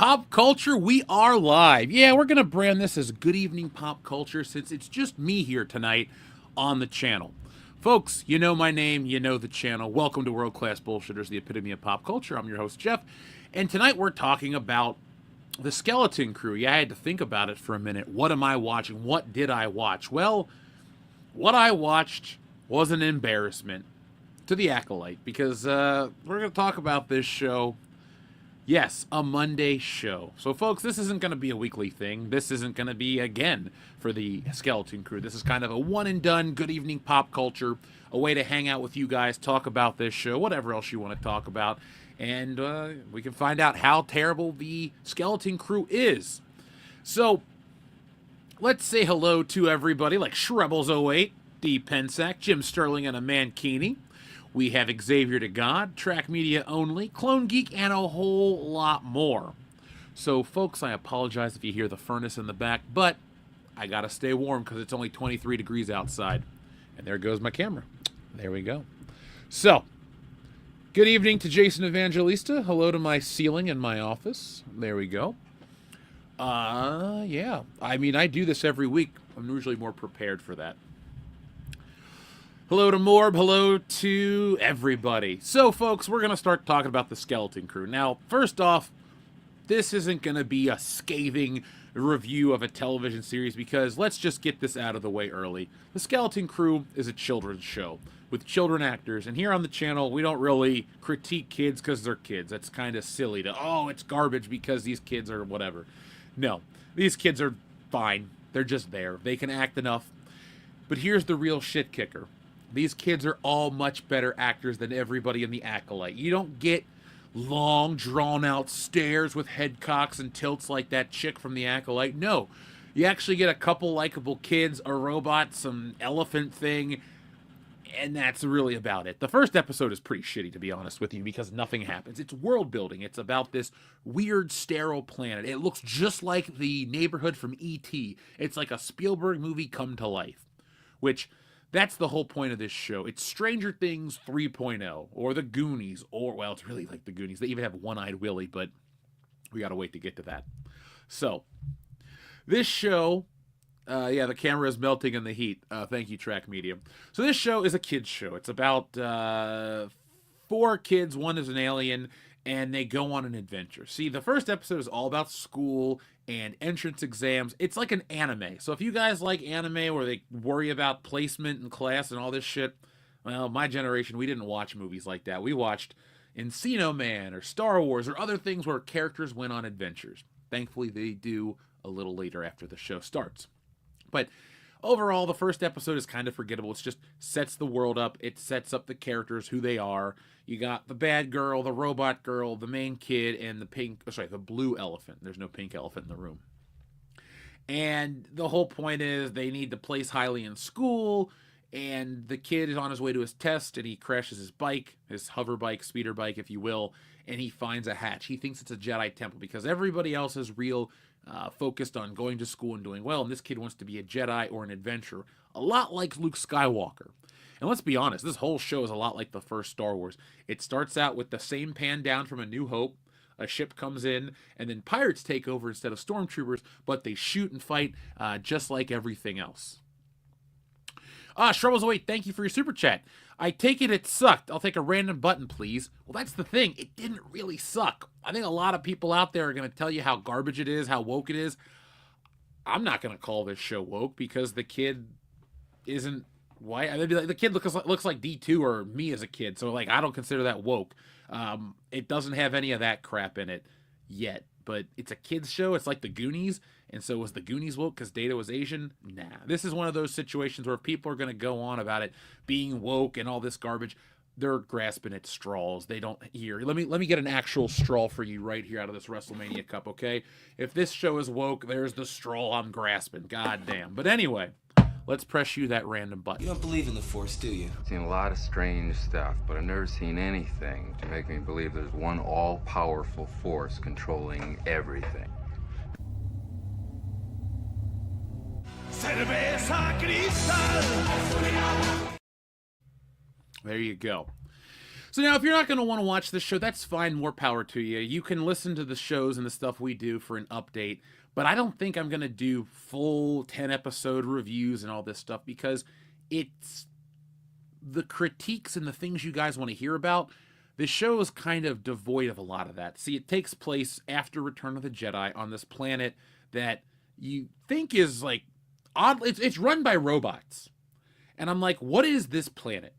Pop culture, we are live. Yeah, we're going to brand this as Good Evening Pop Culture since it's just me here tonight on the channel. Folks, you know my name, you know the channel. Welcome to World Class Bullshitters, the epitome of pop culture. I'm your host, Jeff. And tonight we're talking about the Skeleton Crew. Yeah, I had to think about it for a minute. What am I watching? What did I watch? Well, what I watched was an embarrassment to the Acolyte because we're going to talk about this show. Yes, a Monday show. So, folks, this isn't going to be a weekly thing. This isn't going to be, again, for the Skeleton Crew. This is kind of a one-and-done Good Evening Pop Culture, a way to hang out with you guys, talk about this show, whatever else you want to talk about, and we can find out how terrible the Skeleton Crew is. So, let's say hello to everybody, like Shrebbles08, D. Pensac, Jim Sterling, and a Mankini. We have Xavier to God, Track Media Only, Clone Geek, and a whole lot more. So, folks, I apologize if you hear the furnace in the back, but I gotta stay warm because it's only 23 degrees outside. And there goes my camera. There we go. So, good evening to Jason Evangelista. Hello to my ceiling in my office. There we go. Yeah. I mean, I do this every week. I'm usually more prepared for that. Hello to Morb, hello to everybody. So, folks, we're going to start talking about the Skeleton Crew. Now, first off, this isn't going to be a scathing review of a television series because let's just get this out of the way early. The Skeleton Crew is a children's show with children actors, and here on the channel, we don't really critique kids because they're kids. That's kind of silly to, oh, it's garbage because these kids are whatever. No, these kids are fine. They're just there. They can act enough. But here's the real shit kicker. These kids are all much better actors than everybody in the Acolyte. You don't get long, drawn-out stares with head cocks and tilts like that chick from the Acolyte. No, you actually get a couple likable kids, a robot, some elephant thing, and that's really about it. The first episode is pretty shitty, to be honest with you, because nothing happens. It's world building. It's about this weird, sterile planet. It looks just like the neighborhood from E.T. It's like a Spielberg movie come to life, which... that's the whole point of this show. It's Stranger Things 3.0, or The Goonies, or, well, it's really like The Goonies. They even have One-Eyed Willie, but we gotta wait to get to that. So, this show, yeah, the camera is melting in the heat. Thank you, Track Media. So this show is a kid's show. It's about 4 kids, one is an alien, and they go on an adventure. See, the first episode is all about school and entrance exams. It's like an anime. So if you guys like anime where they worry about placement in class and all this shit, well, my generation, we didn't watch movies like that. We watched Encino Man or Star Wars or other things where characters went on adventures. Thankfully, they do a little later after the show starts. But overall, the first episode is kind of forgettable. It just sets the world up. It sets up the characters, who they are. You got the bad girl, the robot girl, the main kid, and the blue elephant. There's no pink elephant in the room. And the whole point is they need to place highly in school, and the kid is on his way to his test, and he crashes his bike, his hover bike, speeder bike, if you will, and he finds a hatch. He thinks it's a Jedi temple because everybody else is real focused on going to school and doing well, and this kid wants to be a Jedi or an adventurer, a lot like Luke Skywalker. And let's be honest, this whole show is a lot like the first Star Wars. It starts out with the same pan down from A New Hope. A ship comes in, and then pirates take over instead of stormtroopers, but they shoot and fight just like everything else. Shrebbles08, thank you for your super chat. I take it sucked. I'll take a random button, please. Well, that's the thing. It didn't really suck. I think a lot of people out there are going to tell you how garbage it is, how woke it is. I'm not going to call this show woke because the kid isn't white. I mean, the kid looks like D2 or me as a kid, so like I don't consider that woke. It doesn't have any of that crap in it yet, but it's a kid's show. It's like The Goonies, and so was The Goonies woke because Data was Asian? Nah. This is one of those situations where people are going to go on about it being woke and all this garbage. They're grasping at straws. They don't hear. Let me get an actual straw for you right here out of this WrestleMania cup, okay? If this show is woke, there's the straw I'm grasping. God damn. But anyway, let's press you that random button. You don't believe in the Force, do you? I've seen a lot of strange stuff, but I've never seen anything to make me believe there's one all-powerful force controlling everything. There you go. So now, if you're not going to want to watch this show, that's fine. More power to you. You can listen to the shows and the stuff we do for an update. But I don't think I'm going to do full 10-episode reviews and all this stuff because it's the critiques and the things you guys want to hear about. The show is kind of devoid of a lot of that. See, it takes place after Return of the Jedi on this planet that you think is like odd. It's run by robots. And I'm like, what is this planet?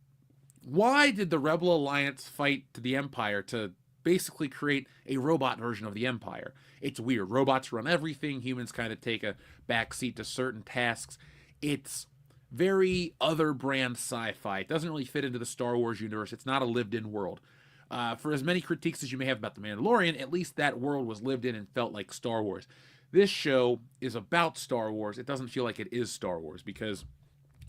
Why did the Rebel Alliance fight to the Empire to basically create a robot version of the Empire? It's weird. Robots run everything. Humans kind of take a backseat to certain tasks. It's very other brand sci-fi. It doesn't really fit into the Star Wars universe. It's not a lived-in world. For as many critiques as you may have about The Mandalorian, at least that world was lived in and felt like Star Wars. This show is about Star Wars. It doesn't feel like it is Star Wars because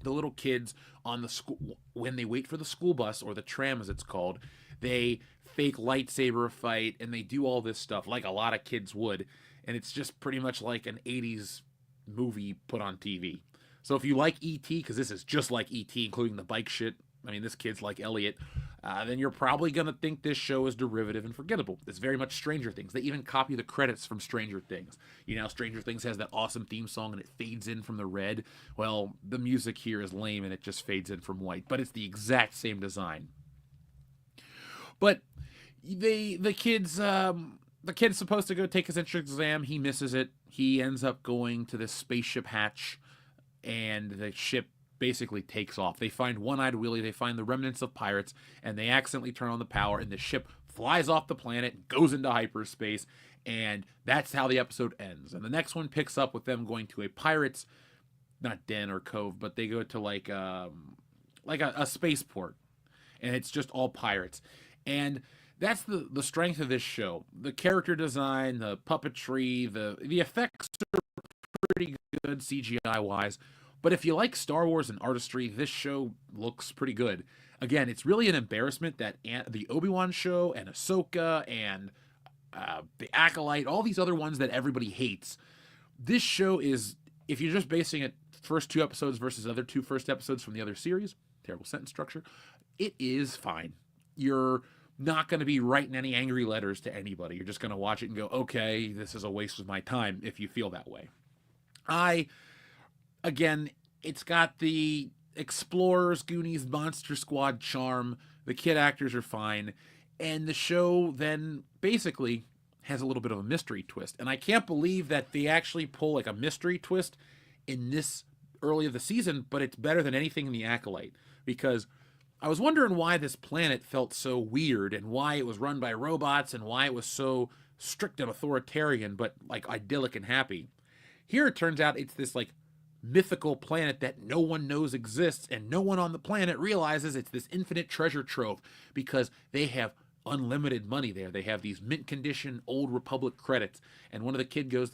the little kids on the school, when they wait for the school bus or the tram as it's called, they fake lightsaber fight and they do all this stuff like a lot of kids would, and it's just pretty much like an 80s movie put on TV. So if you like E.T., because this is just like E.T., including the bike shit, I mean, this kid's like Elliot, then you're probably going to think this show is derivative and forgettable. It's very much Stranger Things. They even copy the credits from Stranger Things. You know, Stranger Things has that awesome theme song and it fades in from the red. Well, the music here is lame and it just fades in from white, but it's the exact same design. But the kid's supposed to go take his entrance exam. He misses it. He ends up going to this spaceship hatch, and the ship basically takes off. They find One-Eyed Willie, they find the remnants of pirates, and they accidentally turn on the power, and the ship flies off the planet, goes into hyperspace, and that's how the episode ends. And the next one picks up with them going to a pirate's, not den or cove, but they go to like a spaceport, and it's just all pirates. And that's the strength of this show. The character design, the puppetry, the effects are pretty good CGI-wise. But if you like Star Wars and artistry, this show looks pretty good. Again, it's really an embarrassment that the Obi-Wan show and Ahsoka and the Acolyte, all these other ones that everybody hates, this show is, if you're just basing it first 2 episodes versus other 2 first episodes from the other series, terrible sentence structure, it is fine. You're not going to be writing any angry letters to anybody. You're just going to watch it and go, okay, this is a waste of my time if you feel that way. Again, it's got the Explorers, Goonies, Monster Squad charm. The kid actors are fine. And the show then basically has a little bit of a mystery twist. And I can't believe that they actually pull like a mystery twist in this early of the season, but it's better than anything in The Acolyte. Because I was wondering why this planet felt so weird and why it was run by robots and why it was so strict and authoritarian, but like idyllic and happy. Here it turns out it's this like mythical planet that no one knows exists, and no one on the planet realizes it's this infinite treasure trove because they have unlimited money there. They have these mint condition old Republic credits, and one of the kids goes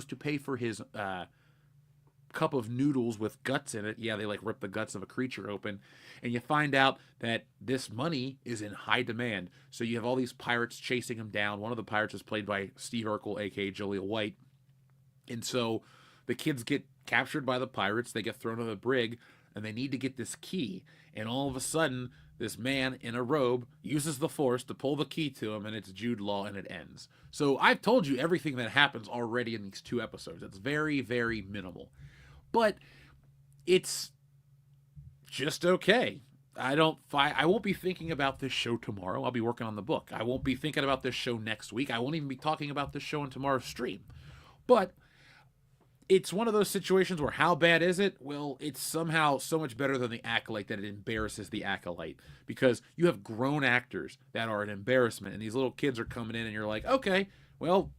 to pay for his cup of noodles with guts in it. Yeah, they like rip the guts of a creature open, and you find out that this money is in high demand. So you have all these pirates chasing him down. One of the pirates is played by Steve Urkel, aka Jaleel White, and so the kids get captured by the pirates, they get thrown in the brig, and they need to get this key. And all of a sudden, this man in a robe uses the Force to pull the key to him, and it's Jude Law, and it ends. So I've told you everything that happens already in these 2 episodes. It's very, very minimal. But it's just okay. I won't be thinking about this show tomorrow. I'll be working on the book. I won't be thinking about this show next week. I won't even be talking about this show in tomorrow's stream. But it's one of those situations where how bad is it? Well, it's somehow so much better than The Acolyte that it embarrasses The Acolyte, because you have grown actors that are an embarrassment, and these little kids are coming in and you're like, okay, well,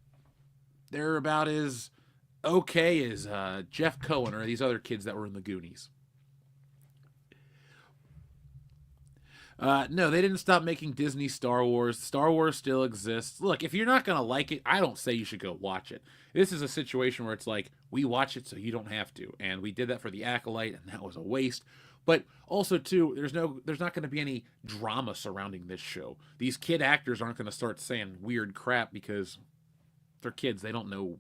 they're about as okay as Jeff Cohen or these other kids that were in the Goonies. No, they didn't stop making Disney Star Wars. Star Wars still exists. Look, if you're not going to like it, I don't say you should go watch it. This is a situation where it's like, we watch it so you don't have to. And we did that for The Acolyte, and that was a waste. But also, too, there's not going to be any drama surrounding this show. These kid actors aren't going to start saying weird crap because they're kids. They don't know.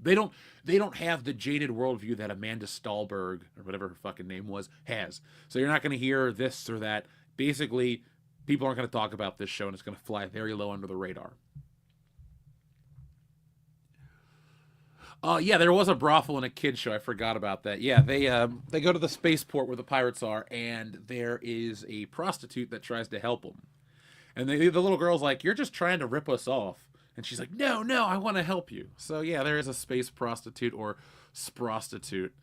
They don't have the jaded worldview that Amanda Stahlberg, or whatever her fucking name was, has. So you're not going to hear this or that. Basically, people aren't going to talk about this show, and it's going to fly very low under the radar. Yeah, there was a brothel and a kid show. I forgot about that. Yeah, they go to the spaceport where the pirates are, and there is a prostitute that tries to help them. And the little girl's like, "You're just trying to rip us off." And she's like, "No, no, I want to help you." So yeah, there is a space prostitute or sprostitute.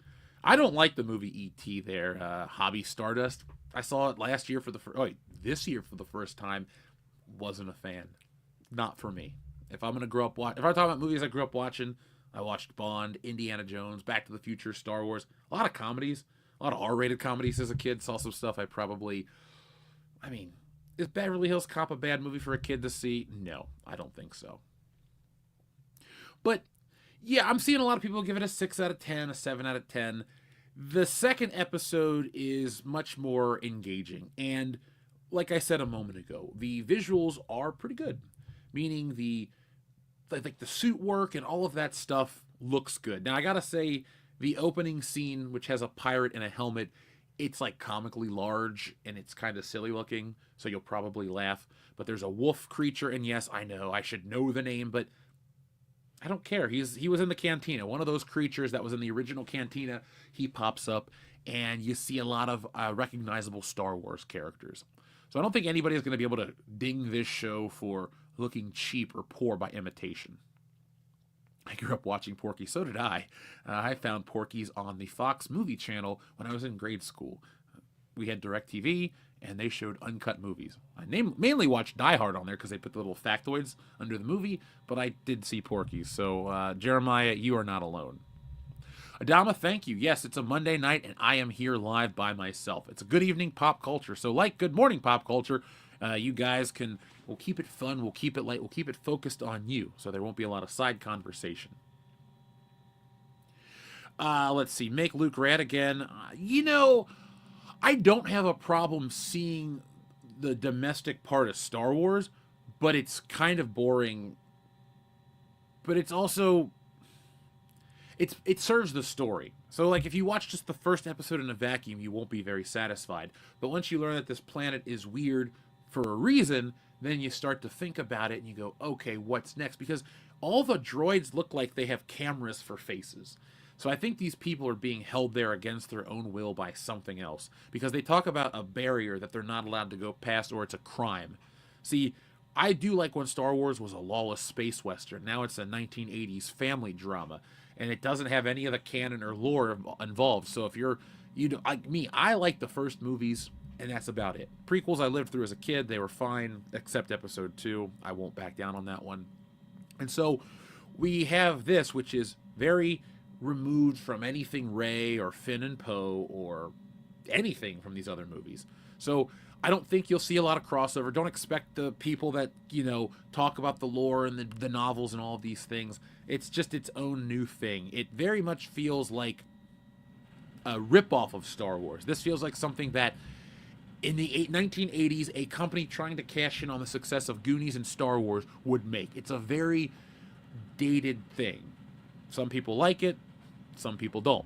I don't like the movie E.T. there, Hobby Stardust. I saw it last year for the this year for the first time. Wasn't a fan. Not for me. If I'm gonna grow up if I'm talking about movies I grew up watching, I watched Bond, Indiana Jones, Back to the Future, Star Wars, a lot of comedies, a lot of R-rated comedies as a kid. Saw some stuff I mean, is Beverly Hills Cop a bad movie for a kid to see? No, I don't think so. But yeah, I'm seeing a lot of people give it a 6 out of 10, a 7 out of 10. The second episode is much more engaging. And like I said a moment ago, the visuals are pretty good. Meaning the suit work and all of that stuff looks good. Now I gotta say, the opening scene, which has a pirate in a helmet, it's like comically large and it's kind of silly looking, so you'll probably laugh. But there's a wolf creature, and yes, I know I should know the name, but I don't care. He was in the cantina. One of those creatures that was in the original cantina, he pops up, and you see a lot of recognizable Star Wars characters. So I don't think anybody's going to be able to ding this show for looking cheap or poor by imitation. I grew up watching Porky. So did I. I found Porky's on the Fox movie channel when I was in grade school. We had DirecTV, and they showed uncut movies. I mainly watched Die Hard on there because they put the little factoids under the movie, but I did see Porky. So, Jeremiah, you are not alone. Adama, thank you. Yes, it's a Monday night, and I am here live by myself. It's a good evening pop culture. So, like Good Morning Pop Culture, you guys we'll keep it fun, we'll keep it light, we'll keep it focused on you, so there won't be a lot of side conversation. Let's see, make Luke rad again. I don't have a problem seeing the domestic part of Star Wars, but it's kind of boring. But it's also it serves the story. So like if you watch just the first episode in a vacuum, you won't be very satisfied. But once you learn that this planet is weird for a reason, then you start to think about it and you go, okay, what's next? Because all the droids look like they have cameras for faces. So I think these people are being held there against their own will by something else. Because they talk about a barrier that they're not allowed to go past, or it's a crime. See, I do like when Star Wars was a lawless space western. Now it's a 1980s family drama. And it doesn't have any of the canon or lore involved. So if like me, I like the first movies, and that's about it. Prequels I lived through as a kid, they were fine, except episode 2. I won't back down on that one. And so we have this, which is very removed from anything Rey or Finn and Poe or anything from these other movies. So I don't think you'll see a lot of crossover. Don't expect the people that, talk about the lore and the novels and all of these things. It's just its own new thing. It very much feels like a ripoff of Star Wars. This feels like something that in the 1980s, a company trying to cash in on the success of Goonies and Star Wars would make. It's a very dated thing. Some people like it, some people don't.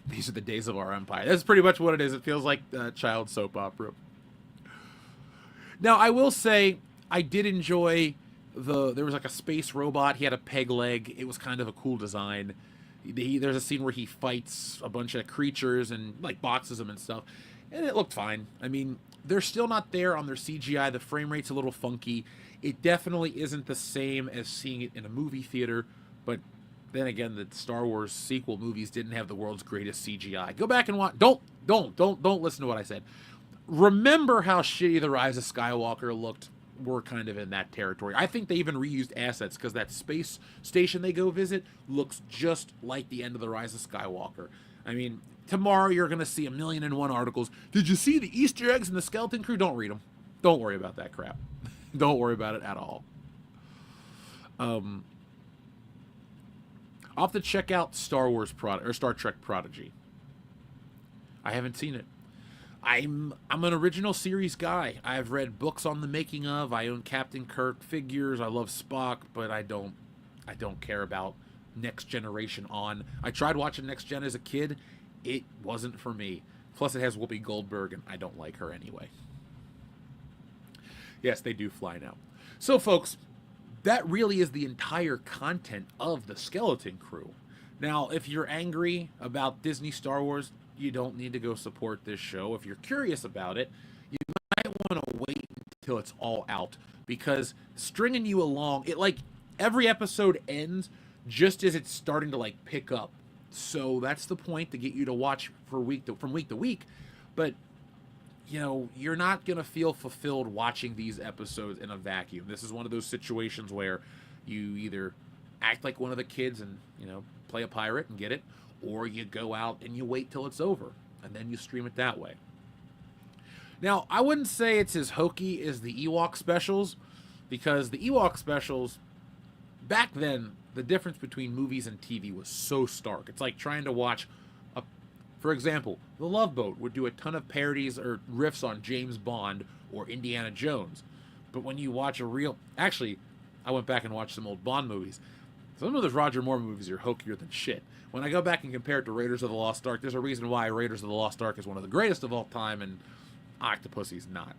These are the days of our empire. That's pretty much what it is. It feels like a child soap opera. Now, I will say, I did enjoy there was like a space robot. He had a peg leg. It was kind of a cool design. There's a scene where he fights a bunch of creatures and like boxes them and stuff. And it looked fine. I mean, they're still not there on their CGI. The frame rate's a little funky. It definitely isn't the same as seeing it in a movie theater. But then again, the Star Wars sequel movies didn't have the world's greatest CGI. Go back and watch. Don't listen to what I said. Remember how shitty The Rise of Skywalker looked? We're kind of in that territory. I think they even reused assets because that space station they go visit looks just like the end of The Rise of Skywalker. I mean, tomorrow you're going to see 1,000,001 articles. Did you see the Easter eggs in the Skeleton Crew? Don't read them. Don't worry about that crap. Don't worry about it at all. I'll have to check out Star Trek Prodigy. I haven't seen it. I'm an original series guy. I've read books on the making of. I own Captain Kirk figures. I love Spock, but I don't care about Next Generation on. I tried watching Next Gen as a kid. It wasn't for me. Plus, it has Whoopi Goldberg, and I don't like her anyway. Yes, they do fly now. So, folks, that really is the entire content of the Skeleton Crew. Now, if you're angry about Disney Star Wars, you don't need to go support this show. If you're curious about it, you might want to wait until it's all out, because stringing you along, it like every episode ends just as it's starting to like pick up. So that's the point, to get you to watch from week to week. But you're not going to feel fulfilled watching these episodes in a vacuum. This is one of those situations where you either act like one of the kids and, play a pirate and get it, or you go out and you wait till it's over, and then you stream it that way. Now, I wouldn't say it's as hokey as the Ewok specials, because the Ewok specials, back then, the difference between movies and TV was so stark. It's like trying to watch for example, The Love Boat would do a ton of parodies or riffs on James Bond or Indiana Jones. But when you watch actually, I went back and watched some old Bond movies. Some of those Roger Moore movies are hokier than shit. When I go back and compare it to Raiders of the Lost Ark, there's a reason why Raiders of the Lost Ark is one of the greatest of all time, and Octopussy's not.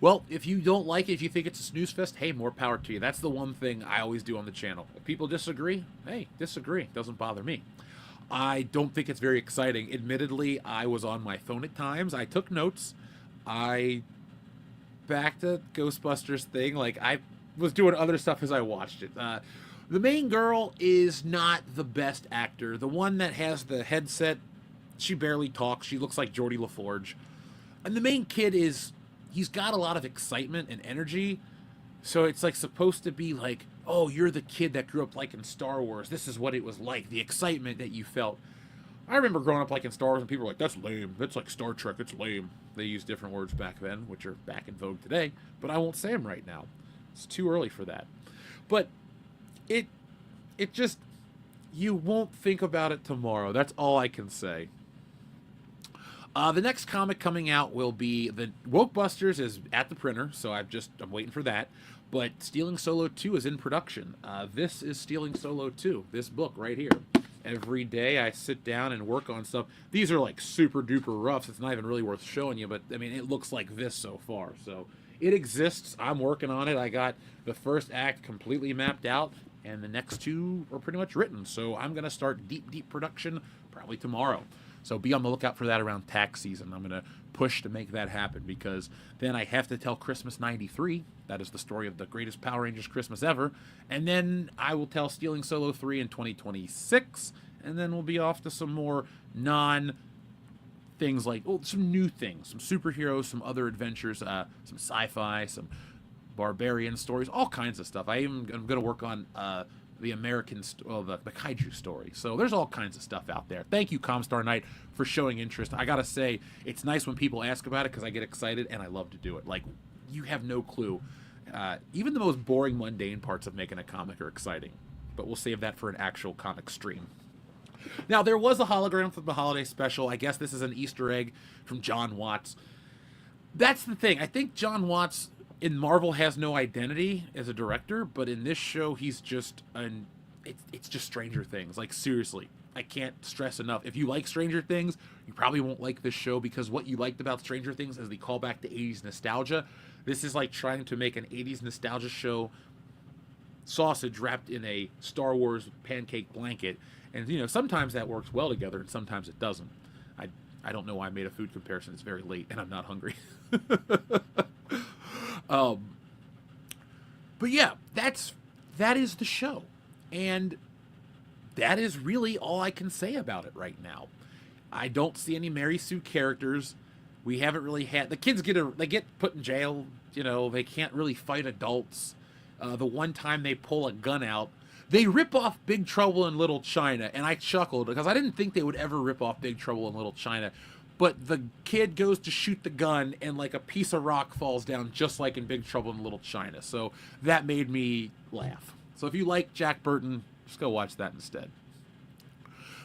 Well, if you don't like it, if you think it's a snooze fest, hey, more power to you. That's the one thing I always do on the channel. If people disagree, hey, disagree. Doesn't bother me. I don't think it's very exciting. Admittedly, I was on my phone at times. I took notes. Back to Ghostbusters thing, like I was doing other stuff as I watched it. The main girl is not the best actor. The one that has the headset, she barely talks. She looks like Geordie LaForge. And the main kid he's got a lot of excitement and energy, so it's like supposed to be like, oh, you're the kid that grew up liking Star Wars. This is what it was like, the excitement that you felt. I remember growing up liking Star Wars, and people were like, that's lame. That's like Star Trek. It's lame. They used different words back then, which are back in vogue today, but I won't say them right now. It's too early for that. But it just, you won't think about it tomorrow. That's all I can say. The next comic coming out will be the Wokebusters is at the printer, so I'm waiting for that. But Stealing Solo 2 is in production. This is Stealing Solo 2, this book right here. Every day I sit down and work on stuff. These are like super duper roughs. It's not even really worth showing you, but I mean, it looks like this so far. So it exists. I'm working on it. I got the first act completely mapped out, and the next two are pretty much written. So I'm going to start deep production probably tomorrow. So be on the lookout for that around tax season. I'm going to push to make that happen, because then I have to tell Christmas 93. That is the story of the greatest Power Rangers Christmas ever. And then I will tell Stealing Solo 3 in 2026. And then we'll be off to some more things like, some new things, some superheroes, some other adventures, some sci-fi, some barbarian stories, all kinds of stuff. I'm going to work on the the kaiju story. So there's all kinds of stuff out there. Thank you, Comstar Knight, for showing interest. I gotta say, it's nice when people ask about it, because I get excited and I love to do it. Like, you have no clue. Even the most boring, mundane parts of making a comic are exciting. But we'll save that for an actual comic stream. Now, there was a hologram from the holiday special. I guess this is an Easter egg from John Watts. That's the thing. I think John Watts in Marvel has no identity as a director, but in this show, he's just it's just Stranger Things. Like, seriously, I can't stress enough. If you like Stranger Things, you probably won't like this show, because what you liked about Stranger Things is the callback to 80s nostalgia. This is like trying to make an 80s nostalgia show sausage wrapped in a Star Wars pancake blanket. And, sometimes that works well together, and sometimes it doesn't. I don't know why I made a food comparison. It's very late, and I'm not hungry. But yeah, that is the show, and that is really all I can say about it right now. I don't see any Mary Sue characters. We haven't really had the kids get put in jail. They can't really fight adults. The one time they pull a gun out, they rip off Big Trouble in Little China, and I chuckled because I didn't think they would ever rip off Big Trouble in Little China. But the kid goes to shoot the gun, and like a piece of rock falls down, just like in Big Trouble in Little China. So that made me laugh. So if you like Jack Burton, just go watch that instead.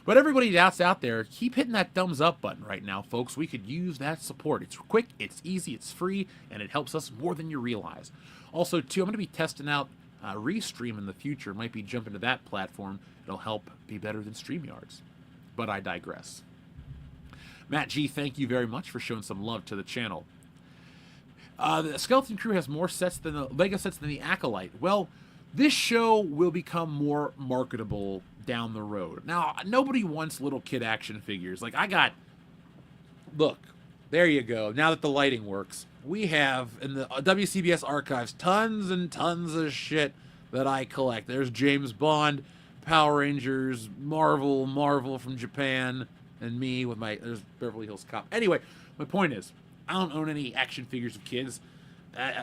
But everybody that's out there, keep hitting that thumbs up button right now, folks. We could use that support. It's quick, it's easy, it's free, and it helps us more than you realize. Also, too, I'm going to be testing out Restream in the future. Might be jumping to that platform. It'll help be better than StreamYards. But I digress. Matt G, thank you very much for showing some love to the channel. The Skeleton Crew has more sets than the Lego sets than the Acolyte. Well, this show will become more marketable down the road. Now, nobody wants little kid action figures. Like, look, there you go. Now that the lighting works, we have in the WCBS archives tons and tons of shit that I collect. There's James Bond, Power Rangers, Marvel from Japan, and me with there's Beverly Hills Cop. Anyway, my point is, I don't own any action figures of kids,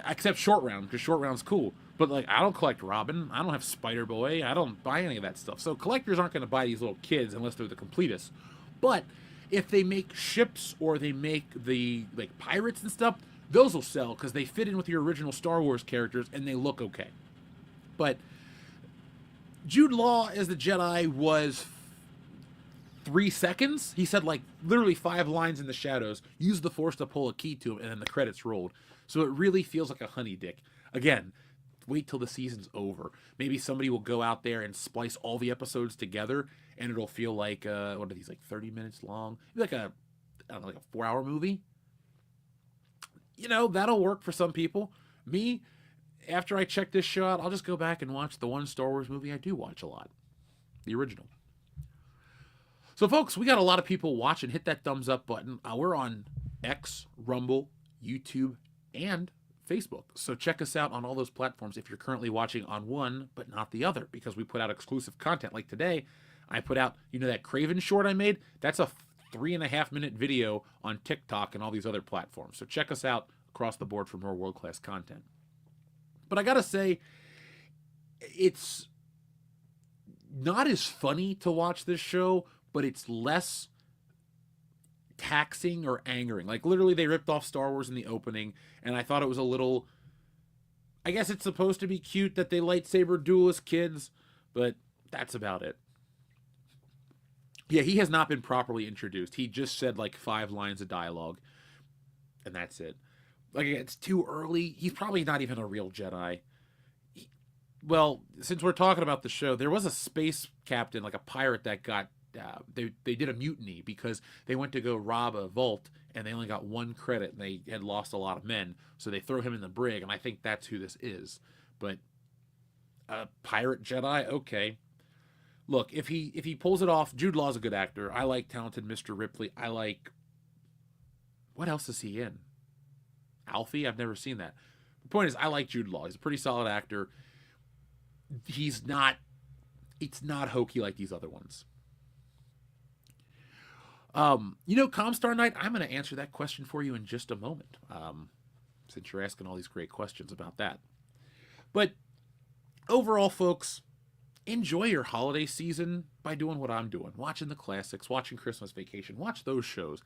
except Short Round, because Short Round's cool. But, like, I don't collect Robin. I don't have Spider-Boy. I don't buy any of that stuff. So collectors aren't going to buy these little kids unless they're the completists. But if they make ships or they make the, like, pirates and stuff, those will sell because they fit in with your original Star Wars characters and they look okay. But Jude Law as the Jedi was 3 seconds. He said, like, literally 5 lines in the shadows. Use the Force to pull a key to him, and then the credits rolled. So it really feels like a honey dick. Again, wait till the season's over. Maybe somebody will go out there and splice all the episodes together, and it'll feel like, what are these, like 30 minutes long? Like a 4-hour movie. You know, that'll work for some people. Me, after I check this show out, I'll just go back and watch the one Star Wars movie I do watch a lot. The original. So, folks, we got a lot of people watching. Hit that thumbs up button. We're on X, Rumble, YouTube, and Facebook. So check us out on all those platforms if you're currently watching on one but not the other, because we put out exclusive content. Like today, I put out, that Craven short I made? That's a 3.5-minute video on TikTok and all these other platforms. So check us out across the board for more world-class content. But I gotta say, it's not as funny to watch this show, but it's less taxing or angering. Like, literally, they ripped off Star Wars in the opening, and I thought it was a little... I guess it's supposed to be cute that they lightsaber duel as kids, but that's about it. Yeah, he has not been properly introduced. He just said, like, 5 lines of dialogue, and that's it. Like, it's too early. He's probably not even a real Jedi. Well, since we're talking about the show, there was a space captain, like a pirate, that got... they did a mutiny because they went to go rob a vault and they only got 1 credit and they had lost a lot of men, so they throw him in the brig, and I think that's who this is. But a pirate Jedi, okay. Look, if he pulls it off, Jude Law's a good actor. I like talented Mr. Ripley. I like... What else is he in? Alfie? I've never seen that. The point is, I like Jude Law. He's a pretty solid actor. It's not hokey like these other ones. Comstar Night, I'm going to answer that question for you in just a moment, since you're asking all these great questions about that. But overall, folks, enjoy your holiday season by doing what I'm doing, watching the classics, watching Christmas Vacation, watch those shows.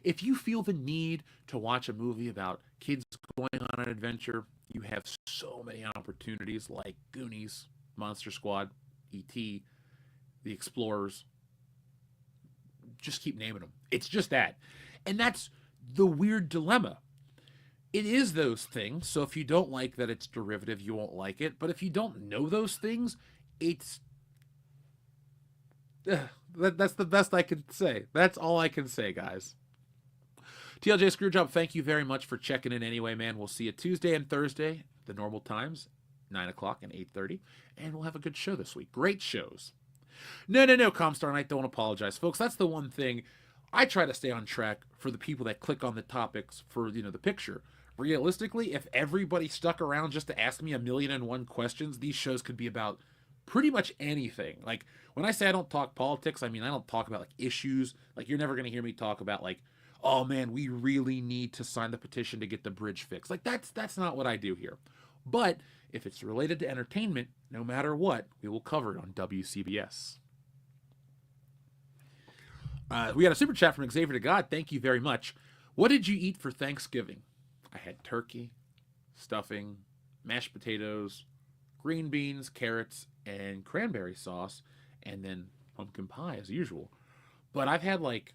If you feel the need to watch a movie about kids going on an adventure, you have so many opportunities like Goonies, Monster Squad, E.T., The Explorers. Just keep naming them. It's just that. And that's the weird dilemma. It is those things, so if you don't like that it's derivative, you won't like it. But if you don't know those things, it's... that's the best I can say. That's all I can say, guys. TLJ Screwjob, thank you very much for checking in anyway, man. We'll see you Tuesday and Thursday, the normal times, 9 o'clock and 8:30. And we'll have a good show this week. Great shows. No, Comstar Night, don't apologize. Folks, that's the one thing. I try to stay on track for the people that click on the topics for, the picture. Realistically, if everybody stuck around just to ask me 1,000,001 questions, these shows could be about pretty much anything. Like, when I say I don't talk politics, I mean I don't talk about, like, issues. Like, you're never going to hear me talk about, like, oh, man, we really need to sign the petition to get the bridge fixed. Like, that's not what I do here. But if it's related to entertainment, no matter what, we will cover it on WCBS. We got a super chat from Xavier to God. Thank you very much. What did you eat for Thanksgiving? I had turkey, stuffing, mashed potatoes, green beans, carrots, and cranberry sauce, and then pumpkin pie as usual. But I've had like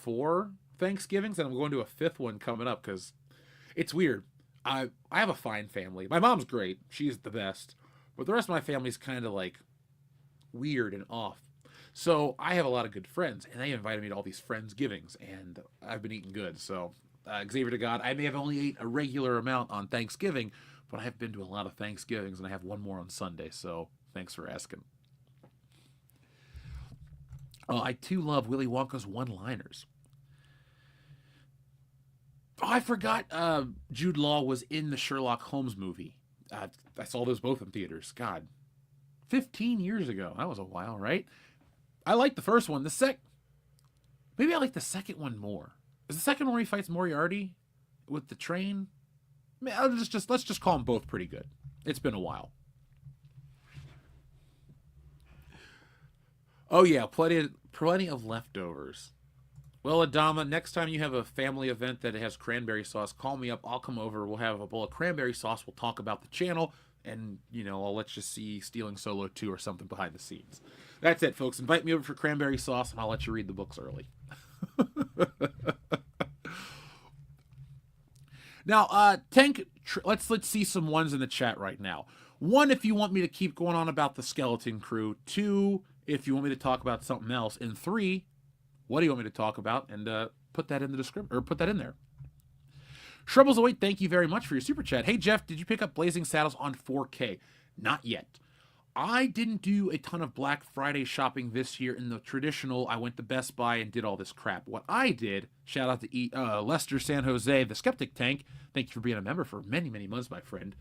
4 Thanksgivings, and I'm going to a 5th one coming up because it's weird. I have a fine family. My mom's great. She's the best. But the rest of my family's kind of like weird and off. So I have a lot of good friends, and they invited me to all these Friendsgivings, and I've been eating good. So Xavier to God, I may have only ate a regular amount on Thanksgiving, but I've been to a lot of Thanksgivings, and I have one more on Sunday. So thanks for asking. I too love Willy Wonka's one-liners. Oh, I forgot Jude Law was in the Sherlock Holmes movie. I saw those both in theaters. God, 15 years ago. That was a while, right? I like the first one. Maybe I like the second one more. Is the second one where he fights Moriarty with the train? I mean, let's just call them both pretty good. It's been a while. Oh yeah, plenty of leftovers. Well, Adama, next time you have a family event that has cranberry sauce, call me up. I'll come over. We'll have a bowl of cranberry sauce. We'll talk about the channel, and I'll let you see Stealing Solo 2 or something behind the scenes. That's it, folks. Invite me over for cranberry sauce, and I'll let you read the books early. Now, Tank, let's see some ones in the chat right now. 1, if you want me to keep going on about the Skeleton Crew. 2, if you want me to talk about something else. And 3, what do you want me to talk about? And put that in the description, or put that in there. Shrubbles Await, thank you very much for your super chat. Hey, Jeff, did you pick up Blazing Saddles on 4K? Not yet. I didn't do a ton of Black Friday shopping this year in the traditional, I went to Best Buy and did all this crap. What I did, shout out to Lester San Jose, the Skeptic Tank. Thank you for being a member for many, many months, my friend.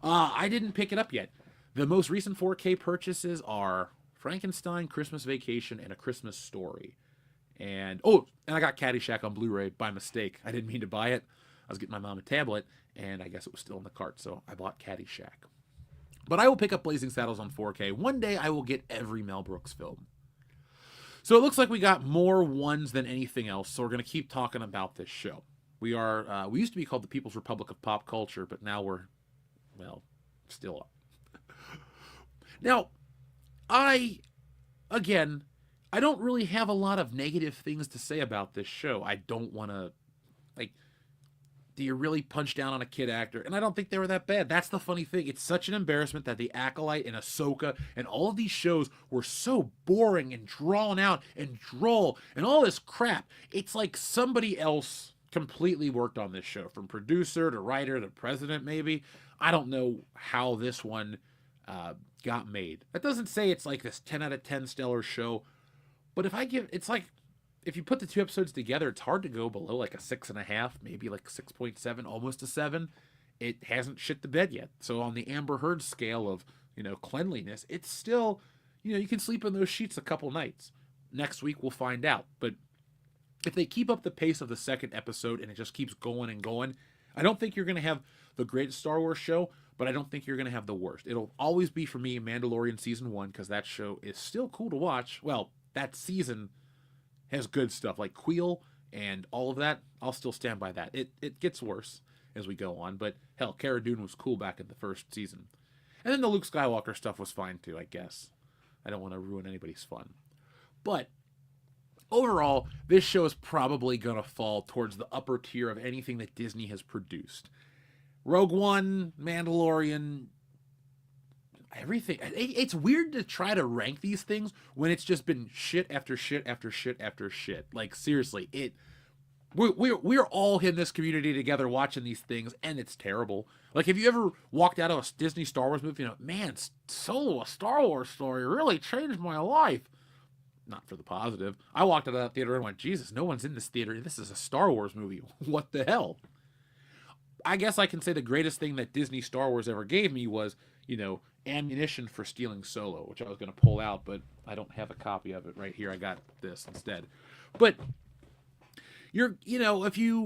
I didn't pick it up yet. The most recent 4K purchases are Frankenstein, Christmas Vacation, and A Christmas Story. And I got Caddyshack on Blu-ray by mistake. I didn't mean to buy it. I was getting my mom a tablet, and I guess it was still in the cart, so I bought Caddyshack. But I will pick up Blazing Saddles on 4K. One day I will get every Mel Brooks film. So it looks like we got more ones than anything else, so we're going to keep talking about this show. We used to be called the People's Republic of Pop Culture, but now we're, still up. Now, I don't really have a lot of negative things to say about this show. I don't want to, do you really punch down on a kid actor? And I don't think they were that bad. That's the funny thing. It's such an embarrassment that The Acolyte and Ahsoka and all of these shows were so boring and drawn out and droll and all this crap. It's like somebody else completely worked on this show, from producer to writer to president maybe. I don't know how this one got made. That doesn't say it's like this 10 out of 10 stellar show, but if you put the 2 episodes together, it's hard to go below like a 6.5, maybe like 6.7, almost a 7. It hasn't shit the bed yet. So on the Amber Heard scale of, cleanliness, it's still, you can sleep in those sheets a couple nights. Next week we'll find out. But if they keep up the pace of the second episode and it just keeps going and going, I don't think you're going to have the greatest Star Wars show, but I don't think you're going to have the worst. It'll always be, for me, Mandalorian Season 1, because that show is still cool to watch. Well, that season has good stuff, like Queel and all of that. I'll still stand by that. It gets worse as we go on, but hell, Cara Dune was cool back in the first season. And then the Luke Skywalker stuff was fine too, I guess. I don't want to ruin anybody's fun. But overall, this show is probably going to fall towards the upper tier of anything that Disney has produced. Rogue One, Mandalorian, everything. It's weird to try to rank these things when it's just been shit after shit after shit after shit. Like, seriously, we're all in this community together watching these things, and it's terrible. Like, have you ever walked out of a Disney Star Wars movie and, man, Solo, a Star Wars story, really changed my life? Not for the positive. I walked out of that theater and went, Jesus, no one's in this theater. This is a Star Wars movie. What the hell? I guess I can say the greatest thing that Disney Star Wars ever gave me was, ammunition for Stealing Solo, which I was going to pull out, but I don't have a copy of it right here. I got this instead. But if you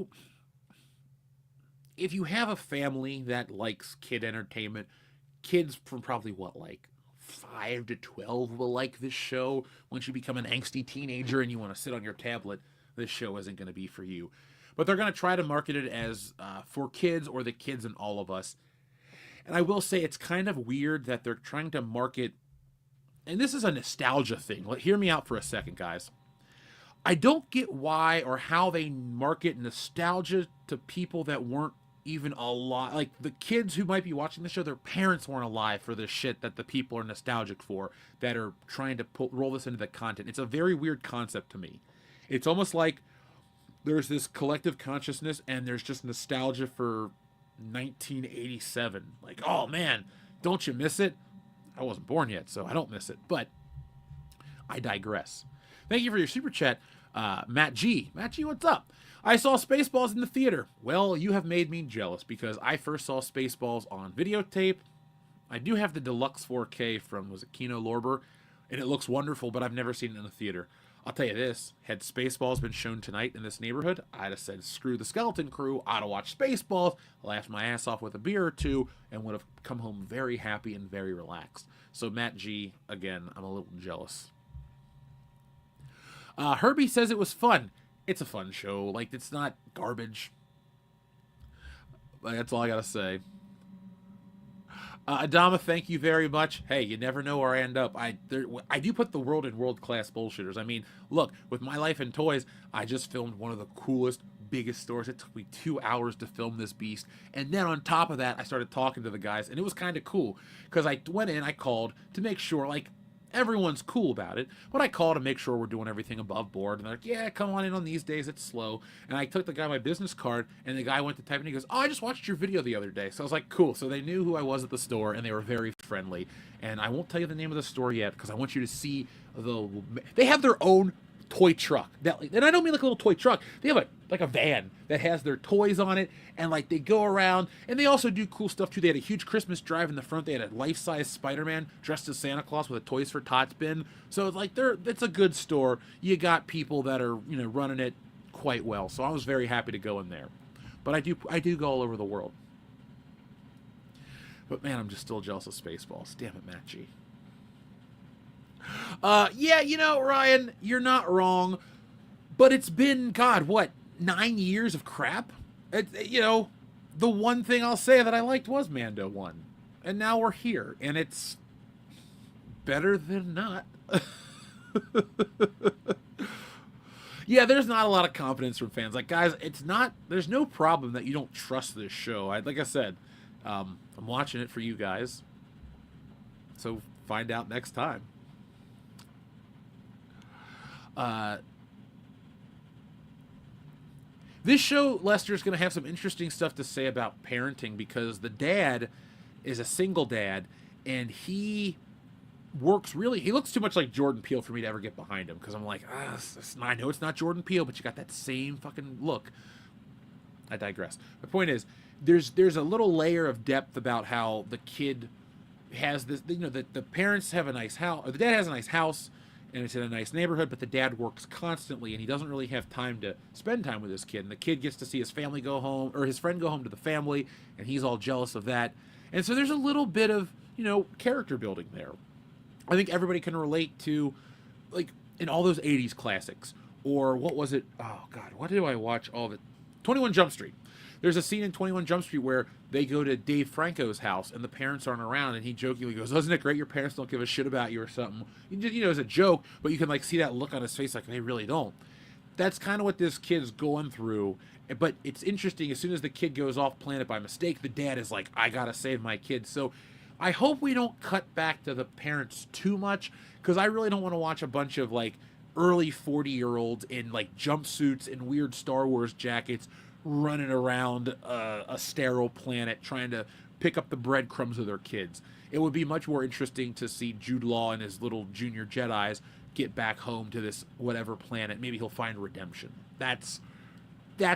have a family that likes kid entertainment, kids from probably 5 to 12 will like this show. Once you become an angsty teenager and you want to sit on your tablet, this show isn't going to be for you. But they're going to try to market it as for kids, or the kids in all of us. And I will say it's kind of weird that they're trying to market, and this is a nostalgia thing. Hear me out for a second, guys. I don't get why or how they market nostalgia to people that weren't even a lot, like the kids who might be watching the show, their parents weren't alive for the shit that the people are nostalgic for, that are trying to roll this into the content. It's a very weird concept to me. It's almost like there's this collective consciousness and there's just nostalgia for 1987. Like, oh man, don't you miss it? I wasn't born yet, so I don't miss it. But I digress. Thank you for your super chat, Matt G. Matt G, what's up? I saw Spaceballs in the theater. Well, you have made me jealous because I first saw Spaceballs on videotape. I do have the deluxe 4K from, was it Kino Lorber? And it looks wonderful, but I've never seen it in the theater. I'll tell you this, had Spaceballs been shown tonight in this neighborhood, I'd have said, screw the Skeleton Crew, I'd have watched Spaceballs, laughed my ass off with a beer or two, and would have come home very happy and very relaxed. So Matt G, again, I'm a little jealous. Herbie says it was fun. It's a fun show. Like, it's not garbage. That's all I gotta say. Adama, thank you very much. Hey, you never know where I end up. I do put the world in world-class bullshitters. I mean, look, with My Life in Toys, I just filmed one of the coolest, biggest stores. It took me 2 hours to film this beast. And then on top of that, I started talking to the guys, and it was kind of cool. Because I went in, I called to make sure, like, everyone's cool about it, but I called to make sure we're doing everything above board. And they're like, yeah, come on in on these days, it's slow. And I took the guy my business card, and the guy went to type, and he goes, oh, I just watched your video the other day. So I was like, cool. So they knew who I was at the store, and they were very friendly. And I won't tell you the name of the store yet, because I want you to see they have their own toy truck. And I don't mean like a little toy truck. They have a van that has their toys on it, and like they go around, and they also do cool stuff too. They had a huge Christmas drive in the front. They had a life-size Spider-Man dressed as Santa Claus with a Toys for Tots bin. So it's like it's a good store. You got people that are, you know, running it quite well. So I was very happy to go in there. But I do go all over the world. But man, I'm just still jealous of Spaceballs. Damn it, Matt G. Yeah, you know, Ryan, you're not wrong, but it's been, God, what, 9 years of crap? You know, the one thing I'll say that I liked was Mando 1, and now we're here, and it's better than not. Yeah, there's not a lot of confidence from fans. Like, guys, there's no problem that you don't trust this show. Like I said, I'm watching it for you guys, so find out next time. This show, Lester, is going to have some interesting stuff to say about parenting, because the dad is a single dad, and he looks too much like Jordan Peele for me to ever get behind him, because I'm like, I know it's not Jordan Peele, but you got that same fucking look. I digress. The point is, there's a little layer of depth about how the kid has this, you know, the parents have a nice house, or the dad has a nice house, and it's in a nice neighborhood, but the dad works constantly, and he doesn't really have time to spend time with his kid. And the kid gets to see his family go home, or his friend go home to the family, and he's all jealous of that. And so there's a little bit of, you know, character building there. I think everybody can relate to, like, in all those 80s classics. Or what was it? Oh, God, what did I watch all of it? 21 Jump Street. There's a scene in 21 Jump Street where they go to Dave Franco's house, and the parents aren't around, and he jokingly goes, isn't it great your parents don't give a shit about you or something? You know, as a joke, but you can, like, see that look on his face like they really don't. That's kind of what this kid's going through. But it's interesting, as soon as the kid goes off planet by mistake, the dad is like, I gotta save my kid. So I hope we don't cut back to the parents too much, because I really don't want to watch a bunch of, like, early 40-year-olds in, like, jumpsuits and weird Star Wars jackets running around a sterile planet trying to pick up the breadcrumbs of their kids. It would be much more interesting to see Jude Law and his little junior Jedis get back home to this whatever planet. Maybe he'll find redemption. That's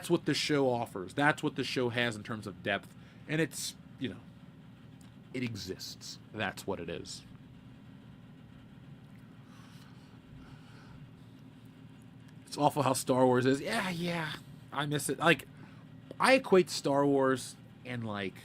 what the show offers. That's what the show has in terms of depth. And it's, you know, it exists. That's what it is. It's awful how Star Wars is. Yeah. I miss it. Like, I equate Star Wars and, like,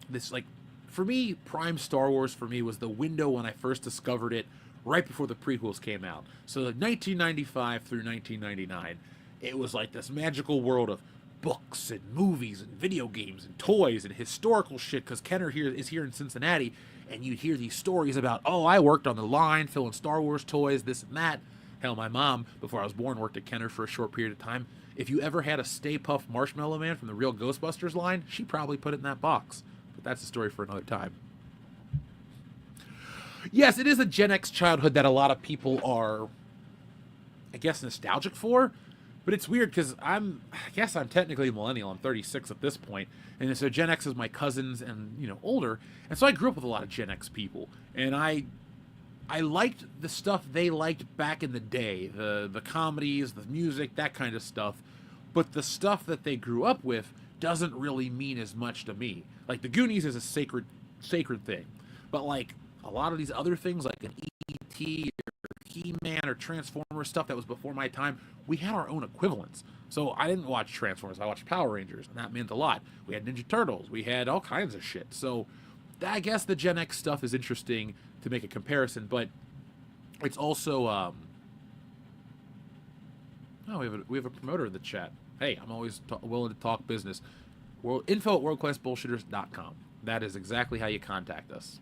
this, like, for me, prime Star Wars for me was the window when I first discovered it, right before the prequels came out. So, 1995 through 1999, it was like this magical world of books and movies and video games and toys and historical shit, because Kenner is here in Cincinnati, and you hear these stories about, oh, I worked on the line filling Star Wars toys, this and that. Hell, my mom, before I was born, worked at Kenner for a short period of time. If you ever had a Stay Puft Marshmallow Man from the real Ghostbusters line, she probably put it in that box. But that's a story for another time. Yes, it is a Gen X childhood that a lot of people are, I guess, nostalgic for. But it's weird because I guess I'm technically a millennial. I'm 36 at this point, and so Gen X is my cousins and older, and so I grew up with a lot of Gen X people, and I liked the stuff they liked back in the day, the comedies, the music, that kind of stuff. But the stuff that they grew up with doesn't really mean as much to me. Like the Goonies is a sacred thing, but like a lot of these other things, like an E.T. He-Man or Transformers stuff that was before my time, we had our own equivalents. So I didn't watch Transformers, I watched Power Rangers, and that meant a lot. We had Ninja Turtles, we had all kinds of shit. So I guess the Gen X stuff is interesting to make a comparison, but it's also we have a promoter in the chat. Hey, I'm always willing to talk business. Info at worldclassbullshitters.com. That is exactly how you contact us.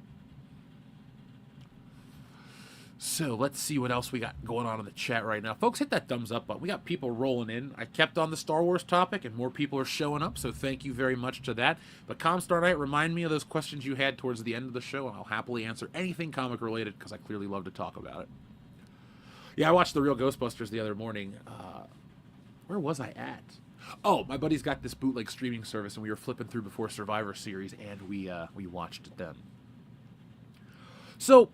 So let's see what else we got going on in the chat right now. Folks, hit that thumbs up button. We got people rolling in. I kept on the Star Wars topic, and more people are showing up, so thank you very much to that. But Comstar Knight, remind me of those questions you had towards the end of the show, and I'll happily answer anything comic-related, because I clearly love to talk about it. Yeah, I watched The Real Ghostbusters the other morning. Where was I at? Oh, my buddy's got this bootleg streaming service, and we were flipping through before Survivor Series, and we watched it then. So,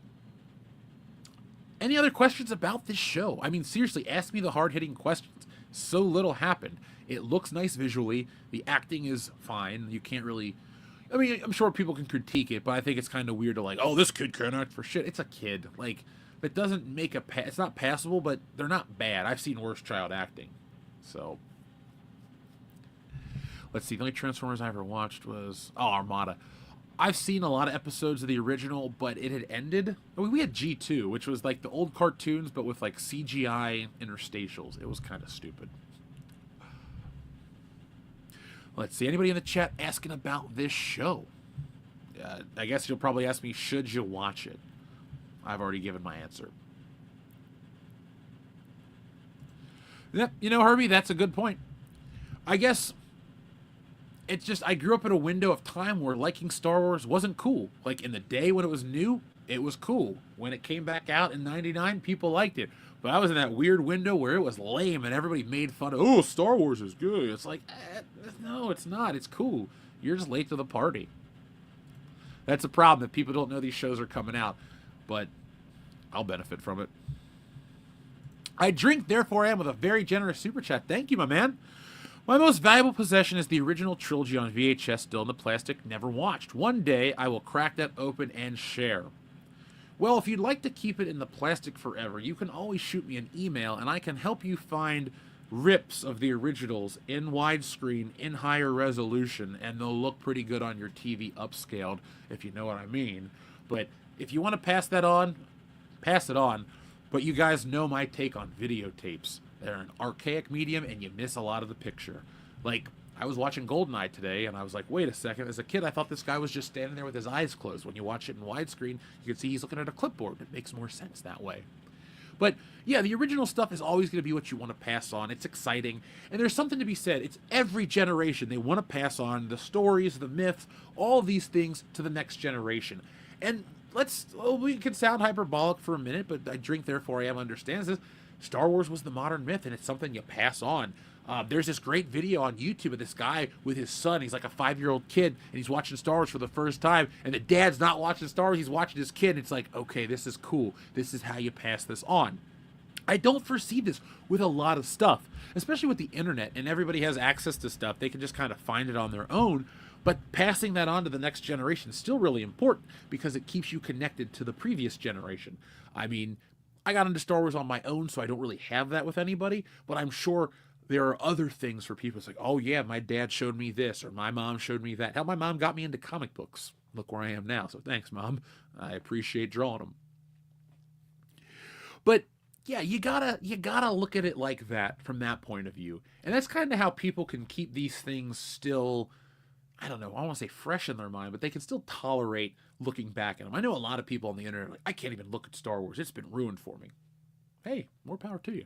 any other questions about this show? I mean, seriously, ask me the hard-hitting questions. So little happened. It looks nice visually. The acting is fine. You can't really... I mean, I'm sure people can critique it, but I think it's kind of weird to like, oh, this kid can't act for shit. It's a kid. Like, that doesn't make it's not passable, but they're not bad. I've seen worse child acting. So... Let's see, the only Transformers I ever watched was... Oh, Armada. I've seen a lot of episodes of the original, but it had ended. I mean, we had G2, which was like the old cartoons, but with like CGI interstitials. It was kind of stupid. Let's see, anybody in the chat asking about this show? I guess you'll probably ask me, should you watch it? I've already given my answer. Yep, Herbie, that's a good point. I guess... It's just, I grew up in a window of time where liking Star Wars wasn't cool. Like, in the day when it was new, it was cool. When it came back out in 99, people liked it. But I was in that weird window where it was lame and everybody made fun of, oh, Star Wars is good. It's like, no, it's not. It's cool. You're just late to the party. That's a problem, that people don't know these shows are coming out. But I'll benefit from it. I drink, therefore I am, with a very generous super chat. Thank you, my man. My most valuable possession is the original trilogy on VHS, still in the plastic, never watched. One day, I will crack that open and share. Well, if you'd like to keep it in the plastic forever, you can always shoot me an email, and I can help you find rips of the originals in widescreen, in higher resolution, and they'll look pretty good on your TV upscaled, if you know what I mean. But if you want to pass that on, pass it on. But you guys know my take on videotapes. They're an archaic medium, and you miss a lot of the picture. Like, I was watching GoldenEye today, and I was like, wait a second. As a kid, I thought this guy was just standing there with his eyes closed. When you watch it in widescreen, you can see he's looking at a clipboard. It makes more sense that way. But, yeah, the original stuff is always going to be what you want to pass on. It's exciting. And there's something to be said. It's every generation. They want to pass on the stories, the myths, all these things to the next generation. And we can sound hyperbolic for a minute, but I drink, therefore I am understands this. Star Wars was the modern myth, and it's something you pass on. There's this great video on YouTube of this guy with his son. He's like a 5-year-old kid, and he's watching Star Wars for the first time, and the dad's not watching Star Wars, he's watching his kid, and it's like, okay, this is cool. This is how you pass this on. I don't foresee this with a lot of stuff, especially with the internet, and everybody has access to stuff. They can just kind of find it on their own, but passing that on to the next generation is still really important because it keeps you connected to the previous generation. I mean, I got into Star Wars on my own, so I don't really have that with anybody, but I'm sure there are other things for people. It's like, oh yeah, my dad showed me this, or my mom showed me that. Hell, my mom got me into comic books. Look where I am now, so thanks, Mom. I appreciate drawing them. But yeah, you gotta look at it like that from that point of view. And that's kind of how people can keep these things still, I don't know, I don't want to say fresh in their mind, but they can still tolerate looking back at them. I know a lot of people on the internet are like, I can't even look at Star Wars. It's been ruined for me. Hey, more power to you.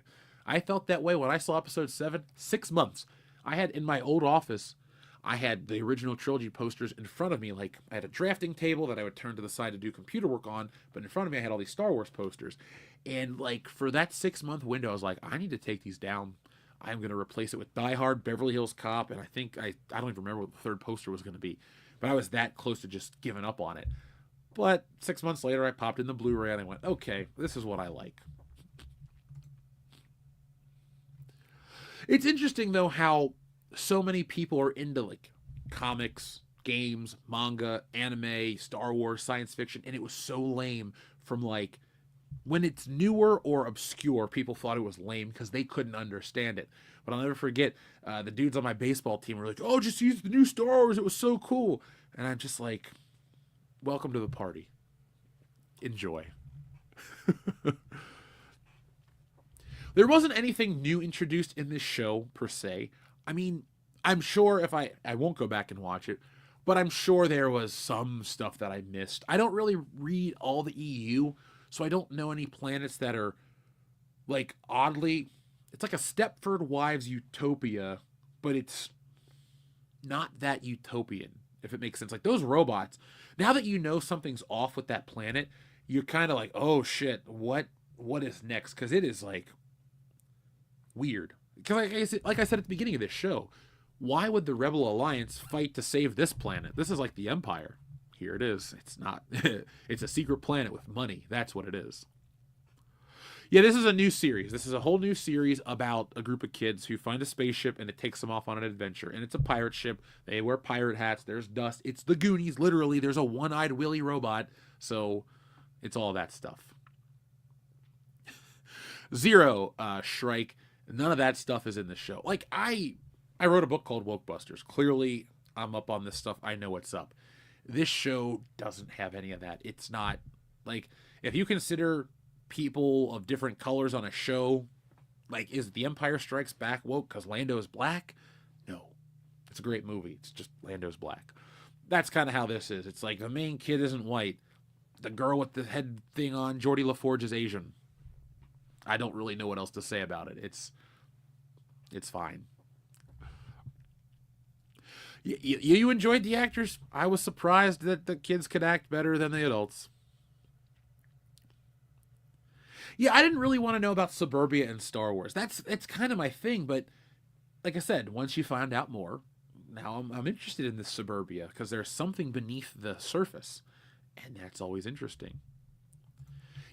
I felt that way when I saw episode 7. 6 months. I had in my old office, I had the original trilogy posters in front of me. Like, I had a drafting table that I would turn to the side to do computer work on, but in front of me I had all these Star Wars posters. And like for that 6 month window, I was like, I need to take these down. I'm going to replace it with Die Hard, Beverly Hills Cop, and I don't even remember what the third poster was going to be. But I was that close to just giving up on it. But 6 months later, I popped in the Blu-ray and I went, okay, this is what I like. It's interesting, though, how so many people are into, like, comics, games, manga, anime, Star Wars, science fiction, and it was so lame from, like, when it's newer or obscure, people thought it was lame because they couldn't understand it. But I'll never forget, the dudes on my baseball team were like, oh, just use the new Star Wars, it was so cool. And I'm just like, welcome to the party. Enjoy. There wasn't anything new introduced in this show, per se. I mean, I'm sure if I won't go back and watch it, but I'm sure there was some stuff that I missed. I don't really read all the EU, so I don't know any planets that are, like, oddly, it's like a Stepford Wives utopia, but it's not that utopian, if it makes sense. Like, those robots, now that you know something's off with that planet, you're kind of like, oh shit, what is next? Because it is, like, weird. Because like I said at the beginning of this show, why would the Rebel Alliance fight to save this planet? This is like the Empire. Here it is. It's not. It's a secret planet with money. That's what it is. Yeah, this is a new series. This is a whole new series about a group of kids who find a spaceship and it takes them off on an adventure. And it's a pirate ship. They wear pirate hats. There's dust. It's the Goonies, literally. There's a one-eyed Willy robot. So it's all that stuff. Zero, Shrike. None of that stuff is in the show. Like, I wrote a book called Wokebusters. Clearly, I'm up on this stuff. I know what's up. This show doesn't have any of that. It's not, like, if you consider people of different colors on a show, like, is The Empire Strikes Back woke because Lando's black? No. It's a great movie. It's just Lando's black. That's kind of how this is. It's like the main kid isn't white. The girl with the head thing on, Geordie LaForge, is Asian. I don't really know what else to say about it. It's fine. You enjoyed the actors? I was surprised that the kids could act better than the adults. Yeah, I didn't really want to know about Suburbia and Star Wars. It's kind of my thing, but like I said, once you find out more, now I'm interested in this Suburbia because there's something beneath the surface, and that's always interesting.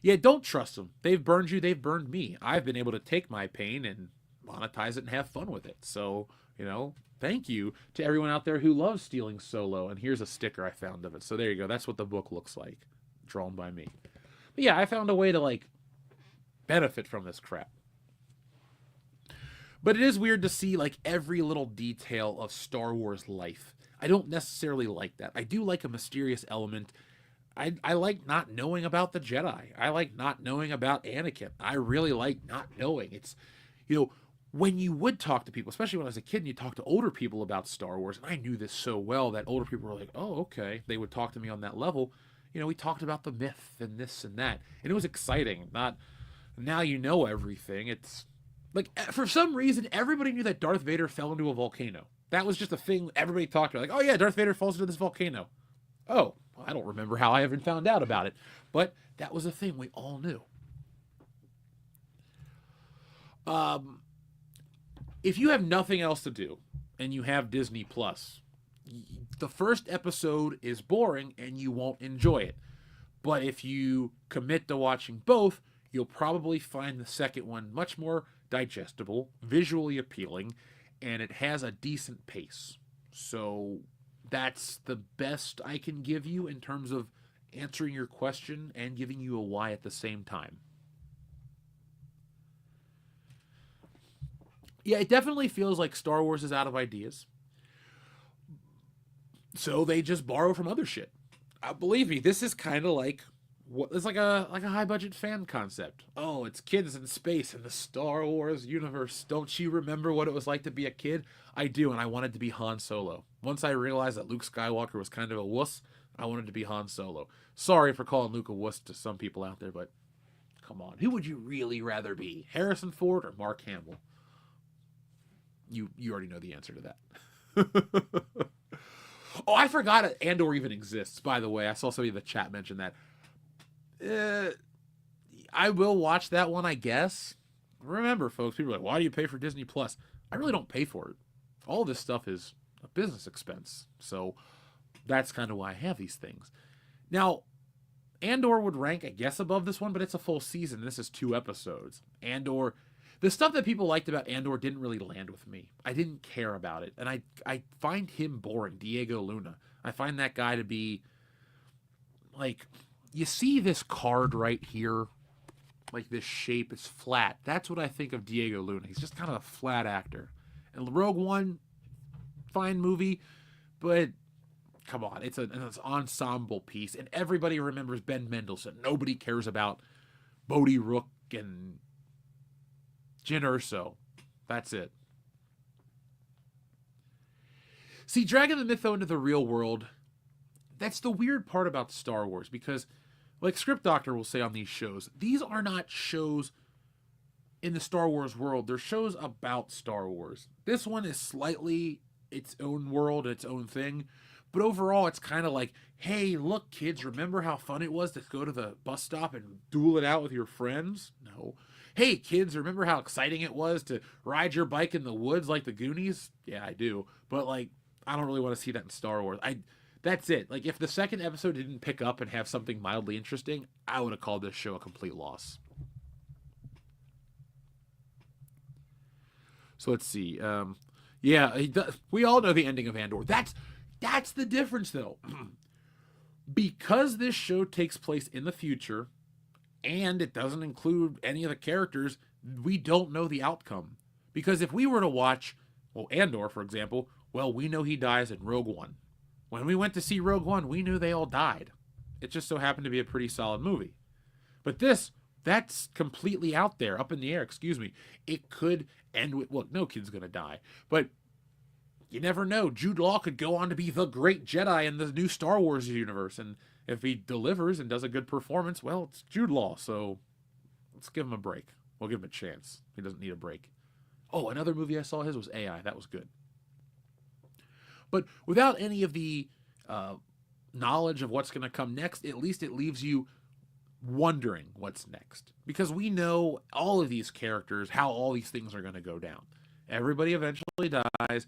Yeah, don't trust them. They've burned you, they've burned me. I've been able to take my pain and monetize it and have fun with it. So, thank you to everyone out there who loves stealing Solo. And here's a sticker I found of it. So there you go. That's what the book looks like, drawn by me. But yeah, I found a way to, like, benefit from this crap. But it is weird to see, like, every little detail of Star Wars life. I don't necessarily like that. I do like a mysterious element. I like not knowing about the Jedi. I like not knowing about Anakin. I really like not knowing. It's, when you would talk to people, especially when I was a kid and you talk to older people about Star Wars, and I knew this so well that older people were like, oh, okay. They would talk to me on that level. We talked about the myth and this and that. And it was exciting. Not, now you know everything. It's, like, for some reason, everybody knew that Darth Vader fell into a volcano. That was just a thing everybody talked about. Like, oh yeah, Darth Vader falls into this volcano. Oh, I don't remember how I ever found out about it. But that was a thing we all knew. If you have nothing else to do and you have Disney Plus, the first episode is boring and you won't enjoy it. But if you commit to watching both, you'll probably find the second one much more digestible, visually appealing, and it has a decent pace. So that's the best I can give you in terms of answering your question and giving you a why at the same time. Yeah, it definitely feels like Star Wars is out of ideas. So they just borrow from other shit. Believe me, this is kind of like it's like a high budget fan concept. Oh, it's kids in space in the Star Wars universe. Don't you remember what it was like to be a kid? I do, and I wanted to be Han Solo. Once I realized that Luke Skywalker was kind of a wuss, I wanted to be Han Solo. Sorry for calling Luke a wuss to some people out there, but Come on. Who would you really rather be? Harrison Ford or Mark Hamill? You already know the answer to that. Oh, I forgot Andor even exists, by the way. I saw somebody in the chat mention that. I will watch that one, I guess. Remember, folks, people are like, why do you pay for Disney Plus? I really don't pay for it. All this stuff is a business expense. So that's kind of why I have these things. Now, Andor would rank, I guess, above this one, but it's a full season. This is 2 episodes. Andor, the stuff that people liked about Andor didn't really land with me. I didn't care about it. And I find him boring, Diego Luna. I find that guy to be, like, you see this card right here? Like, this shape is flat. That's what I think of Diego Luna. He's just kind of a flat actor. And Rogue One, fine movie, but come on, it's an ensemble piece, and everybody remembers Ben Mendelsohn. Nobody cares about Bodhi Rook and Jyn Erso. That's it. See, dragging the mytho into the real world, that's the weird part about Star Wars, because, like Script Doctor will say on these shows, these are not shows in the Star Wars world. They're shows about Star Wars. This one is slightly its own world, its own thing. But overall, it's kind of like, hey, look, kids, remember how fun it was to go to the bus stop and duel it out with your friends? No. Hey, kids, remember how exciting it was to ride your bike in the woods like the Goonies? Yeah, I do. But, like, I don't really want to see that in Star Wars. That's it. Like, if the second episode didn't pick up and have something mildly interesting, I would have called this show a complete loss. So let's see. We all know the ending of Andor. That's the difference, though. Because this show takes place in the future, and it doesn't include any of the characters, we don't know the outcome. Because if we were to watch, Andor, for example, we know he dies in Rogue One. When we went to see Rogue One, we knew they all died. It just so happened to be a pretty solid movie. But that's completely out there, up in the air, excuse me. It could end with, no kid's going to die. But you never know. Jude Law could go on to be the great Jedi in the new Star Wars universe. And if he delivers and does a good performance, it's Jude Law. So let's give him a break. We'll give him a chance. He doesn't need a break. Oh, another movie I saw his was AI. That was good. But without any of the knowledge of what's going to come next, at least it leaves you wondering what's next. Because we know all of these characters, how all these things are going to go down. Everybody eventually dies.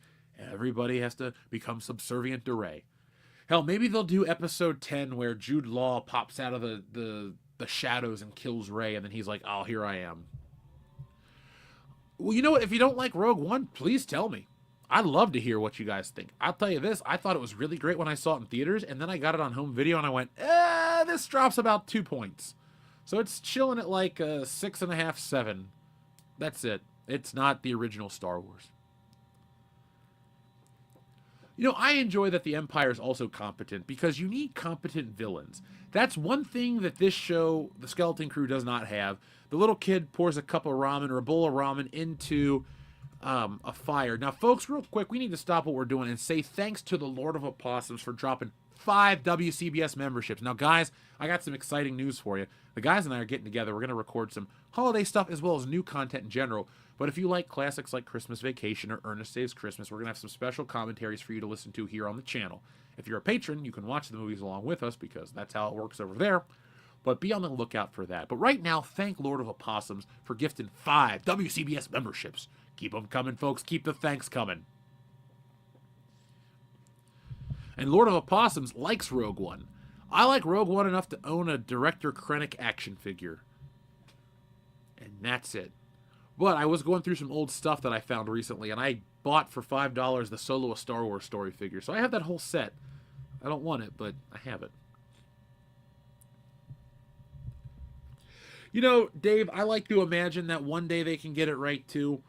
Everybody has to become subservient to Rey. Hell, maybe they'll do episode 10 where Jude Law pops out of the shadows and kills Rey, and then he's like, oh, here I am. Well, you know what? If you don't like Rogue One, please tell me. I'd love to hear what you guys think. I'll tell you this. I thought it was really great when I saw it in theaters, and then I got it on home video, and I went, this drops about 2 points. So it's chilling at like 6.5, 7. That's it. It's not the original Star Wars. I enjoy that the Empire is also competent, because you need competent villains. That's one thing that this show, The Skeleton Crew, does not have. The little kid pours a cup of ramen or a bowl of ramen into a fire. Now, folks, real quick, we need to stop what we're doing and say thanks to the Lord of Opossums for dropping 5 WCBS memberships. Now, guys, I got some exciting news for you. The guys and I are getting together. We're going to record some holiday stuff as well as new content in general. But if you like classics like Christmas Vacation or Ernest Saves Christmas, we're going to have some special commentaries for you to listen to here on the channel. If you're a patron, you can watch the movies along with us, because that's how it works over there. But be on the lookout for that. But right now, thank Lord of Opossums for gifting 5 WCBS memberships. Keep them coming, folks. Keep the thanks coming. And Lord of Opossums likes Rogue One. I like Rogue One enough to own a Director Krennic action figure. And that's it. But I was going through some old stuff that I found recently, and I bought for $5 the Solo a Star Wars Story figure. So I have that whole set. I don't want it, but I have it. Dave, I like to imagine that one day they can get it right, too.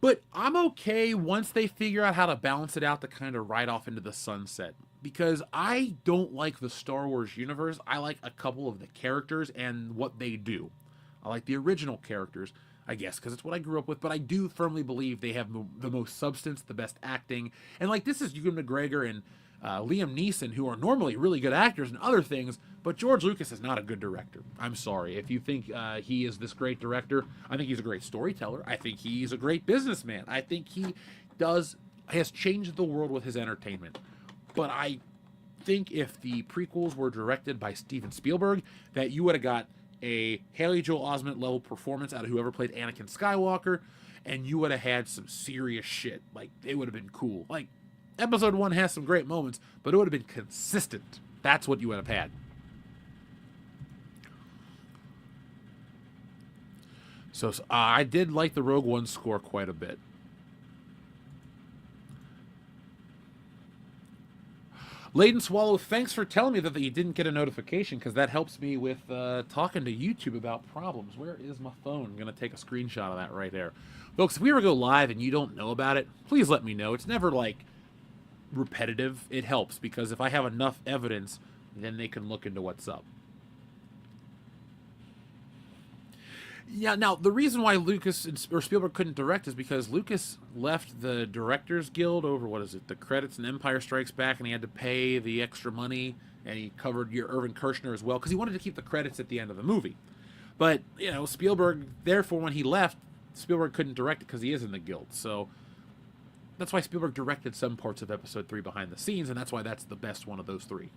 But I'm okay once they figure out how to balance it out to kind of ride off into the sunset. Because I don't like the Star Wars universe. I like a couple of the characters and what they do. I like the original characters, I guess, because it's what I grew up with. But I do firmly believe they have the most substance, the best acting. And, this is Ewan McGregor and Liam Neeson, who are normally really good actors and other things. But George Lucas is not a good director. I'm sorry. If you think he is this great director, I think he's a great storyteller. I think he's a great businessman. I think he has changed the world with his entertainment. But I think if the prequels were directed by Steven Spielberg, that you would have got a Haley Joel Osment level performance out of whoever played Anakin Skywalker, and you would have had some serious shit. Like, it would have been cool. Like, Episode 1 has some great moments, but it would have been consistent. That's what you would have had. So I did like the Rogue One score quite a bit. Layden Swallow, thanks for telling me that you didn't get a notification, because that helps me with talking to YouTube about problems. Where is my phone? I'm going to take a screenshot of that right there. Folks, if we ever go live and you don't know about it, please let me know. It's never, like, repetitive. It helps, because if I have enough evidence, then they can look into what's up. Yeah, now, the reason why Lucas or Spielberg couldn't direct is because Lucas left the Directors Guild over, the credits and Empire Strikes Back, and he had to pay the extra money, and he covered your Irvin Kershner as well, because he wanted to keep the credits at the end of the movie. But, Spielberg, therefore, when he left, Spielberg couldn't direct it because he is in the Guild, so that's why Spielberg directed some parts of Episode 3 behind the scenes, and that's why that's the best one of those three.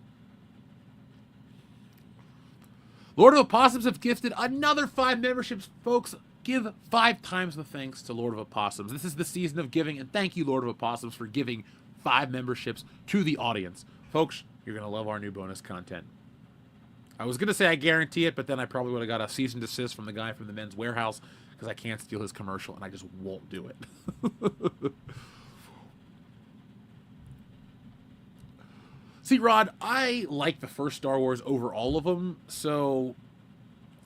Lord of Opossums have gifted another 5 memberships. Folks, give 5 times the thanks to Lord of Opossums. This is the season of giving, and thank you, Lord of Opossums, for giving 5 memberships to the audience. Folks, you're going to love our new bonus content. I was going to say I guarantee it, but then I probably would have got a cease and desist from the guy from the Men's Warehouse, because I can't steal his commercial, and I just won't do it. See, Rod, I like the first Star Wars over all of them, so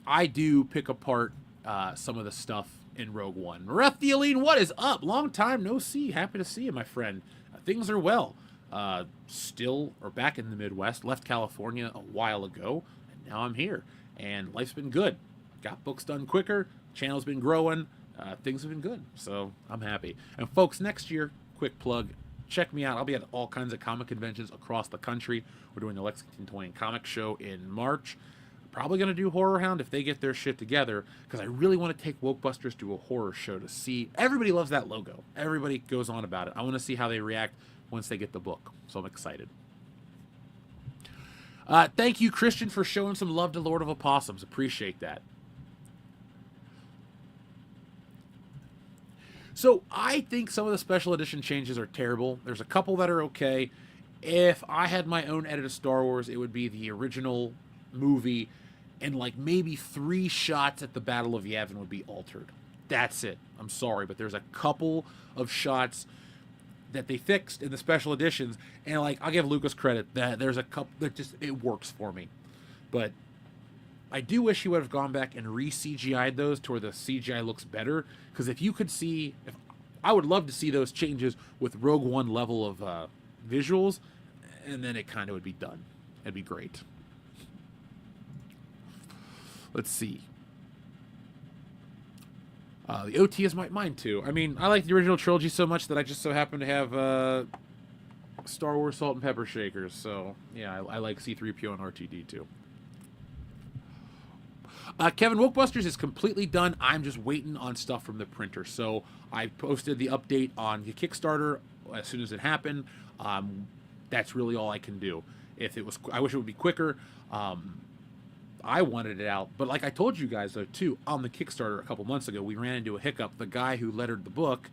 I do pick apart some of the stuff in Rogue One. Rathialine, what is up? Long time no see. Happy to see you, my friend. Things are well. Still are back in the Midwest. Left California a while ago, and now I'm here. And life's been good. Got books done quicker. Channel's been growing. Things have been good, so I'm happy. And folks, next year, quick plug, check me out. I'll be at all kinds of comic conventions across the country. We're doing the Lexington Toy and Comic Show in March. Probably going to do Horror Hound if they get their shit together, because I really want to take Wokebusters to a horror show to see. Everybody loves that logo. Everybody goes on about it. I want to see how they react once they get the book, so I'm excited. Thank you, Christian, for showing some love to Lord of Opossums. Appreciate that. So I think some of the special edition changes are terrible. There's a couple that are okay. If I had my own edit of Star Wars, it would be the original movie, and like maybe 3 shots at the Battle of Yavin would be altered. That's it. I'm sorry, but there's a couple of shots that they fixed in the special editions, and like I'll give Lucas credit that there's a couple that just it works for me. But I do wish he would have gone back and re-CGI'd those to where the CGI looks better. Because if you could see, I would love to see those changes with Rogue One level of visuals, and then it kind of would be done. It'd be great. Let's see. The OT is mine too. I mean, I like the original trilogy so much that I just so happen to have Star Wars Salt and Pepper Shakers. So yeah, I like C-3PO and RTD too. Kevin, Wokebusters is completely done. I'm just waiting on stuff from the printer. So I posted the update on the Kickstarter as soon as it happened. That's really all I can do. If it was, I wish it would be quicker. I wanted it out, but like I told you guys though too, on the Kickstarter a couple months ago, we ran into a hiccup. The guy who lettered the book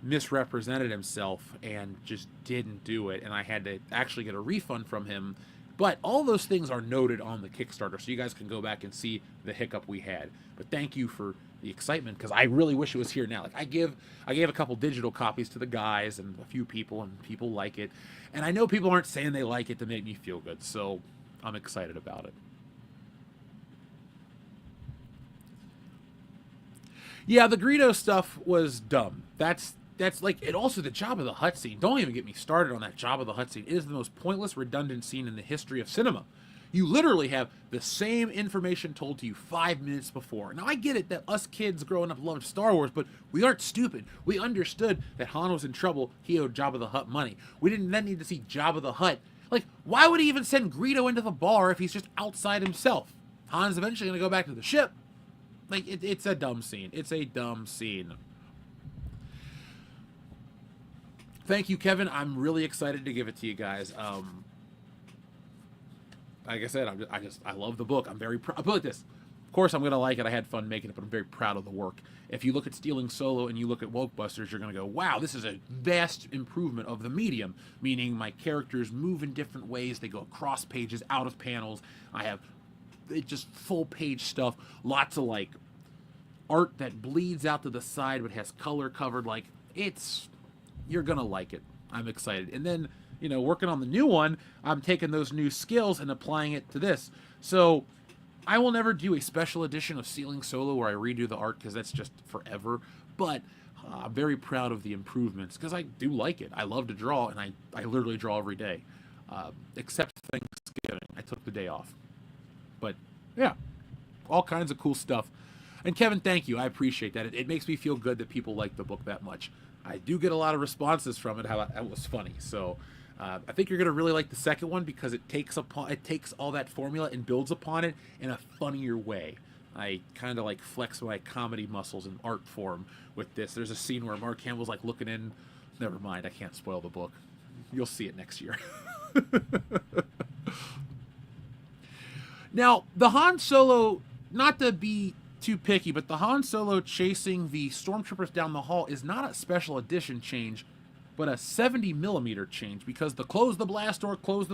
misrepresented himself and just didn't do it, and I had to actually get a refund from him. But all those things are noted on the Kickstarter, so you guys can go back and see the hiccup we had. But thank you for the excitement, because I really wish it was here now. Like I gave a couple digital copies to the guys and a few people, and people like it. And I know people aren't saying they like it to make me feel good, so I'm excited about it. Yeah, the Greedo stuff was dumb. That's like, and also the Jabba the Hutt scene. Don't even get me started on that Jabba the Hutt scene. It is the most pointless, redundant scene in the history of cinema. You literally have the same information told to you 5 minutes before. Now, I get it that us kids growing up loved Star Wars, but we aren't stupid. We understood that Han was in trouble. He owed Jabba the Hutt money. We didn't then need to see Jabba the Hutt. Like, why would he even send Greedo into the bar if he's just outside himself? Han's eventually going to go back to the ship. Like, it's a dumb scene. It's a dumb scene. Thank you, Kevin. I'm really excited to give it to you guys. Like I said, I love the book. I'm very proud. I put it like this. Of course, I'm going to like it. I had fun making it, but I'm very proud of the work. If you look at Stealing Solo and you look at Wokebusters, you're going to go, wow, this is a vast improvement of the medium, meaning my characters move in different ways. They go across pages, out of panels. I have just full page stuff. Lots of, like, art that bleeds out to the side but has color covered. Like, you're going to like it. I'm excited. And then, you know, working on the new one, I'm taking those new skills and applying it to this. So I will never do a special edition of Stealing Solo where I redo the art because that's just forever. But I'm very proud of the improvements because I do like it. I love to draw, and I literally draw every day. Except Thanksgiving. I took the day off. But, yeah, all kinds of cool stuff. And Kevin, thank you. I appreciate that. It makes me feel good that people like the book that much. I do get a lot of responses from it, how it was funny. So I think you're going to really like the second one because it takes all that formula and builds upon it in a funnier way. I kind of like flex my comedy muscles in art form with this. There's a scene where Mark Hamill's like looking in. Never mind, I can't spoil the book. You'll see it next year. Now, the Han Solo, not to be too picky, but the Han Solo chasing the stormtroopers down the hall is not a special edition change, but a 70mm change, because the close the blast door, open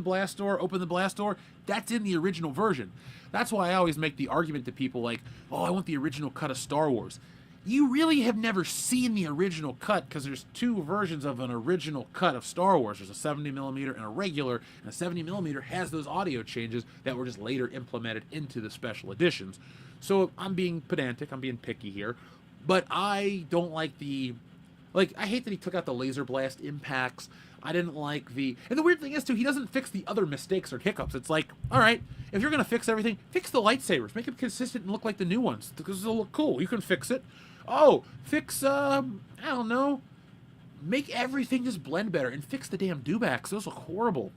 the blast door, that's in the original version. That's why I always make the argument to people like, oh, I want the original cut of Star Wars. You really have never seen the original cut, because there's two versions of an original cut of Star Wars. There's a 70mm and a regular, and a 70mm has those audio changes that were just later implemented into the special editions. So I'm being pedantic, I'm being picky here, but I don't like I hate that he took out the laser blast impacts. I didn't like and the weird thing is, too, he doesn't fix the other mistakes or hiccups. It's like, all right, if you're going to fix everything, fix the lightsabers. Make them consistent and look like the new ones, because they'll look cool. You can fix it. Oh, fix, I don't know, make everything just blend better, and fix the damn dewbacks. Those look horrible.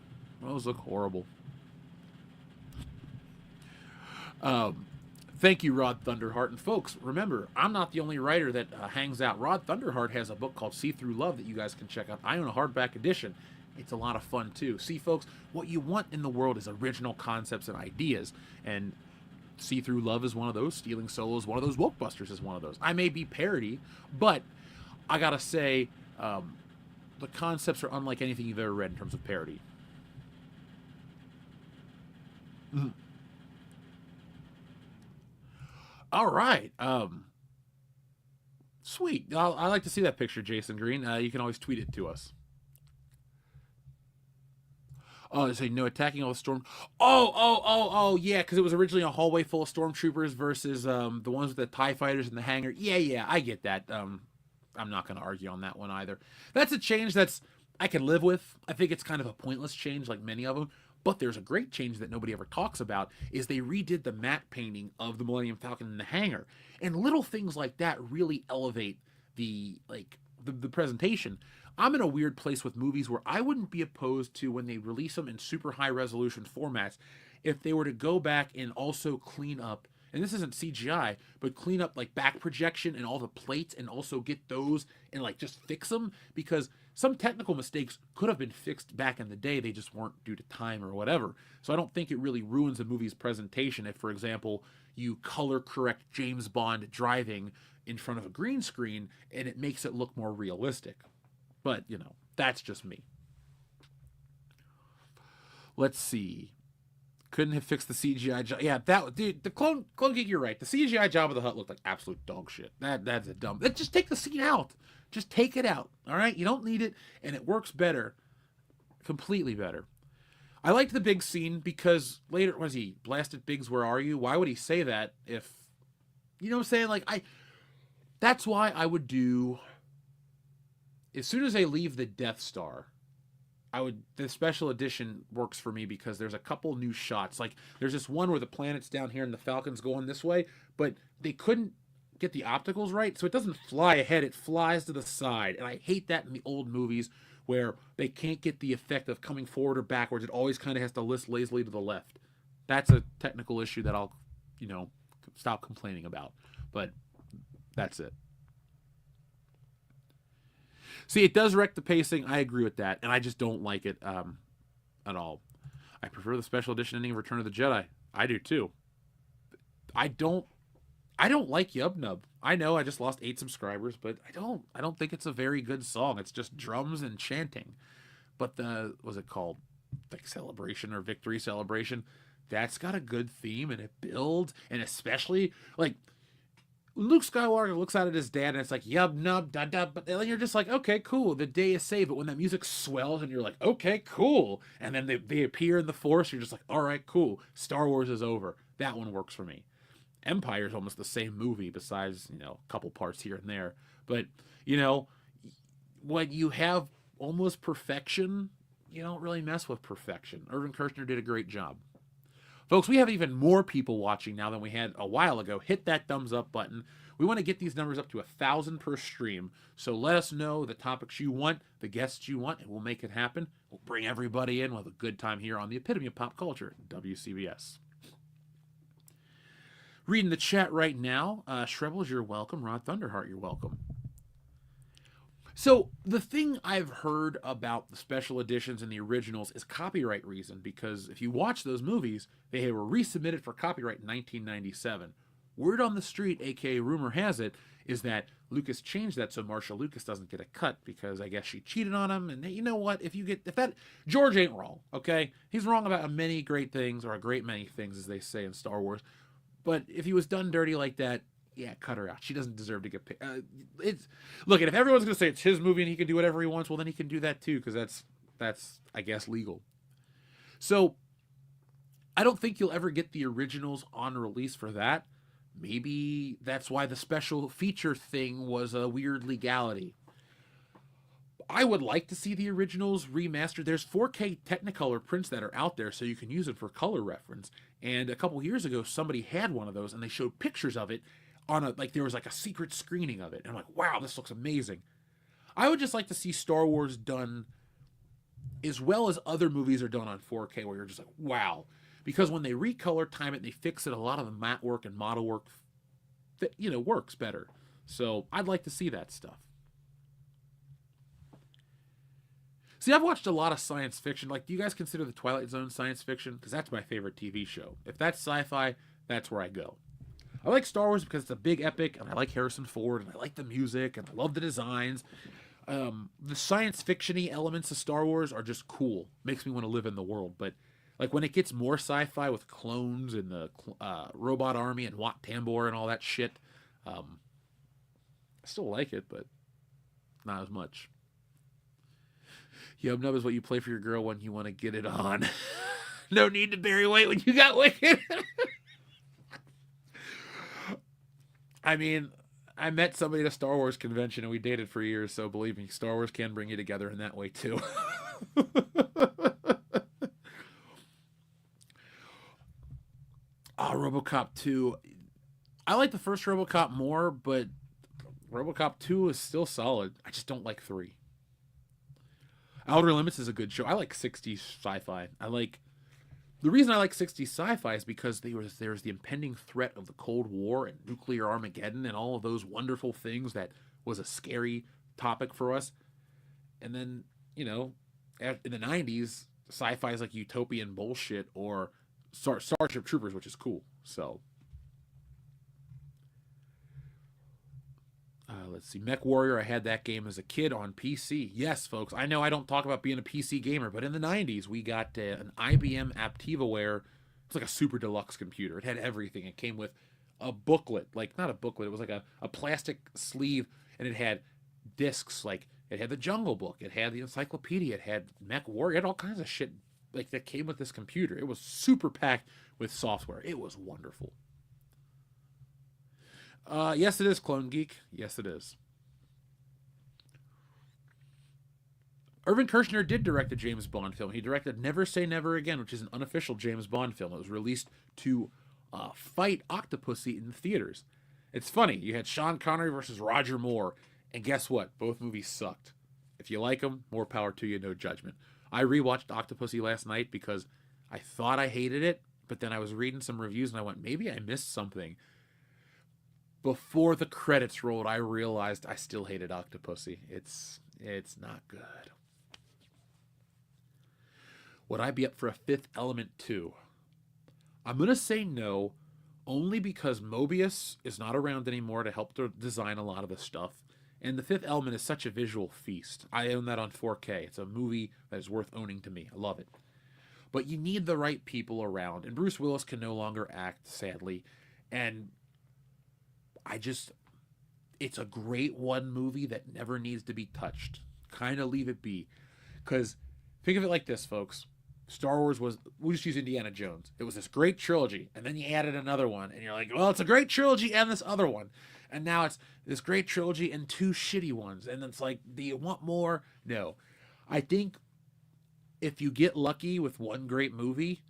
Thank you, Rod Thunderheart. And folks, remember, I'm not the only writer that hangs out. Rod Thunderheart has a book called See Through Love that you guys can check out. I own a hardback edition. It's a lot of fun, too. See, folks, what you want in the world is original concepts and ideas. And See Through Love is one of those. Stealing Solo is one of those. Wokebusters is one of those. I may be parody, but I gotta say, the concepts are unlike anything you've ever read in terms of parody. All right. Sweet. I like to see that picture, Jason Green. You can always tweet it to us. Oh, so no attacking all the storm. Oh, yeah, because it was originally a hallway full of stormtroopers versus the ones with the TIE fighters in the hangar. Yeah, I get that. I'm not going to argue on that one either. That's a change I can live with. I think it's kind of a pointless change, like many of them. But there's a great change that nobody ever talks about, is they redid the matte painting of the Millennium Falcon in the hangar. And little things like that really elevate the presentation. I'm in a weird place with movies where I wouldn't be opposed to, when they release them in super high resolution formats, if they were to go back and also clean up, and this isn't CGI, but clean up like back projection and all the plates, and also get those and like just fix them, because some technical mistakes could have been fixed back in the day. They just weren't due to time or whatever. So I don't think it really ruins a movie's presentation if, for example, you color correct James Bond driving in front of a green screen and it makes it look more realistic. But, you know, that's just me. Let's see. Couldn't have fixed the CGI job. Yeah, dude, the Clone Geek, you're right. The CGI Jabba the Hutt looked like absolute dog shit. That's a dumb. Just take the scene out. Just take it out. All right? You don't need it, and it works better. Completely better. I liked the big scene because later, was he blasted Biggs, where are you? Why would he say that if, you know what I'm saying? Like, that's why I would do, as soon as they leave the Death Star, the special edition works for me because there's a couple new shots. Like, there's this one where the planet's down here and the Falcon's going this way, but they couldn't get the opticals right, so it doesn't fly ahead, it flies to the side. And I hate that in the old movies where they can't get the effect of coming forward or backwards. It always kind of has to list lazily to the left. That's a technical issue that I'll, stop complaining about. But that's it. See, it does wreck the pacing. I agree with that, and I just don't like it at all. I prefer the special edition ending of Return of the Jedi. I do too. I don't like Yub Nub. I know I just lost 8 subscribers, but I don't think it's a very good song. It's just drums and chanting. But what's it called? Like Celebration or Victory Celebration. That's got a good theme and it builds, and especially like Luke Skywalker looks out at his dad and it's like Yub Nub da da, but then you're just like, okay, cool, the day is saved. But when that music swells and you're like, okay, cool, and then they appear in the Force, you're just like, all right, cool, Star Wars is over. That one works for me. Empire is almost the same movie, besides a couple parts here and there. But when you have almost perfection, you don't really mess with perfection. Irvin Kershner did a great job. Folks, we have even more people watching now than we had a while ago. Hit that thumbs up button. We want to get these numbers up to 1,000 per stream. So let us know the topics you want, the guests you want, and we'll make it happen. We'll bring everybody in. We'll have a good time here on the epitome of pop culture, WCBS. Reading the chat right now. Shrebels, you're welcome. Rod Thunderheart, you're welcome. So the thing I've heard about the special editions and the originals is copyright reason, because if you watch those movies, they were resubmitted for copyright in 1997. Word on the street, aka rumor has it, is that Lucas changed that so Marsha Lucas doesn't get a cut because I guess she cheated on him. And you know what? If that George ain't wrong, okay? He's wrong about many great things, or a great many things, as they say in Star Wars. But if he was done dirty like that, yeah, cut her out. She doesn't deserve to get paid. Look, if everyone's going to say it's his movie and he can do whatever he wants, well, then he can do that too, because that's I guess legal. So I don't think you'll ever get the originals on release for that. Maybe that's why the special feature thing was a weird legality. I would like to see the originals remastered. There's 4K Technicolor prints that are out there, so you can use it for color reference. And a couple years ago, somebody had one of those, and they showed pictures of it there was like a secret screening of it. And I'm like, wow, this looks amazing. I would just like to see Star Wars done as well as other movies are done on 4K, where you're just like, wow. Because when they recolor, time it, and they fix it, a lot of the matte work and model work, works better. So I'd like to see that stuff. See, I've watched a lot of science fiction. Like, do you guys consider The Twilight Zone science fiction? Because that's my favorite TV show. If that's sci-fi, that's where I go. I like Star Wars because it's a big epic, and I like Harrison Ford, and I like the music, and I love the designs. The science fiction-y elements of Star Wars are just cool. Makes me want to live in the world. But like when it gets more sci-fi with clones and the robot army and Wat Tambor and all that shit, I still like it, but not as much. Yub Nub is what you play for your girl when you want to get it on. No need to bury weight when you got wicked. I mean, I met somebody at a Star Wars convention and we dated for years, so believe me, Star Wars can bring you together in that way too. RoboCop 2. I like the first RoboCop more, but RoboCop 2 is still solid. I just don't like 3. Outer Limits is a good show. I like 60s sci-fi. The reason I like 60s sci-fi is because there's the impending threat of the Cold War and nuclear Armageddon and all of those wonderful things that was a scary topic for us. And then, in the 90s, sci-fi is like utopian bullshit or Starship Troopers, which is cool. So, let's see. Mech Warrior, I had that game as a kid on PC. Yes, folks, I know I don't talk about being a PC gamer, but in the 90s, we got an IBM AptivaWare. It's like a super deluxe computer. It had everything. It came with a booklet. Like, not a booklet. It was like a plastic sleeve, and it had discs. Like, it had the Jungle Book. It had the encyclopedia. It had Mech Warrior. It had all kinds of shit that came with this computer. It was super packed with software. It was wonderful. Yes, it is, Clone Geek. Yes, it is. Irvin Kershner did direct a James Bond film. He directed Never Say Never Again, which is an unofficial James Bond film. It was released to fight Octopussy in the theaters. It's funny. You had Sean Connery versus Roger Moore, and guess what? Both movies sucked. If you like them, more power to you, no judgment. I rewatched Octopussy last night because I thought I hated it, but then I was reading some reviews and I went, maybe I missed something. Before the credits rolled, I realized I still hated Octopussy. It's not good. Would I be up for a Fifth Element 2? I'm going to say no, only because Mobius is not around anymore to help to design a lot of the stuff. And The Fifth Element is such a visual feast. I own that on 4K. It's a movie that is worth owning to me. I love it. But you need the right people around. And Bruce Willis can no longer act, sadly. And it's a great one movie that never needs to be touched. Kind of leave it be. Because think of it like this, folks. Star Wars was, we'll just use Indiana Jones. It was this great trilogy, and then you added another one, and you're like, well, it's a great trilogy and this other one. And now it's this great trilogy and two shitty ones. And it's like, do you want more? No. I think if you get lucky with one great movie,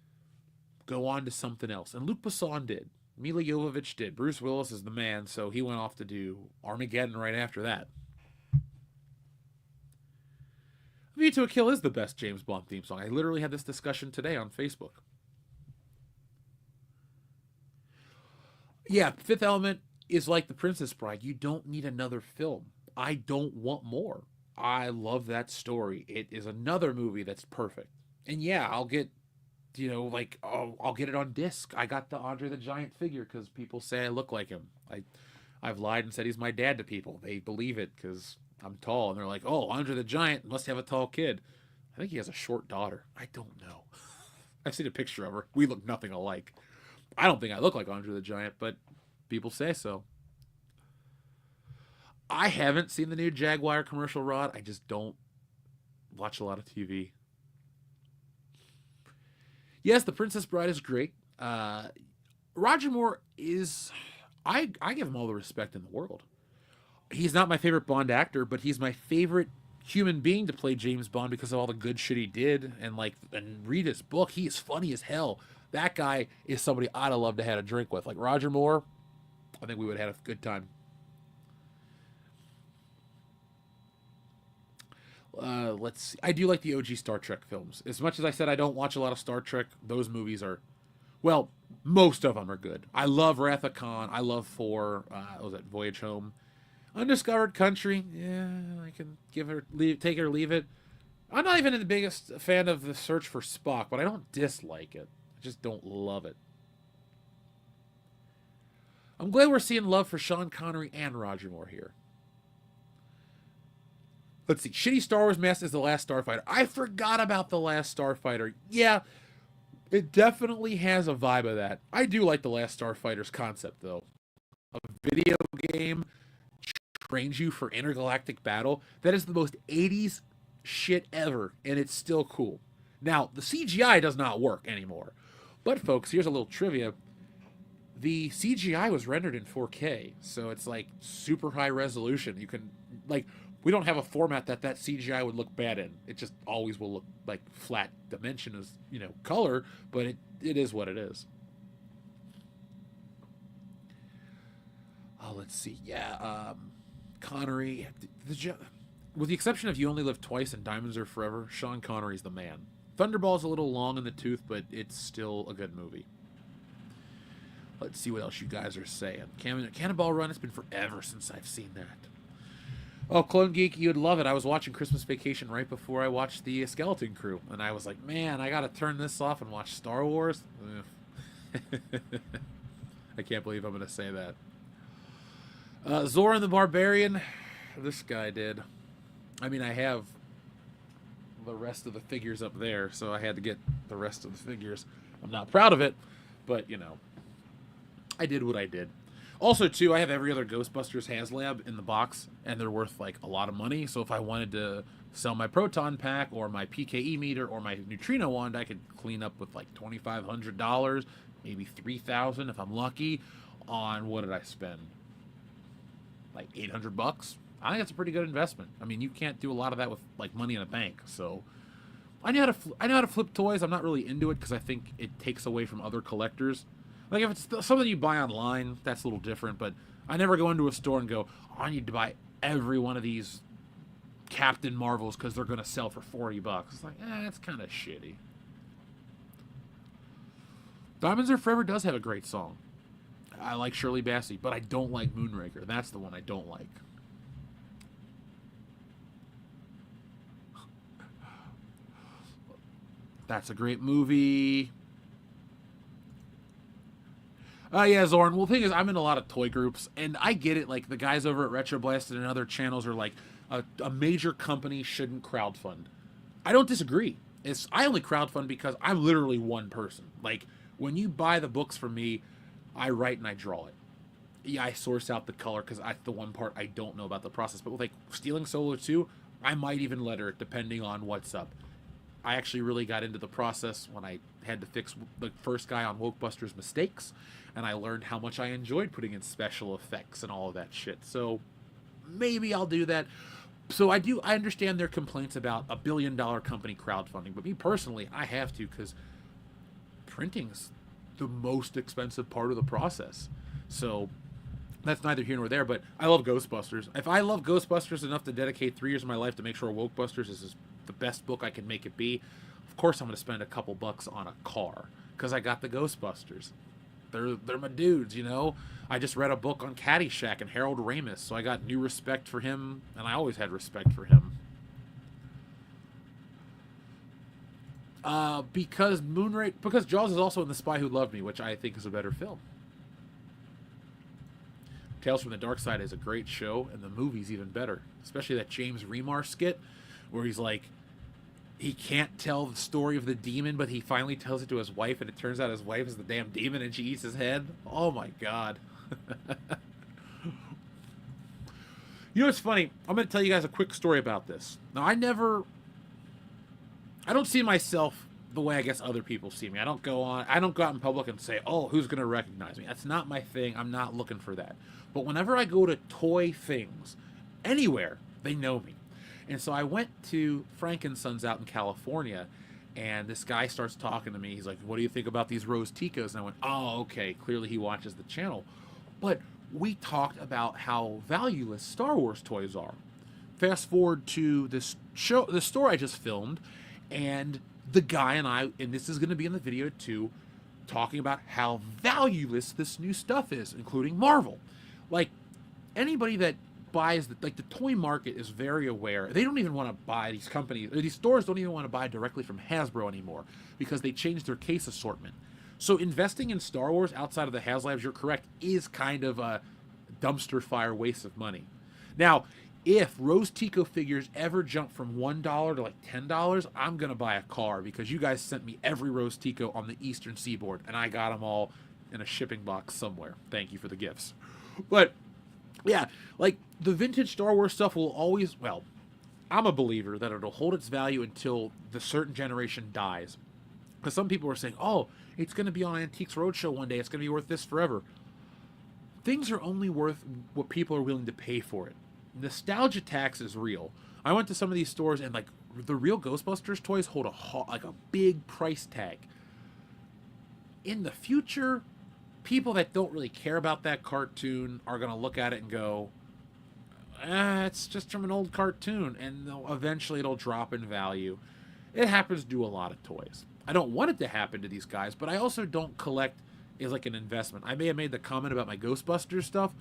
go on to something else. And Luc Besson did. Mila Jovovich did. Bruce Willis is the man, so he went off to do Armageddon right after that. View to a Kill is the best James Bond theme song. I literally had this discussion today on Facebook. Yeah, Fifth Element is like The Princess Bride. You don't need another film. I don't want more. I love that story. It is another movie that's perfect. And yeah, I'll get, I'll get it on disc. I got the Andre the Giant figure because people say I look like him. I've lied and said he's my dad to people. They believe it because I'm tall, and they're like, oh, Andre the Giant must have a tall kid. I think he has a short daughter. I don't know. I've seen a picture of her. We look nothing alike. I don't think I look like Andre the Giant, but people say so. I haven't seen the new Jaguar commercial, Rod. I just don't watch a lot of TV. Yes, The Princess Bride is great. Roger Moore is... I give him all the respect in the world. He's not my favorite Bond actor, but he's my favorite human being to play James Bond because of all the good shit he did. And read his book. He is funny as hell. That guy is somebody I'd have loved to have a drink with. Like Roger Moore, I think we would have had a good time. Let's see. I do like the OG Star Trek films. As much as I said I don't watch a lot of Star Trek, those movies are, well, most of them are good. I love Wrath of Khan. I love 4. What was that, Voyage Home? Undiscovered Country, yeah, I can take it or leave it. I'm not even the biggest fan of The Search for Spock, but I don't dislike it. I just don't love it. I'm glad we're seeing love for Sean Connery and Roger Moore here. Let's see. Shitty Star Wars mess is The Last Starfighter. I forgot about The Last Starfighter. Yeah, it definitely has a vibe of that. I do like The Last Starfighter's concept, though. A video game trains you for intergalactic battle. That is the most 80s shit ever, and it's still cool. Now, the CGI does not work anymore. But, folks, here's a little trivia. The CGI was rendered in 4K, so it's like super high resolution. You can, we don't have a format that CGI would look bad in. It just always will look like flat dimension as, color, but it is what it is. Oh, let's see. Yeah, Connery. With the exception of You Only Live Twice and Diamonds Are Forever, Sean Connery's the man. Thunderball's a little long in the tooth, but it's still a good movie. Let's see what else you guys are saying. Cannonball Run, it's been forever since I've seen that. Oh, Clone Geek, you'd love it. I was watching Christmas Vacation right before I watched the Skeleton Crew, and I was like, man, I gotta turn this off and watch Star Wars? I can't believe I'm gonna say that. Zora the Barbarian, this guy did. I mean, I have the rest of the figures up there, so I had to get the rest of the figures. I'm not proud of it, but, I did what I did. Also, too, I have every other Ghostbusters HasLab in the box, and they're worth, a lot of money, so if I wanted to sell my Proton Pack, or my PKE meter, or my Neutrino Wand, I could clean up with, $2,500, maybe $3,000 if I'm lucky, on what did I spend? $800? I think that's a pretty good investment. I mean, you can't do a lot of that with money in a bank. So I know how to flip toys. I'm not really into it because I think it takes away from other collectors. If it's something you buy online, that's a little different. But I never go into a store and go, oh, I need to buy every one of these Captain Marvels because they're going to sell for $40. It's like, that's kind of shitty. Diamonds Are Forever does have a great song. I like Shirley Bassey, but I don't like Moonraker. That's the one I don't like. That's a great movie. Yeah, Zorn. Well, the thing is, I'm in a lot of toy groups, and I get it. Like, the guys over at Retro Blasted and other channels are like, a major company shouldn't crowdfund. I don't disagree. I only crowdfund because I'm literally one person. Like, when you buy the books from me, I write and I draw it. Yeah, I source out the color because that's the one part I don't know about the process. But with, like, Stealing Solo 2, I might even letter it depending on what's up. I actually really got into the process when I had to fix the first guy on Wokebusters' mistakes, and I learned how much I enjoyed putting in special effects and all of that shit. So maybe I'll do that. So I understand their complaints about a billion-dollar company crowdfunding, but me personally, I have to because printing's the most expensive part of the process. So that's neither here nor there, but I love Ghostbusters. If I love Ghostbusters enough to dedicate 3 years of my life to make sure Wokebusters is the best book I can make it be, of course I'm going to spend a couple bucks on a car because I got the Ghostbusters. They're my dudes, you know. I just read a book on Caddyshack and Harold Ramis, so I got new respect for him, and I always had respect for him. Because Jaws is also in The Spy Who Loved Me, which I think is a better film. Tales from the Dark Side is a great show, and the movie's even better. Especially that James Remar skit, where he's like, he can't tell the story of the demon, but he finally tells it to his wife, and it turns out his wife is the damn demon, and she eats his head. Oh my god. You know what's funny? I'm going to tell you guys a quick story about this. Now, I don't see myself the way I guess other people see me. I don't go out in public and say, oh, who's going to recognize me? That's not my thing. I'm not looking for that. But whenever I go to toy things, anywhere, they know me. And so I went to Frank & Sons out in California, and this guy starts talking to me. He's like, what do you think about these Rose Ticos? And I went, oh, okay, clearly he watches the channel. But we talked about how valueless Star Wars toys are. Fast forward to this store I just filmed, and the guy and I, and this is going to be in the video too, talking about how valueless this new stuff is, including Marvel. Like, anybody that buys, the toy market is very aware. They don't even want to buy these companies, or these stores don't even want to buy directly from Hasbro anymore because they changed their case assortment. So investing in Star Wars outside of the HasLabs, you're correct, is kind of a dumpster fire waste of money. Now, if Rose Tico figures ever jump from $1 to like $10, I'm going to buy a car because you guys sent me every Rose Tico on the Eastern Seaboard, and I got them all in a shipping box somewhere. Thank you for the gifts. But yeah, like, the vintage Star Wars stuff will always, well, I'm a believer that it'll hold its value until the certain generation dies. Because some people are saying, oh, it's going to be on Antiques Roadshow one day, it's going to be worth this forever. Things are only worth what people are willing to pay for it. Nostalgia tax is real. I went to some of these stores, and like, the real Ghostbusters toys hold a big price tag. In the future, people that don't really care about that cartoon are going to look at it and go, it's just from an old cartoon, and eventually it'll drop in value. It happens to a lot of toys. I don't want it to happen to these guys, but I also don't collect as like an investment. I may have made the comment about my Ghostbusters stuff,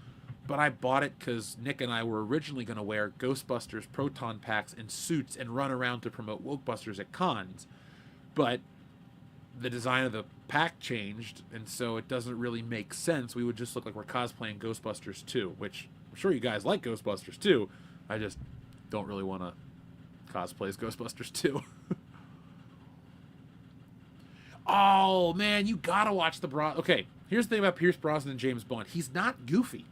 but I bought it because Nick and I were originally going to wear Ghostbusters proton packs and suits and run around to promote Wokebusters at cons. But the design of the pack changed, and so it doesn't really make sense. We would just look like we're cosplaying Ghostbusters 2, which I'm sure you guys like Ghostbusters 2. I just don't really want to cosplay as Ghostbusters 2. Oh, man, you gotta watch the Okay, here's the thing about Pierce Brosnan and James Bond. He's not goofy.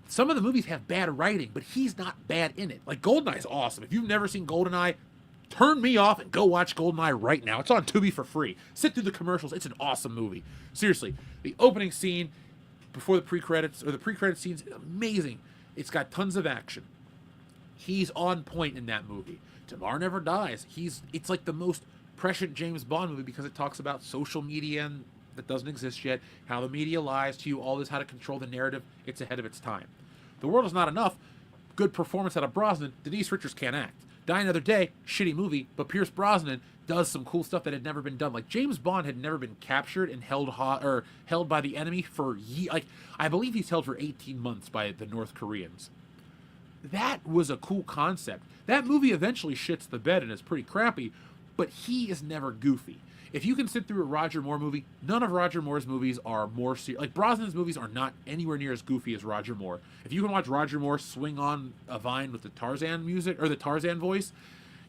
Some of the movies have bad writing, but he's not bad in it. Like, GoldenEye's awesome. If you've never seen GoldenEye, turn me off and go watch GoldenEye right now. It's on Tubi for free. Sit through the commercials. It's an awesome movie. Seriously, the opening scene before the pre-credits, or the pre-credit scenes, is amazing. It's got tons of action. He's on point in that movie. Tomorrow Never Dies. It's like the most prescient James Bond movie because it talks about social media and that doesn't exist yet, how the media lies to you, all this, how to control the narrative. It's ahead of its time. The World Is Not Enough good performance out of Brosnan. Denise Richards can't act. Die Another Day, shitty movie, but Pierce Brosnan does some cool stuff that had never been done. Like James Bond had never been captured and held by the enemy for like I believe he's held for 18 months by the North Koreans. That was a cool concept. That movie eventually shits the bed and is pretty crappy, but he is never goofy. If you can sit through a Roger Moore movie, none of Roger Moore's movies are more serious. Like Brosnan's movies are not anywhere near as goofy as Roger Moore. If you can watch Roger Moore swing on a vine with the Tarzan music or the Tarzan voice,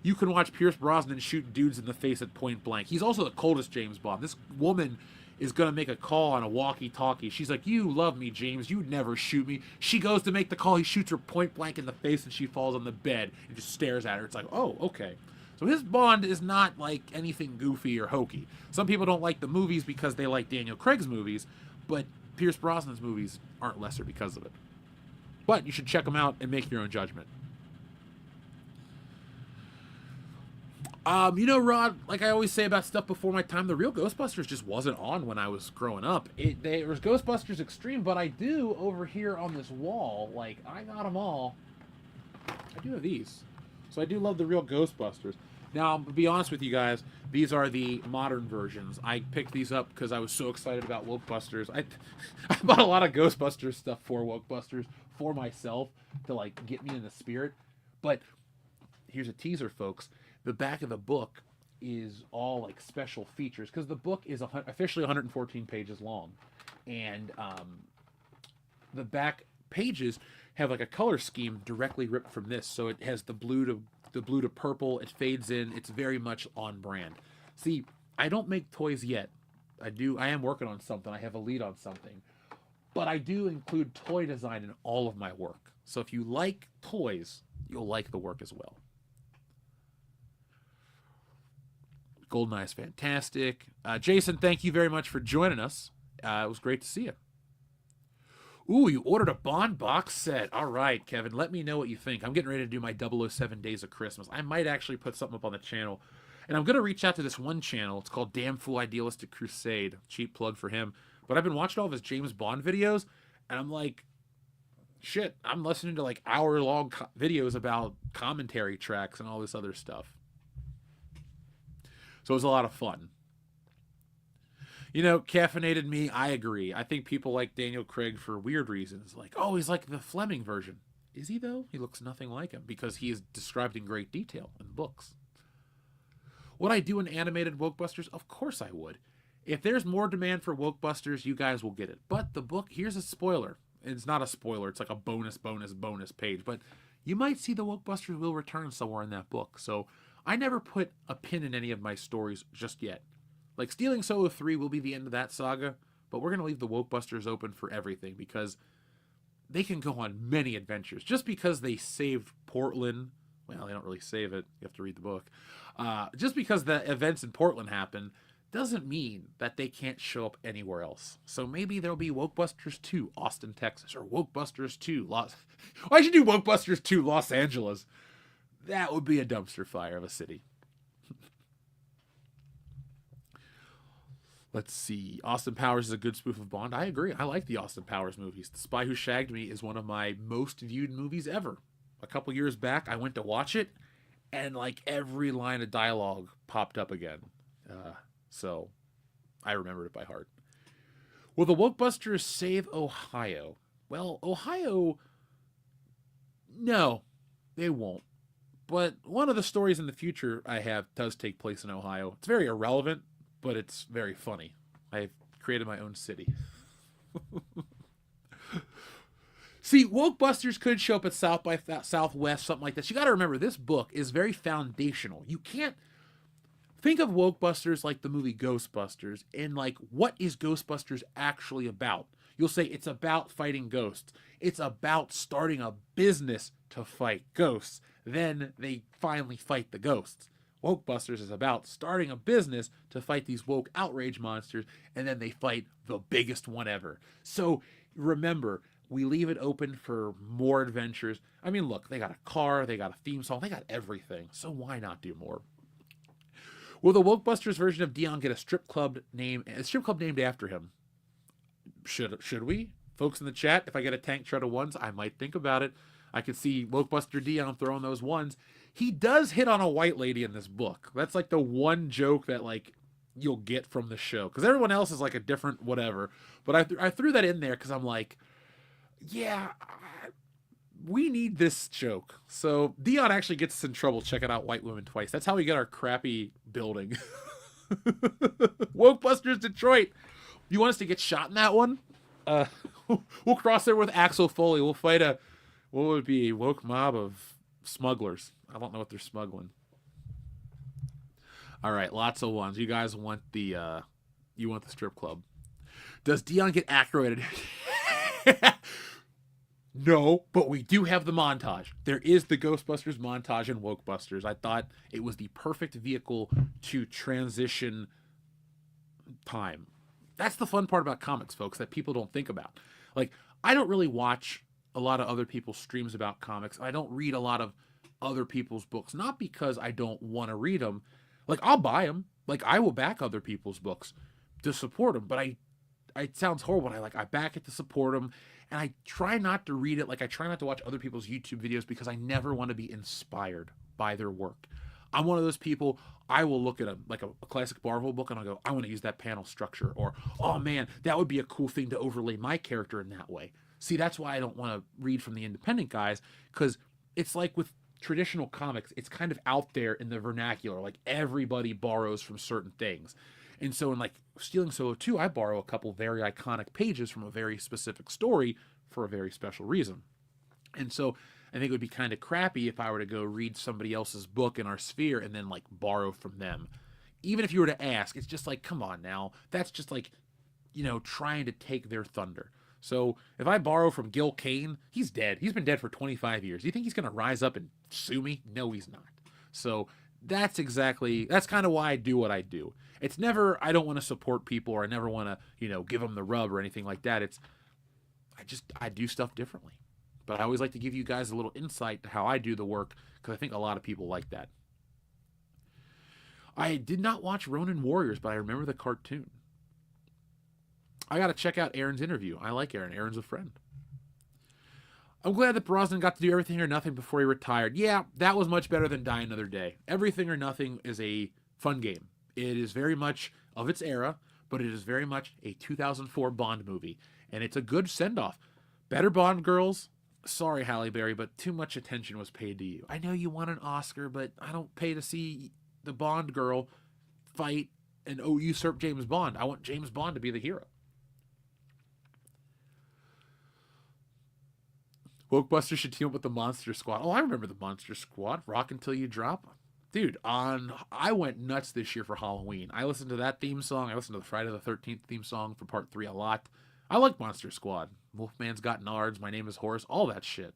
you can watch Pierce Brosnan shoot dudes in the face at point blank. He's also the coldest James Bond. This woman is going to make a call on a walkie-talkie. She's like, "You love me, James. You'd never shoot me." She goes to make the call. He shoots her point blank in the face, and she falls on the bed and just stares at her. It's like, oh, okay. So his Bond is not like anything goofy or hokey. Some people don't like the movies because they like Daniel Craig's movies, but Pierce Brosnan's movies aren't lesser because of it. But you should check them out and make your own judgment. Rod, like I always say about stuff before my time, the real Ghostbusters just wasn't on when I was growing up. There was Ghostbusters Extreme, but I do over here on this wall, like, I got them all. I do have these. So I do love the real Ghostbusters. Now, to be honest with you guys, these are the modern versions. I picked these up because I was so excited about Wokebusters. I bought a lot of Ghostbusters stuff for Wokebusters for myself to, like, get me in the spirit. But here's a teaser, folks. The back of the book is all like special features because the book is officially 114 pages long, and the back pages have like a color scheme directly ripped from this. So it has the blue to purple. It fades in. It's very much on brand. See, I don't make toys yet. I am working on something. I have a lead on something, but I do include toy design in all of my work. So if you like toys, you'll like the work as well. GoldenEye is fantastic. Jason, thank you very much for joining us. It was great to see you. Ooh, you ordered a Bond box set. All right, Kevin, let me know what you think. I'm getting ready to do my 007 Days of Christmas. I might actually put something up on the channel. And I'm going to reach out to this one channel. It's called Damn Fool Idealistic Crusade. Cheap plug for him. But I've been watching all of his James Bond videos, and I'm like, shit, I'm listening to like hour-long videos about commentary tracks and all this other stuff. So it was a lot of fun. Caffeinated me, I agree. I think people like Daniel Craig for weird reasons. Like, oh, he's like the Fleming version. Is he, though? He looks nothing like him because he is described in great detail in the books. Would I do an animated Wokebusters? Of course I would. If there's more demand for Wokebusters, you guys will get it. But the book, here's a spoiler. It's not a spoiler. It's like a bonus page. But you might see the Wokebusters will return somewhere in that book. So I never put a pin in any of my stories just yet. Like Stealing Solo 3 will be the end of that saga, but we're going to leave the Wokebusters open for everything because they can go on many adventures. Just because they saved Portland, well, they don't really save it. You have to read the book. Just because the events in Portland happen doesn't mean that they can't show up anywhere else. So maybe there'll be Wokebusters 2, Austin, Texas, or Wokebusters 2, I should do Wokebusters 2, Los Angeles. That would be a dumpster fire of a city. Let's see. Austin Powers is a good spoof of Bond. I agree. I like the Austin Powers movies. The Spy Who Shagged Me is one of my most viewed movies ever. A couple years back, I went to watch it, and like every line of dialogue popped up again. So I remembered it by heart. Will the Wokebusters save Ohio? Well, Ohio, no, they won't. But one of the stories in the future I have does take place in Ohio. It's very irrelevant, but it's very funny. I've created my own city. See, Wokebusters could show up at South by Southwest, something like this. You got to remember, this book is very foundational. You can't think of Wokebusters like the movie Ghostbusters, and like, what is Ghostbusters actually about? You'll say it's about fighting ghosts. It's about starting a business to fight ghosts. Then they finally fight the ghosts. Wokebusters is about starting a business to fight these woke outrage monsters, and then they fight the biggest one ever. So remember, we leave it open for more adventures. I mean, look, they got a car, they got a theme song, they got everything. So why not do more? Will the Wokebusters version of Dion get a strip club named after him? Should we? Folks in the chat, if I get a Tank Tread of ones, I might think about it. I could see Wokebuster Dion throwing those ones. He does hit on a white lady in this book. That's like the one joke that like you'll get from the show, because everyone else is like a different whatever. But I threw that in there because I'm like, yeah, we need this joke. So Dion actually gets us in trouble checking out White Women Twice. That's how we get our crappy building. Wokebusters Detroit. You want us to get shot in that one? We'll cross there with Axel Foley. We'll fight what would it be, a woke mob of smugglers. I don't know what they're smuggling. All right, lots of ones. You guys want the strip club. Does Dion get activated? No, but we do have the montage. There is the Ghostbusters montage in Wokebusters. I thought it was the perfect vehicle to transition time. That's the fun part about comics, folks, that people don't think about. Like, I don't really watch a lot of other people's streams about comics. I don't read a lot of other people's books, not because I don't want to read them. Like, I'll buy them. Like, I will back other people's books to support them, but it sounds horrible. I back it to support them, and I try not to read it. Like, I try not to watch other people's YouTube videos because I never want to be inspired by their work. I'm one of those people. I will look at a classic Marvel book and I'll go, I want to use that panel structure, or, oh man, that would be a cool thing to overlay my character in that way. See, that's why I don't want to read from the independent guys, because it's like with traditional comics, it's kind of out there in the vernacular. Like, everybody borrows from certain things. And so in like Stealing Solo 2, I borrow a couple very iconic pages from a very specific story for a very special reason. And so I think it would be kind of crappy if I were to go read somebody else's book in our sphere and then like borrow from them. Even if you were to ask, it's just like, come on now. That's just like, trying to take their thunder. So if I borrow from Gil Kane, he's dead. He's been dead for 25 years. Do you think he's going to rise up and sue me? No, he's not. So that's kind of why I do what I do. It's never, I don't want to support people, or I never want to, give them the rub or anything like that. I do stuff differently. But I always like to give you guys a little insight to how I do the work, because I think a lot of people like that. I did not watch Ronin Warriors, but I remember the cartoon. I got to check out Aaron's interview. I like Aaron. Aaron's a friend. I'm glad that Brosnan got to do Everything or Nothing before he retired. Yeah, that was much better than Die Another Day. Everything or Nothing is a fun game. It is very much of its era, but it is very much a 2004 Bond movie. And it's a good send-off. Better Bond girls. Sorry, Halle Berry, but too much attention was paid to you. I know you want an Oscar, but I don't pay to see the Bond girl fight and usurp James Bond. I want James Bond to be the hero. Wokebusters should team up with the Monster Squad. Oh, I remember the Monster Squad. Rock Until You Drop. Dude, I went nuts this year for Halloween. I listened to that theme song. I listened to the Friday the 13th theme song for Part 3 a lot. I like Monster Squad. Wolfman's Got Nards, My Name is Horace, all that shit.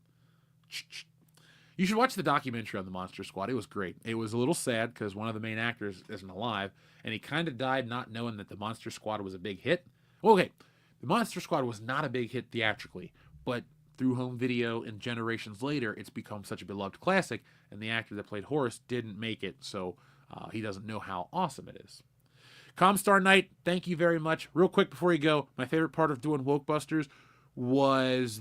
You should watch the documentary on the Monster Squad. It was great. It was a little sad because one of the main actors isn't alive, and he kind of died not knowing that the Monster Squad was a big hit. Well, okay, the Monster Squad was not a big hit theatrically, but through home video and generations later, it's become such a beloved classic, and the actor that played Horace didn't make it, so he doesn't know how awesome it is. Comstar Knight, thank you very much. Real quick before you go, my favorite part of doing Wokebusters was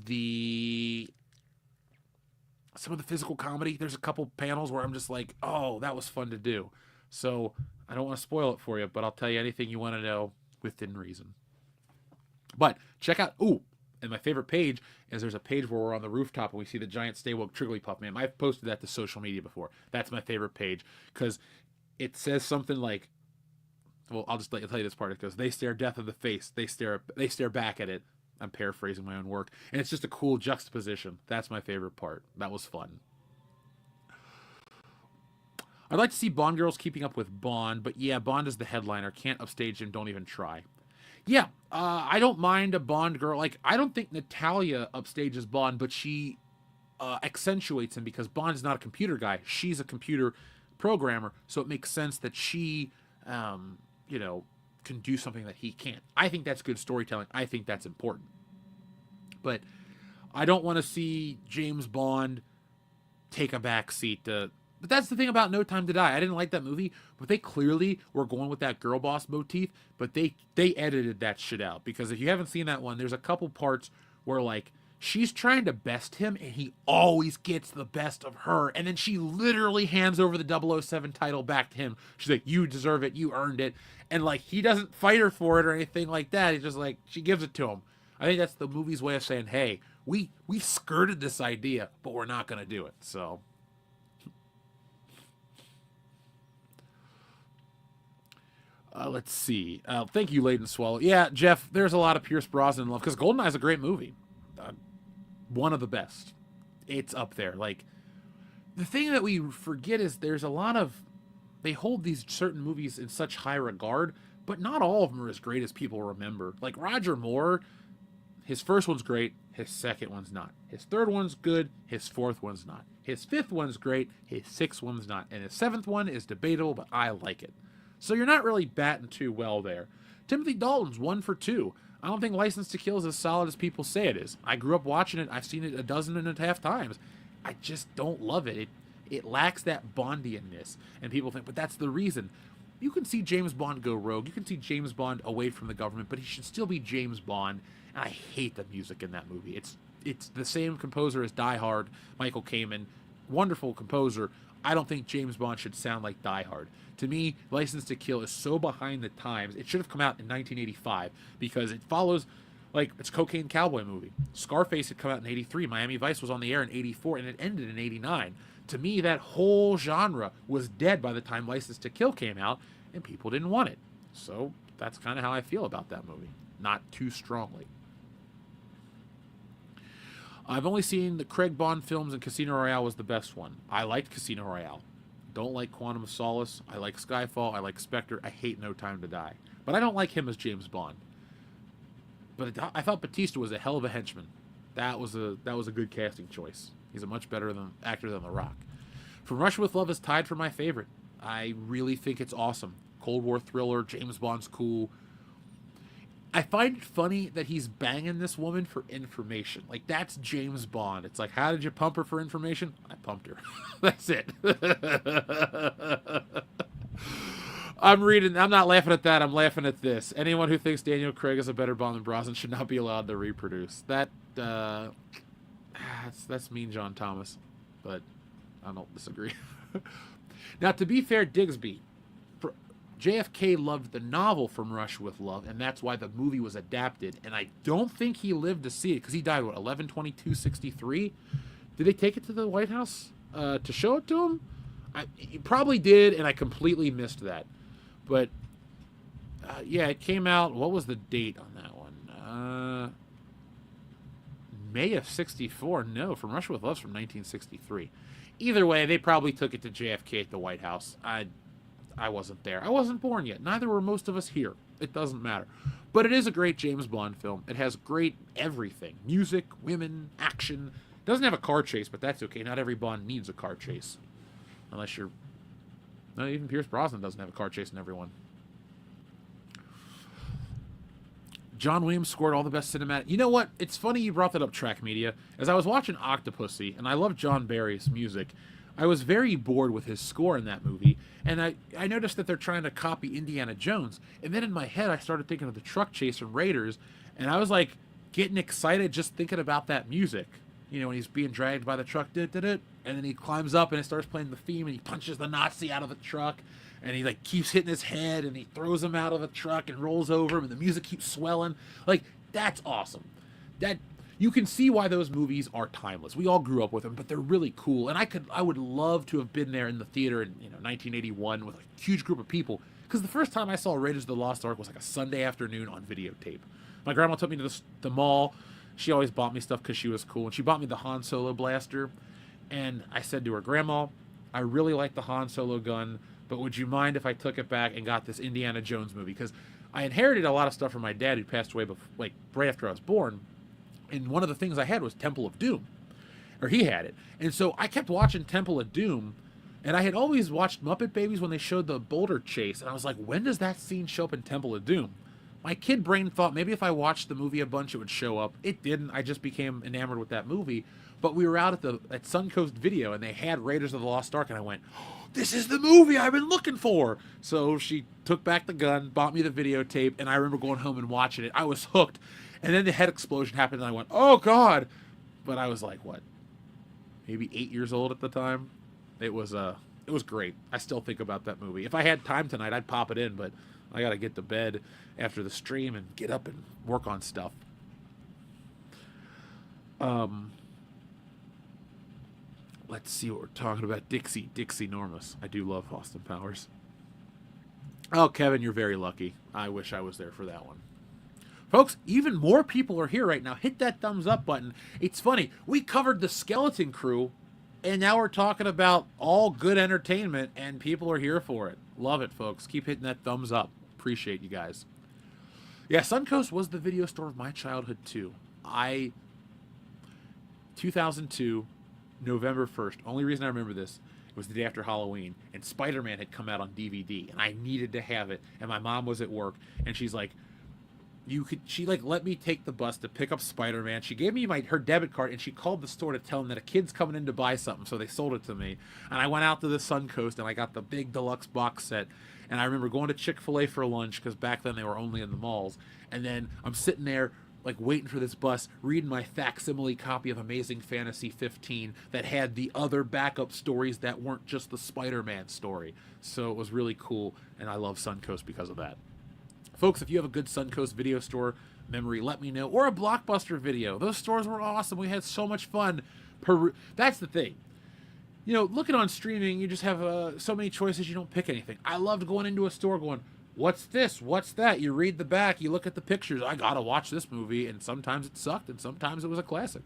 some of the physical comedy. There's a couple panels where I'm just like, oh, that was fun to do. So I don't want to spoil it for you, but I'll tell you anything you want to know within reason. But check out, and my favorite page is there's a page where we're on the rooftop and we see the giant Stay Woke Trigglypuff Man. I've posted that to social media before. That's my favorite page because it says something like, well, I'll tell you this part. It goes, they stare death in the face. They stare back at it. I'm paraphrasing my own work. And it's just a cool juxtaposition. That's my favorite part. That was fun. I'd like to see Bond girls keeping up with Bond, but yeah, Bond is the headliner. Can't upstage him. Don't even try. Yeah, I don't mind a Bond girl. Like, I don't think Natalia upstages Bond, but she accentuates him because Bond is not a computer guy. She's a computer programmer, so it makes sense that she, can do something that he can't. I think that's good storytelling. I think that's important. But I don't want to see James Bond take a back seat to... But that's the thing about No Time to Die. I didn't like that movie, but they clearly were going with that girl boss motif, but they edited that shit out. Because if you haven't seen that one, there's a couple parts where, like, she's trying to best him, and he always gets the best of her. And then she literally hands over the 007 title back to him. She's like, you deserve it. You earned it. And, like, he doesn't fight her for it or anything like that. He's just like, she gives it to him. I think that's the movie's way of saying, hey, we skirted this idea, but we're not going to do it. So... let's see. Thank you, Layden Swallow. Yeah, Jeff, there's a lot of Pierce Brosnan love, because GoldenEye is a great movie. One of the best. It's up there. Like, the thing that we forget is there's a lot of... They hold these certain movies in such high regard, but not all of them are as great as people remember. Like, Roger Moore, his first one's great, his second one's not. His third one's good, his fourth one's not. His fifth one's great, his sixth one's not. And his seventh one is debatable, but I like it. So you're not really batting too well there. Timothy Dalton's 1 for 2. I don't think License to Kill is as solid as people say it is. I grew up watching it. I've seen it 12.5 times. I just don't love it. It lacks that Bondianness. And people think, but that's the reason. You can see James Bond go rogue. You can see James Bond away from the government, but he should still be James Bond. And I hate the music in that movie. It's the same composer as Die Hard, Michael Kamen. Wonderful composer. I don't think James Bond should sound like Die Hard. To me, License to Kill is so behind the times. It should have come out in 1985 because it follows, like, it's a cocaine cowboy movie. Scarface had come out in 83. Miami Vice was on the air in 84, and it ended in 89. To me, that whole genre was dead by the time License to Kill came out, and people didn't want it. So that's kind of how I feel about that movie. Not too strongly. I've only seen the Craig Bond films, and Casino Royale was the best one. I liked Casino Royale. Don't like Quantum of Solace. I like Skyfall. I like Spectre. I hate No Time to Die. But I don't like him as James Bond. But I thought Batista was a hell of a henchman. That was a good casting choice. He's a much better actor than The Rock. From Russia with Love is tied for my favorite. I really think it's awesome. Cold War thriller. James Bond's cool. I find it funny that he's banging this woman for information. Like, that's James Bond. It's like, how did you pump her for information? I pumped her. That's it. I'm not laughing at that. I'm laughing at this. Anyone who thinks Daniel Craig is a better Bond than Brosnan should not be allowed to reproduce. That's mean, John Thomas. But I don't disagree. Now, to be fair, Digsby, JFK loved the novel From Russia with Love, and that's why the movie was adapted. And I don't think he lived to see it, because he died, 11/22/63? Did they take it to the White House to show it to him? He probably did, and I completely missed that. But, yeah, it came out... What was the date on that one? May of 64. No, From Russia with Love's from 1963. Either way, they probably took it to JFK at the White House. I wasn't there. I wasn't born yet. Neither were most of us here. It doesn't matter. But it is a great James Bond film. It has great everything. Music, women, action. It doesn't have a car chase, but that's okay. Not every Bond needs a car chase. Unless you're... No, even Pierce Brosnan doesn't have a car chase in every one. John Williams scored all the best cinematic... You know what? It's funny you brought that up, Track Media. As I was watching Octopussy, and I love John Barry's music, I was very bored with his score in that movie, and I noticed that they're trying to copy Indiana Jones, and then in my head I started thinking of the truck chase from Raiders, and I was like getting excited just thinking about that music. You know, when he's being dragged by the truck, and then he climbs up and it starts playing the theme, and he punches the Nazi out of the truck, and he like keeps hitting his head, and he throws him out of the truck and rolls over him, and the music keeps swelling. Like, that's awesome. That... You can see why those movies are timeless. We all grew up with them, but they're really cool. And I would love to have been there in the theater in 1981 with a huge group of people. Because the first time I saw Raiders of the Lost Ark was like a Sunday afternoon on videotape. My grandma took me to the mall. She always bought me stuff because she was cool. And she bought me the Han Solo blaster. And I said to her, Grandma, I really like the Han Solo gun, but would you mind if I took it back and got this Indiana Jones movie? Because I inherited a lot of stuff from my dad, who passed away right after I was born. And one of the things I had was Temple of Doom. Or he had it. And so I kept watching Temple of Doom. And I had always watched Muppet Babies when they showed the boulder chase. And I was like, when does that scene show up in Temple of Doom? My kid brain thought maybe if I watched the movie a bunch, it would show up. It didn't. I just became enamored with that movie. But we were out at Suncoast Video, and they had Raiders of the Lost Ark. And I went, oh, this is the movie I've been looking for. So she took back the gun, bought me the videotape. And I remember going home and watching it. I was hooked. And then the head explosion happened, and I went, oh, God. but I was like, what, maybe 8 years old at the time. It was great. I still think about that movie. If I had time tonight, I'd pop it in, but I got to get to bed after the stream and get up and work on stuff. Let's see what we're talking about. Dixie Normus. I do love Austin Powers. Oh, Kevin, you're very lucky. I wish I was there for that one. Folks, even more people are here right now. Hit that thumbs up button. It's funny. We covered the Skeleton Crew, and now we're talking about all good entertainment, and people are here for it. Love it, folks. Keep hitting that thumbs up. Appreciate you guys. Yeah, Suncoast was the video store of my childhood, too. 2002, November 1st. Only reason I remember this was the day after Halloween, and Spider-Man had come out on DVD, and I needed to have it, and my mom was at work, and she's like, she let me take the bus to pick up Spider-Man. She gave me her debit card, and she called the store to tell them that a kid's coming in to buy something, so they sold it to me. And I went out to the Suncoast, and I got the big deluxe box set. And I remember going to Chick-fil-A for lunch, because back then they were only in the malls. And then I'm sitting there, like, waiting for this bus, reading my facsimile copy of Amazing Fantasy 15 that had the other backup stories that weren't just the Spider-Man story. So it was really cool, and I love Suncoast because of that. Folks, if you have a good Suncoast video store memory, let me know. Or a Blockbuster video. Those stores were awesome. We had so much fun. That's the thing. You know, looking on streaming, you just have so many choices, you don't pick anything. I loved going into a store going, what's this? What's that? You read the back, you look at the pictures. I gotta watch this movie, and sometimes it sucked, and sometimes it was a classic.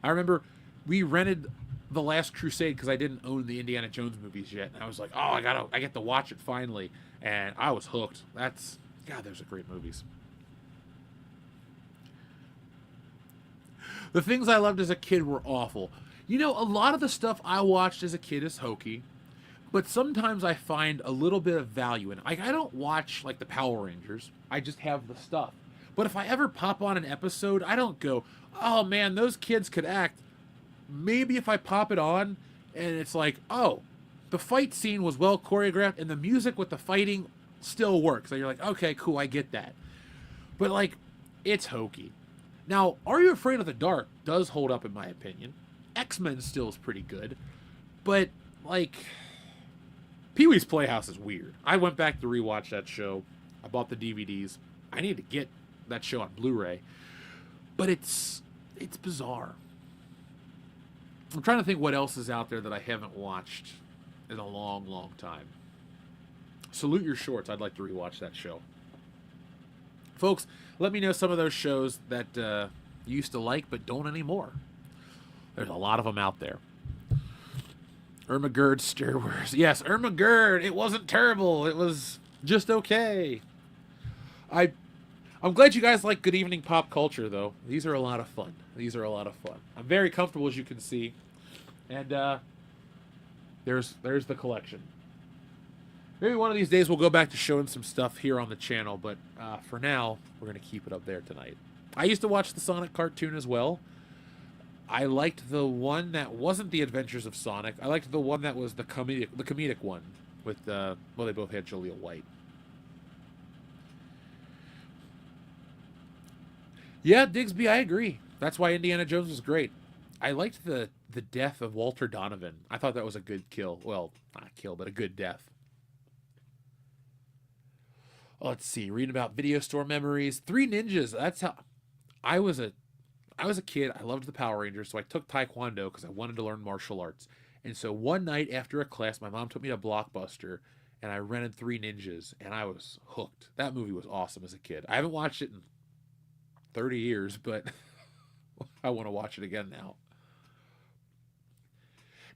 I remember we rented The Last Crusade because I didn't own the Indiana Jones movies yet, and I was like, oh, I get to watch it finally, and I was hooked. God, those are great movies. The things I loved as a kid were awful. You know, a lot of the stuff I watched as a kid is hokey, but sometimes I find a little bit of value in it. Like, I don't watch, like, the Power Rangers. I just have the stuff. But if I ever pop on an episode, I don't go, oh, man, those kids could act. Maybe if I pop it on, and it's like, oh, the fight scene was well choreographed, and the music with the fighting still works. So you're like, okay, cool, I get that. But, like, it's hokey. Now, Are You Afraid of the Dark does hold up, in my opinion. X-Men still is pretty good. But, like, Pee-wee's Playhouse is weird. I went back to rewatch that show. I bought the DVDs. I need to get that show on Blu-ray. But it's bizarre. I'm trying to think what else is out there that I haven't watched in a long, long time. Salute Your Shorts. I'd like to rewatch that show. Folks, let me know some of those shows that you used to like but don't anymore. There's a lot of them out there. Irma Gerd's Star Wars. Yes, Irma Gerd. It wasn't terrible. It was just okay. I'm glad you guys like Good Evening Pop Culture, though. These are a lot of fun. I'm very comfortable, as you can see. And there's the collection. Maybe one of these days we'll go back to showing some stuff here on the channel, but for now, we're going to keep it up there tonight. I used to watch the Sonic cartoon as well. I liked the one that wasn't the Adventures of Sonic. I liked the one that was the comedic one with they both had Jaleel White. Yeah, Digsby, I agree. That's why Indiana Jones was great. I liked the death of Walter Donovan. I thought that was a good kill. Well, not kill, but a good death. Let's see. Reading about video store memories. Three Ninjas. That's how I was a kid. I loved the Power Rangers, so I took Taekwondo because I wanted to learn martial arts. And so one night after a class, my mom took me to Blockbuster, and I rented Three Ninjas, and I was hooked. That movie was awesome as a kid. I haven't watched it in 30 years, but I want to watch it again now.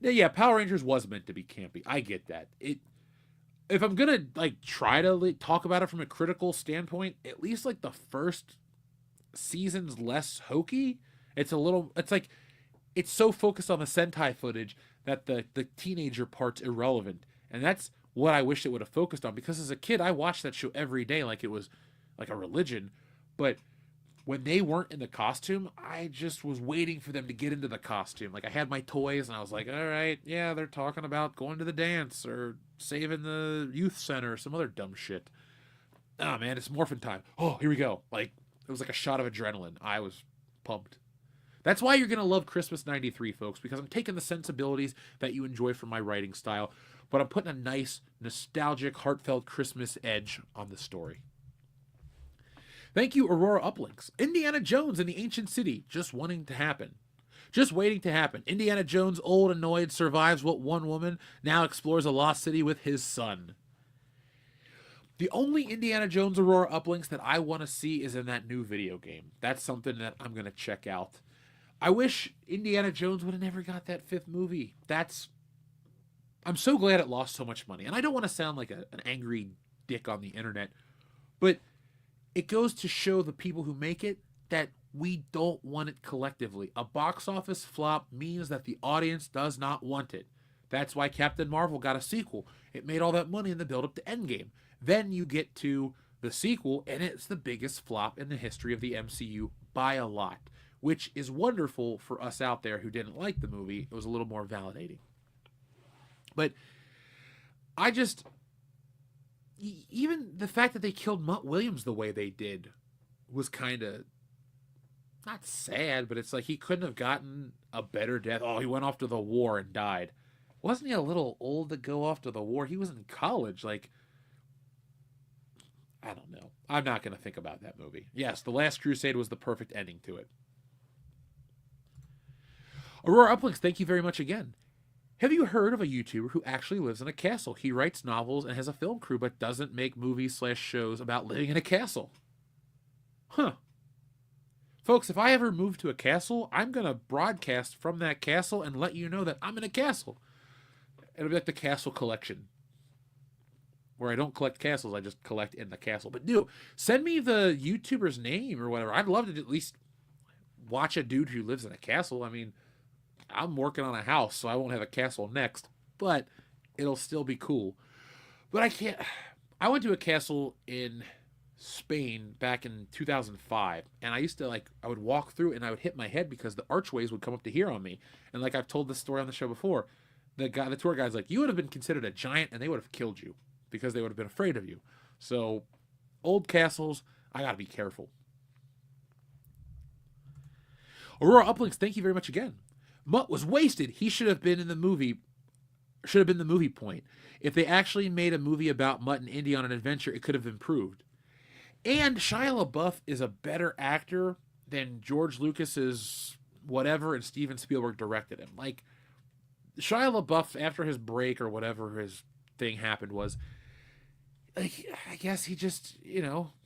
Now, yeah, Power Rangers was meant to be campy. I get that. If I'm gonna try to talk about it from a critical standpoint, at least the first season's less hokey. It's so focused on the Sentai footage that the teenager part's irrelevant, and that's what I wish it would have focused on. Because as a kid, I watched that show every day like it was like a religion, but when they weren't in the costume, I just was waiting for them to get into the costume. Like, I had my toys, and I was like, all right, yeah, they're talking about going to the dance or saving the youth center or some other dumb shit. Oh, man, it's morphin' time. Oh, here we go. It was like a shot of adrenaline. I was pumped. That's why you're going to love Christmas 93, folks, because I'm taking the sensibilities that you enjoy from my writing style, but I'm putting a nice, nostalgic, heartfelt Christmas edge on the story. Thank you, Aurora Uplinks. Indiana Jones in the Ancient City, just wanting to happen. Just waiting to happen. Indiana Jones, old, annoyed, survives what one woman, now explores a lost city with his son. The only Indiana Jones Aurora Uplinks that I want to see is in that new video game. That's something that I'm going to check out. I wish Indiana Jones would have never got that fifth movie. I'm so glad it lost so much money. And I don't want to sound like an angry dick on the internet, but it goes to show the people who make it that we don't want it collectively. A box office flop means that the audience does not want it. That's why Captain Marvel got a sequel. It made all that money in the build up to Endgame. Then you get to the sequel, and it's the biggest flop in the history of the MCU by a lot, which is wonderful for us out there who didn't like the movie. It was a little more validating. But I just, even the fact that they killed Mutt Williams the way they did was kind of, not sad, but it's like he couldn't have gotten a better death. Oh, he went off to the war and died. Wasn't he a little old to go off to the war? He was in college. Like, I don't know. I'm not going to think about that movie. Yes, The Last Crusade was the perfect ending to it. Aurora Uplinks, thank you very much again. Have you heard of a YouTuber who actually lives in a castle? He writes novels and has a film crew, but doesn't make movies/shows about living in a castle. Huh. Folks, if I ever move to a castle, I'm going to broadcast from that castle and let you know that I'm in a castle. It'll be like the Castle Collection, where I don't collect castles, I just collect in the castle. But send me the YouTuber's name or whatever. I'd love to at least watch a dude who lives in a castle. I mean, I'm working on a house, so I won't have a castle next, but it'll still be cool. But I went to a castle in Spain back in 2005, and I used to I would walk through and I would hit my head because the archways would come up to here on me. And like I've told this story on the show before, the tour guide's like, you would have been considered a giant and they would have killed you because they would have been afraid of you. So old castles, I gotta be careful. Aurora Uplinks, thank you very much again. Mutt was wasted. He should have been in the movie. Should have been the movie point. If they actually made a movie about Mutt and Indy on an adventure, it could have improved. And Shia LaBeouf is a better actor than George Lucas's whatever, and Steven Spielberg directed him. Like, Shia LaBeouf, after his break or whatever his thing happened, was, like, I guess he just,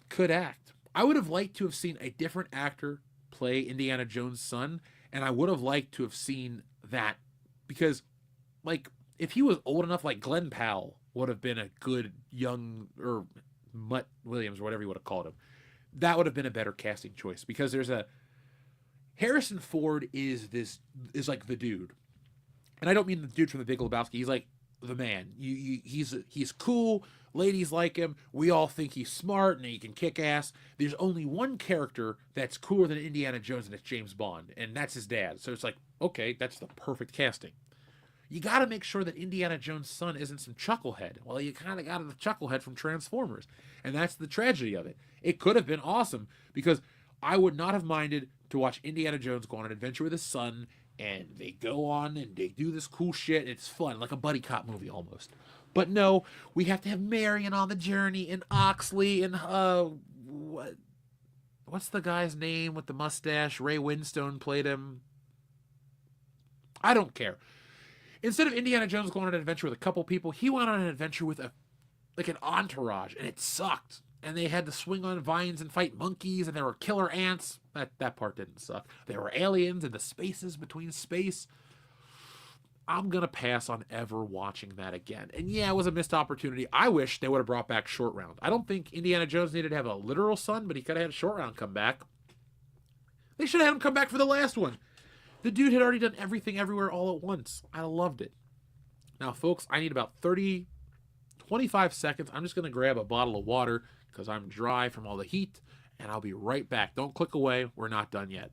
could act. I would have liked to have seen a different actor play Indiana Jones' son, and I would have liked to have seen that because, like, if he was old enough, like Glenn Powell would have been a good young, or Mutt Williams, or whatever you would have called him. That would have been a better casting choice because Harrison Ford is like the dude. And I don't mean the dude from The Big Lebowski. He's like the man. He's cool. Ladies like him. We all think he's smart and he can kick ass. There's only one character that's cooler than Indiana Jones, and it's James Bond, and that's his dad. So it's like, okay, that's the perfect casting. You got to make sure that Indiana Jones' son isn't some chucklehead. Well, you kind of got the chucklehead from Transformers, and that's the tragedy of it. It could have been awesome because I would not have minded to watch Indiana Jones go on an adventure with his son, and they go on and they do this cool shit. It's fun, like a buddy cop movie almost. But no, we have to have Marion on the journey, and Oxley, and what's the guy's name with the mustache? Ray Winstone played him. I don't care. Instead of Indiana Jones going on an adventure with a couple people, he went on an adventure with an entourage, and it sucked. And they had to swing on vines and fight monkeys, and there were killer ants. That part didn't suck. There were aliens in the spaces between space. I'm going to pass on ever watching that again. And yeah, it was a missed opportunity. I wish they would have brought back Short Round. I don't think Indiana Jones needed to have a literal son, but he could have had Short Round come back. They should have had him come back for the last one. The dude had already done everything everywhere all at once. I loved it. Now, folks, I need about 25 seconds. I'm just going to grab a bottle of water because I'm dry from all the heat, and I'll be right back. Don't click away. We're not done yet.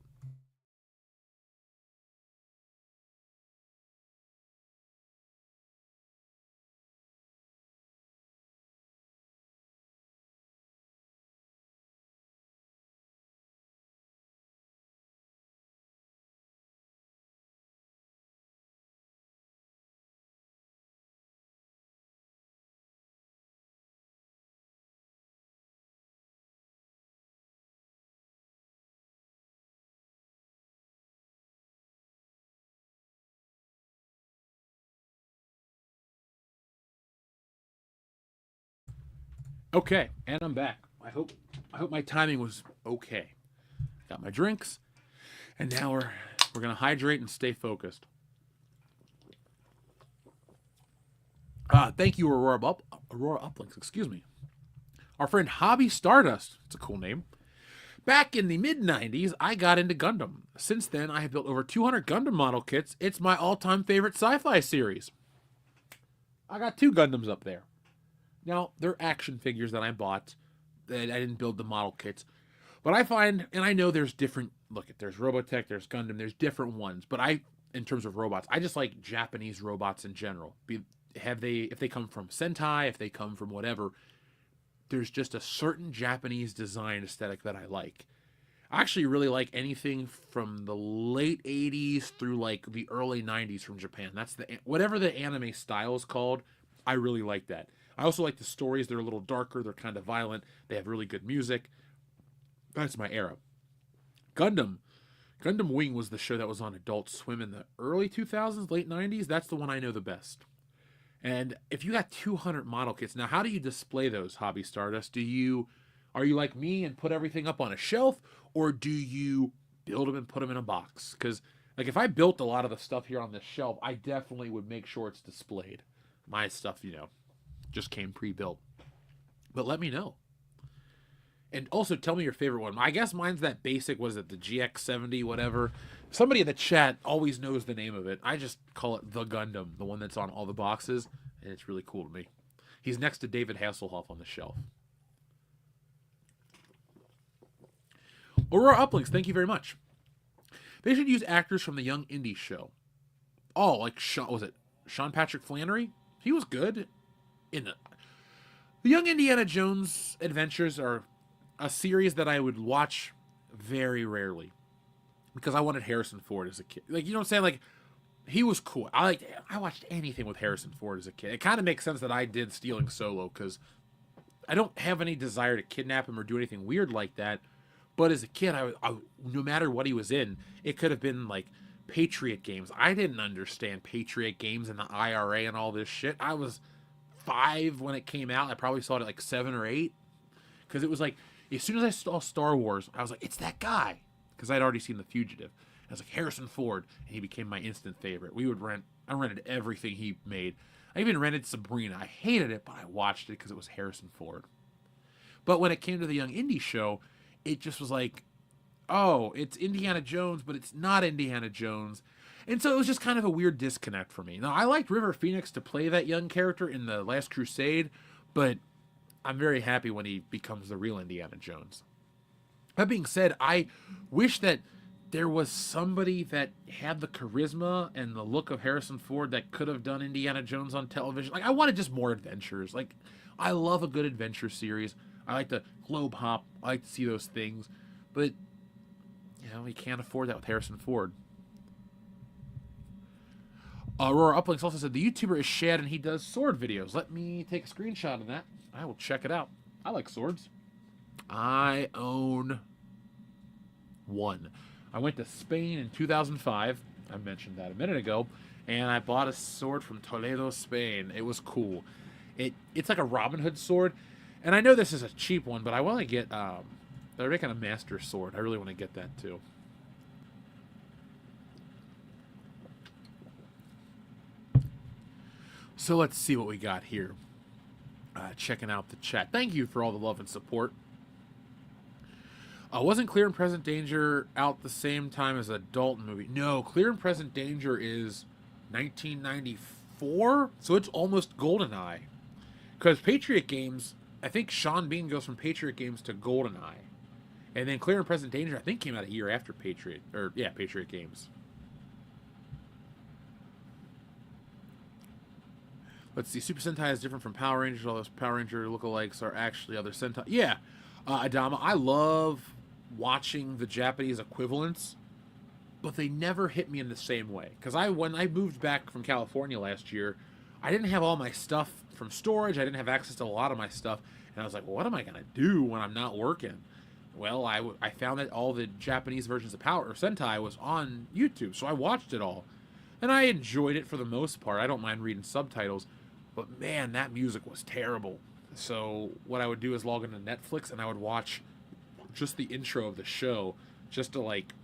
Okay, and I'm back. I hope my timing was okay. Got my drinks, and now we're gonna hydrate and stay focused. Thank you, Aurora Uplinks. Excuse me. Our friend Hobby Stardust. It's a cool name. Back in the mid 90s, I got into Gundam. Since then, I have built over 200 Gundam model kits. It's my all time favorite sci fi series. I got 2 Gundams up there. Now, they're action figures that I bought. That I didn't build the model kits. But I find, and I know there's different, there's Robotech, there's Gundam, there's different ones. But in terms of robots, I just like Japanese robots in general. If they come from Sentai, if they come from whatever, there's just a certain Japanese design aesthetic that I like. I actually really like anything from the late 80s through like the early 90s from Japan. That's whatever the anime style is called, I really like that. I also like the stories. They're a little darker, they're kind of violent, they have really good music. That's my era. Gundam Wing was the show that was on Adult Swim in the early 2000s, late 90s. That's the one I know the best. And if you got 200 model kits, now how do you display those, Hobby Stardust? Are you like me and put everything up on a shelf, or do you build them and put them in a box? Because like if I built a lot of the stuff here on this shelf, I definitely would make sure it's displayed. My stuff, just came pre-built. But let me know. And also tell me your favorite one. I guess mine's that basic, was it the GX70, whatever? Somebody in the chat always knows the name of it. I just call it the Gundam, the one that's on all the boxes, and it's really cool to me. He's next to David Hasselhoff on the shelf. Aurora Uplinks, thank you very much. They should use actors from the Young Indie show. Oh, like Sean Patrick Flannery? He was good in it. The Young Indiana Jones Adventures are a series that I would watch very rarely because I wanted Harrison Ford as a kid. Like, you know what I'm saying? Like, he was cool. I watched anything with Harrison Ford as a kid. It kind of makes sense that I did Stealing Solo because I don't have any desire to kidnap him or do anything weird like that. But as a kid, I no matter what he was in, it could have been like Patriot games. I didn't understand Patriot games and the IRA and all this shit. I was 5 when it came out. I probably saw it at like 7 or 8 because it was like, as soon as I saw Star Wars, I was like, it's that guy. Because I'd already seen The Fugitive. I was like, Harrison Ford. And he became my instant favorite. I rented everything he made. I even rented Sabrina. I hated it, but I watched it because it was Harrison Ford. But when it came to the Young Indie show, it just was like, oh, it's Indiana Jones, but it's not Indiana Jones. And so it was just kind of a weird disconnect for me. Now, I liked River Phoenix to play that young character in The Last Crusade, but I'm very happy when he becomes the real Indiana Jones. That being said, I wish that there was somebody that had the charisma and the look of Harrison Ford that could have done Indiana Jones on television. Like, I wanted just more adventures. Like, I love a good adventure series. I like to globe hop. I like to see those things. But, we can't afford that with Harrison Ford. Aurora Uplinks also said, the YouTuber is Shad and he does sword videos. Let me take a screenshot of that. I will check it out. I like swords. I own one. I went to Spain in 2005. I mentioned that a minute ago. And I bought a sword from Toledo, Spain. It was cool. It's like a Robin Hood sword. And I know this is a cheap one, but I want to get... they're making a master sword. I really want to get that too. So let's see what we got here. Checking out the chat. Thank you for all the love and support. Wasn't Clear and Present Danger out the same time as a Dalton movie? No, Clear and Present Danger is 1994, so it's almost GoldenEye. Because Patriot Games, I think Sean Bean goes from Patriot Games to GoldenEye. And then Clear and Present Danger, I think, came out a year after Patriot Games. Let's see. Super Sentai is different from Power Rangers. All those Power Ranger lookalikes are actually other Sentai. Yeah, Adama, I love watching the Japanese equivalents, but they never hit me in the same way. Because when I moved back from California last year, I didn't have all my stuff from storage. I didn't have access to a lot of my stuff. And I was like, well, what am I going to do when I'm not working? Well, I found that all the Japanese versions of Power or Sentai was on YouTube, so I watched it all. And I enjoyed it for the most part. I don't mind reading subtitles. But man, that music was terrible. So what I would do is log into Netflix and I would watch just the intro of the show just to like,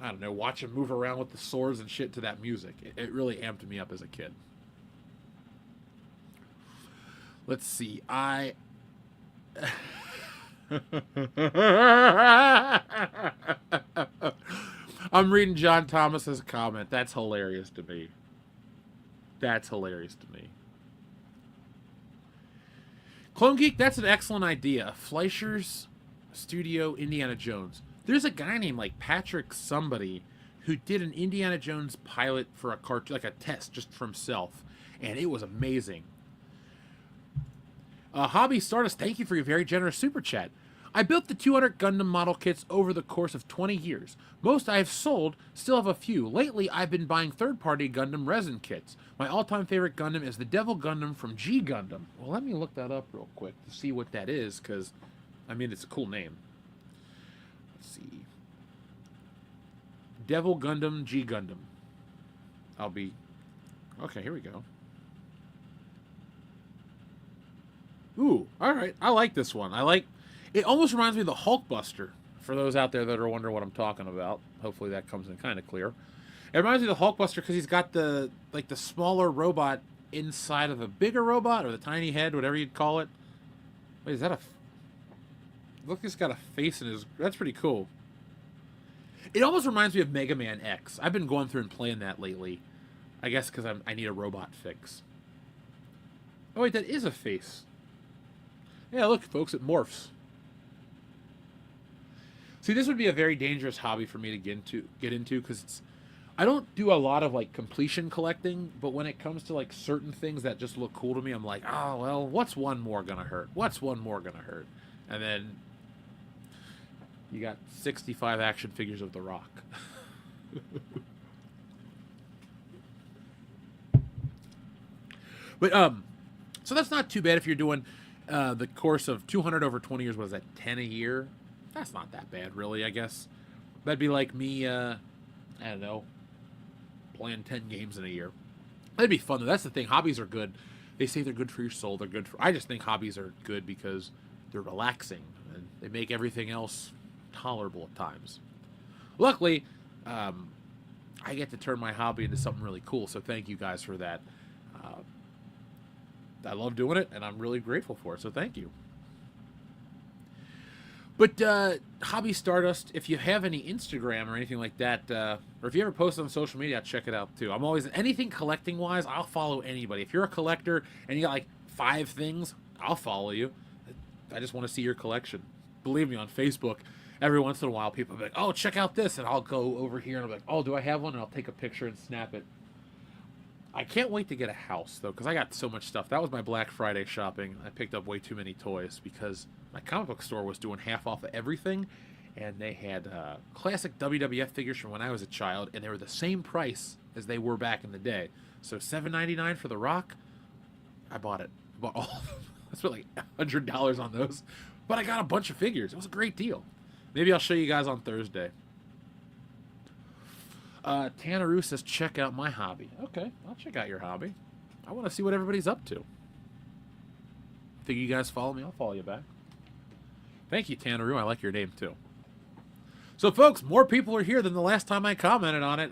I don't know, watch him move around with the swords and shit to that music. It really amped me up as a kid. Let's see. I'm reading John Thomas's comment. That's hilarious to me. That's hilarious to me. Clone Geek, that's an excellent idea. Fleischer's Studio Indiana Jones. There's a guy named like Patrick somebody who did an Indiana Jones pilot for a cartoon, like a test just for himself, and it was amazing. Hobby Stardust, thank you for your very generous super chat. I built the 200 Gundam model kits over the course of 20 years. Most I have sold, still have a few. Lately, I've been buying third-party Gundam resin kits. My all-time favorite Gundam is the Devil Gundam from G Gundam. Well, let me look that up real quick to see what that is, because, I mean, it's a cool name. Let's see. Devil Gundam G Gundam. Okay, here we go. Ooh, alright. I like this one. It almost reminds me of the Hulkbuster, for those out there that are wondering what I'm talking about. Hopefully that comes in kind of clear. It reminds me of the Hulkbuster because he's got the smaller robot inside of a bigger robot, or the tiny head, whatever you'd call it. Wait, is that a... Look, he's got a face in his... That's pretty cool. It almost reminds me of Mega Man X. I've been going through and playing that lately. I guess because I need a robot fix. Oh wait, that is a face. Yeah, look, folks, it morphs. See, this would be a very dangerous hobby for me to get into because I don't do a lot of like completion collecting, but when it comes to like certain things that just look cool to me, I'm like, oh well, what's one more gonna hurt? What's one more gonna hurt? And then you got 65 action figures of The Rock. But so that's not too bad if you're doing the course of 200 over 20 years. What is that, 10 a year? That's not that bad, really, I guess. That'd be like me, I don't know, playing 10 games in a year. That'd be fun, though. That's the thing. Hobbies are good. They say they're good for your soul. They're good for... I just think hobbies are good because they're relaxing, and they make everything else tolerable at times. Luckily, I get to turn my hobby into something really cool, so thank you guys for that. I love doing it, and I'm really grateful for it, so thank you. But Hobby Stardust, if you have any Instagram or anything like that, or if you ever post on social media, check it out too. I'm always, anything collecting wise, I'll follow anybody. If you're a collector and you got like 5 things, I'll follow you. I just want to see your collection. Believe me, on Facebook, every once in a while, people will be like, oh, check out this, and I'll go over here and I'll be like, oh, do I have one? And I'll take a picture and snap it. I can't wait to get a house, though, because I got so much stuff. That was my Black Friday shopping. I picked up way too many toys because my comic book store was doing half off of everything, and they had classic WWF figures from when I was a child, and they were the same price as they were back in the day. So $7.99 for The Rock, I bought it. I bought all of them. I spent like $100 on those, but I got a bunch of figures. It was a great deal. Maybe I'll show you guys on Thursday. Tanneru says, check out my hobby. Okay, I'll check out your hobby. I want to see what everybody's up to. Figure you guys follow me, I'll follow you back. Thank you, Tanneru. I like your name, too. So, folks, more people are here than the last time I commented on it.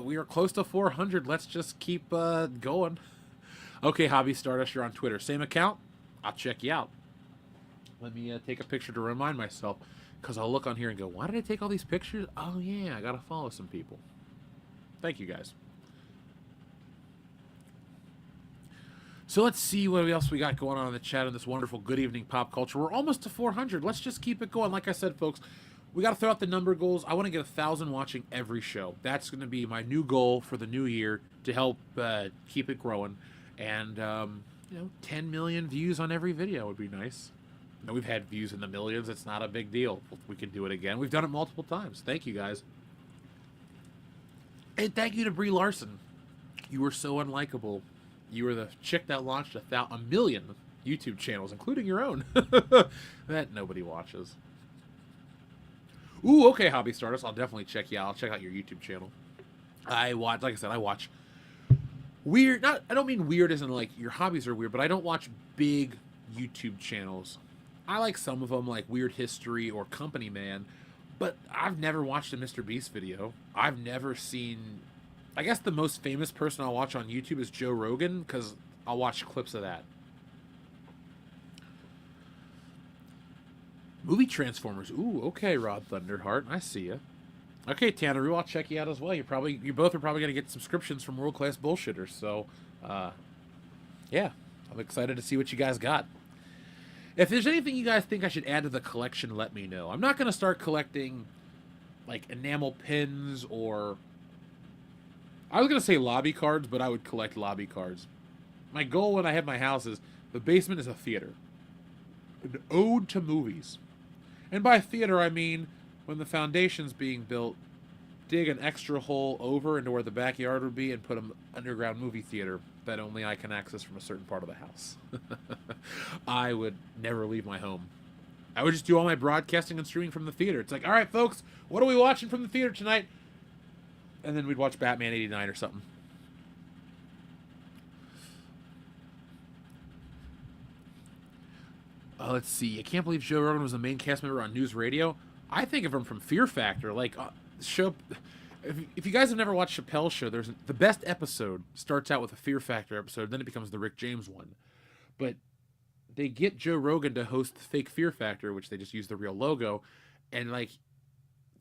We are close to 400. Let's just keep going. Okay, Hobby Stardust, you're on Twitter. Same account? I'll check you out. Let me take a picture to remind myself, because I'll look on here and go, why did I take all these pictures? Oh, yeah, I got to follow some people. Thank you, guys. So let's see what else we got going on in the chat in this wonderful Good Evening Pop Culture. We're almost to 400. Let's just keep it going. Like I said, folks, we got to throw out the number goals. I want to get 1,000 watching every show. That's going to be my new goal for the new year to help keep it growing. And, 10 million views on every video would be nice. You know, we've had views in the millions. It's not a big deal. We can do it again. We've done it multiple times. Thank you, guys. And thank you to Brie Larson. You were so unlikable. You were the chick that launched a million YouTube channels, including your own, that nobody watches. Ooh, okay, Hobby Stardust. I'll definitely check you out. I'll check out your YouTube channel. I watch weird. I don't mean weird as in like your hobbies are weird, but I don't watch big YouTube channels. I like some of them, like Weird History or Company Man, but I've never watched a Mr. Beast video. I've never seen. I guess the most famous person I'll watch on YouTube is Joe Rogan, because I'll watch clips of that. Movie Transformers. Ooh, okay, Rod Thunderheart. I see you. Okay, Tanner Rue, I'll check you out as well. You both are probably going to get subscriptions from World Class Bullshitters. So, yeah, I'm excited to see what you guys got. If there's anything you guys think I should add to the collection, let me know. I'm not going to start collecting, like, enamel pins or... I was going to say lobby cards, but I would collect lobby cards. My goal when I have my house is the basement is a theater. An ode to movies. And by theater, I mean when the foundation's being built, dig an extra hole over into where the backyard would be and put an underground movie theater that only I can access from a certain part of the house. I would never leave my home. I would just do all my broadcasting and streaming from the theater. It's like, all right, folks, what are we watching from the theater tonight? And then we'd watch Batman 89 or something. Let's see. I can't believe Joe Rogan was the main cast member on News Radio. I think of him from Fear Factor. Like, if you guys have never watched Chappelle's show, the best episode starts out with a Fear Factor episode, then it becomes the Rick James one. But they get Joe Rogan to host the fake Fear Factor, which they just use the real logo, and like,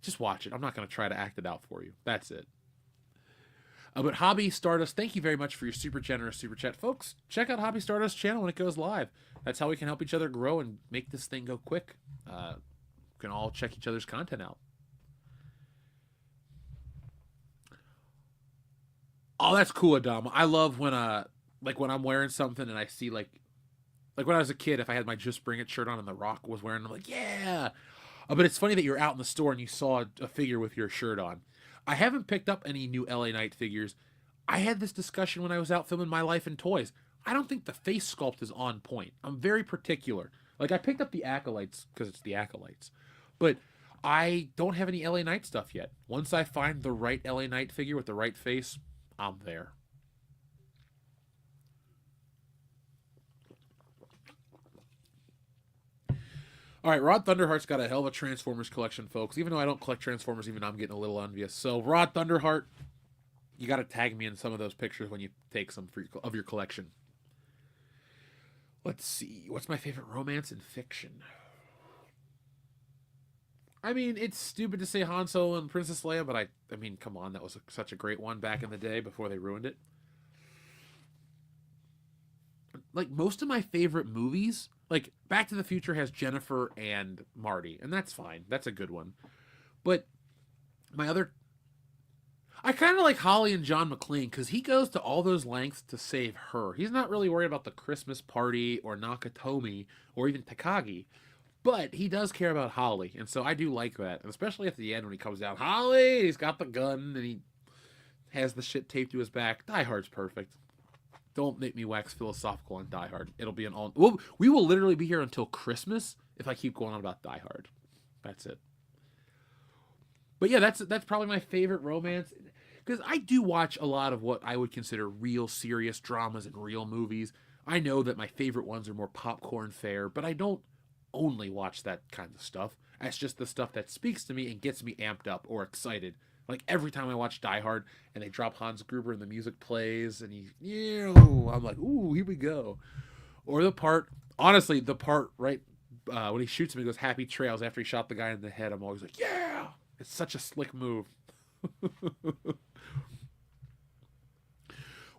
just watch it. I'm not going to try to act it out for you. That's it. But Hobby Stardust, thank you very much for your super generous super chat. Folks, check out Hobby Stardust channel when it goes live. That's how we can help each other grow and make this thing go quick. We can all check each other's content out. Oh, that's cool, Adama. I love when like when I'm wearing something and I see like when I was a kid, if I had my Just Bring It shirt on and The Rock was wearing it, I'm like, yeah. But it's funny that you're out in the store and you saw a figure with your shirt on. I haven't picked up any new LA Knight figures. I had this discussion when I was out filming My Life in Toys. I don't think the face sculpt is on point. I'm very particular. Like, I picked up the Acolytes because it's the Acolytes. But I don't have any LA Knight stuff yet. Once I find the right LA Knight figure with the right face, I'm there. All right, Rod Thunderheart's got a hell of a Transformers collection, folks. Even though I don't collect Transformers, even I'm getting a little envious. So, Rod Thunderheart, you got to tag me in some of those pictures when you take some of your collection. Let's see. What's my favorite romance in fiction? I mean, it's stupid to say Han Solo and Princess Leia, but I mean, come on. That was such a great one back in the day before they ruined it. Like, most of my favorite movies, like, Back to the Future has Jennifer and Marty, and that's fine. That's a good one. But I kind of like Holly and John McClane, because he goes to all those lengths to save her. He's not really worried about the Christmas party or Nakatomi or even Takagi, but he does care about Holly, and so I do like that. And especially at the end when he comes down, Holly, he's got the gun, and he has the shit taped to his back. Die Hard's perfect. Don't make me wax philosophical on Die Hard. It'll be we will literally be here until Christmas if I keep going on about Die Hard. That's it. But yeah, that's probably my favorite romance, because I do watch a lot of what I would consider real serious dramas and real movies. I know that my favorite ones are more popcorn fare, but I don't only watch that kind of stuff. That's just the stuff that speaks to me and gets me amped up or excited. Like, every time I watch Die Hard and they drop Hans Gruber and the music plays and I'm like, ooh, here we go. Or the part right when he shoots him, he goes, happy trails, after he shot the guy in the head. I'm always like, yeah, it's such a slick move.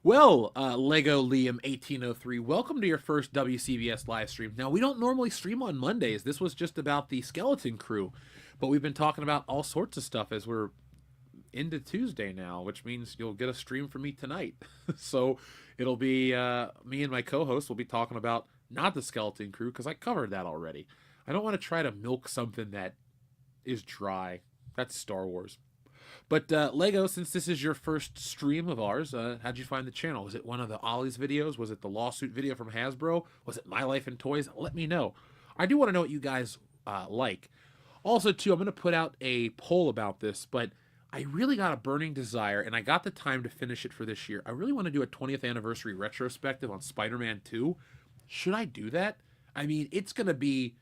Well, Lego Liam 1803, welcome to your first WCBS live stream. Now, we don't normally stream on Mondays. This was just about the Skeleton Crew, but we've been talking about all sorts of stuff as we're into Tuesday now, which means you'll get a stream from me tonight. So it'll be me and my co-host will be talking about not the Skeleton Crew, because I covered that already. I don't want to try to milk something that is dry. That's Star Wars. But Lego, since this is your first stream of ours, how'd you find the channel? Was it one of the Ollie's videos? Was it the lawsuit video from Hasbro? Was it My Life in Toys? Let me know. I do want to know what you guys like. Also, too, I'm going to put out a poll about this, but I really got a burning desire, and I got the time to finish it for this year. I really want to do a 20th anniversary retrospective on Spider-Man 2. Should I do that? I mean, it's going to be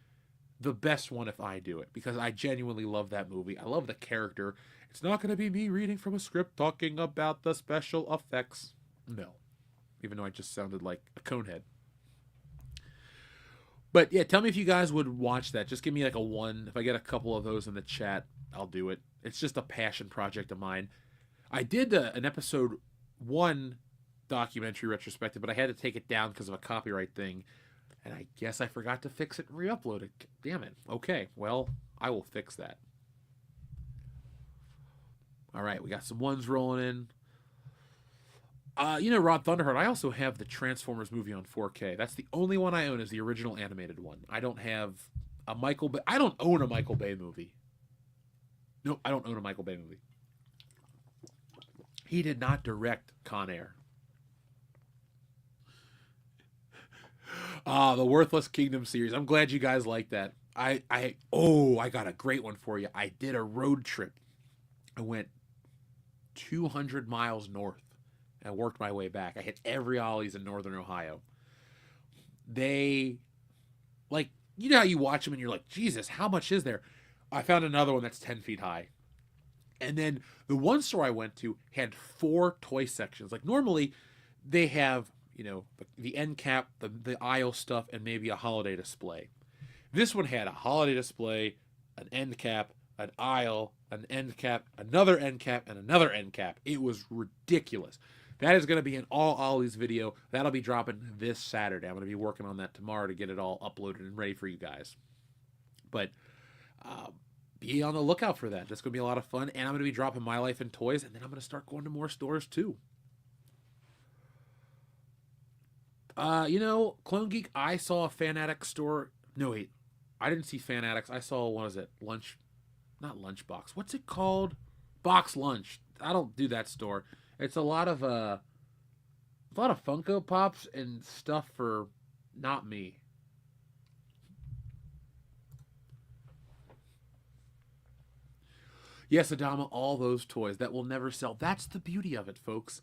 the best one if I do it because I genuinely love that movie. I love the character. It's not going to be me reading from a script talking about the special effects. No. Even though I just sounded like a conehead. But yeah, tell me if you guys would watch that. Just give me like a 1. If I get a couple of those in the chat, I'll do it. It's just a passion project of mine. I did an episode 1 documentary retrospective, but I had to take it down because of a copyright thing. And I guess I forgot to fix it and re-upload it. Damn it. Okay, well, I will fix that. All right, we got some ones rolling in. Rod Thunderheart, I also have the Transformers movie on 4K. That's the only one I own is the original animated one. I don't have a Michael Bay. I don't own a Michael Bay movie. No, I don't own a Michael Bay movie. He did not direct Con Air. The Worthless Kingdom series. I'm glad you guys like that. I got a great one for you. I did a road trip. I went 200 miles north and worked my way back. I hit every Ollie's in northern Ohio. They, like, you know how you watch them and you're like, Jesus, how much is there? I found another one that's 10 feet high. And then the one store I went to had 4 toy sections. Like, normally they have, the end cap, the aisle stuff, and maybe a holiday display. This one had a holiday display, an end cap, an aisle, an end cap, another end cap, and another end cap. It was ridiculous. That is going to be an all Ollie's video. That'll be dropping this Saturday. I'm going to be working on that tomorrow to get it all uploaded and ready for you guys. But be on the lookout for that. That's going to be a lot of fun. And I'm going to be dropping My Life in Toys, and then I'm going to start going to more stores too. Clone Geek, I saw a Fan Addict store. No, wait. I didn't see Fan Addicts. I saw, what is it? Not Lunchbox. What's it called? Box Lunch. I don't do that store. It's a lot of Funko Pops and stuff for not me. Yes, Adama, all those toys that will never sell. That's the beauty of it, folks.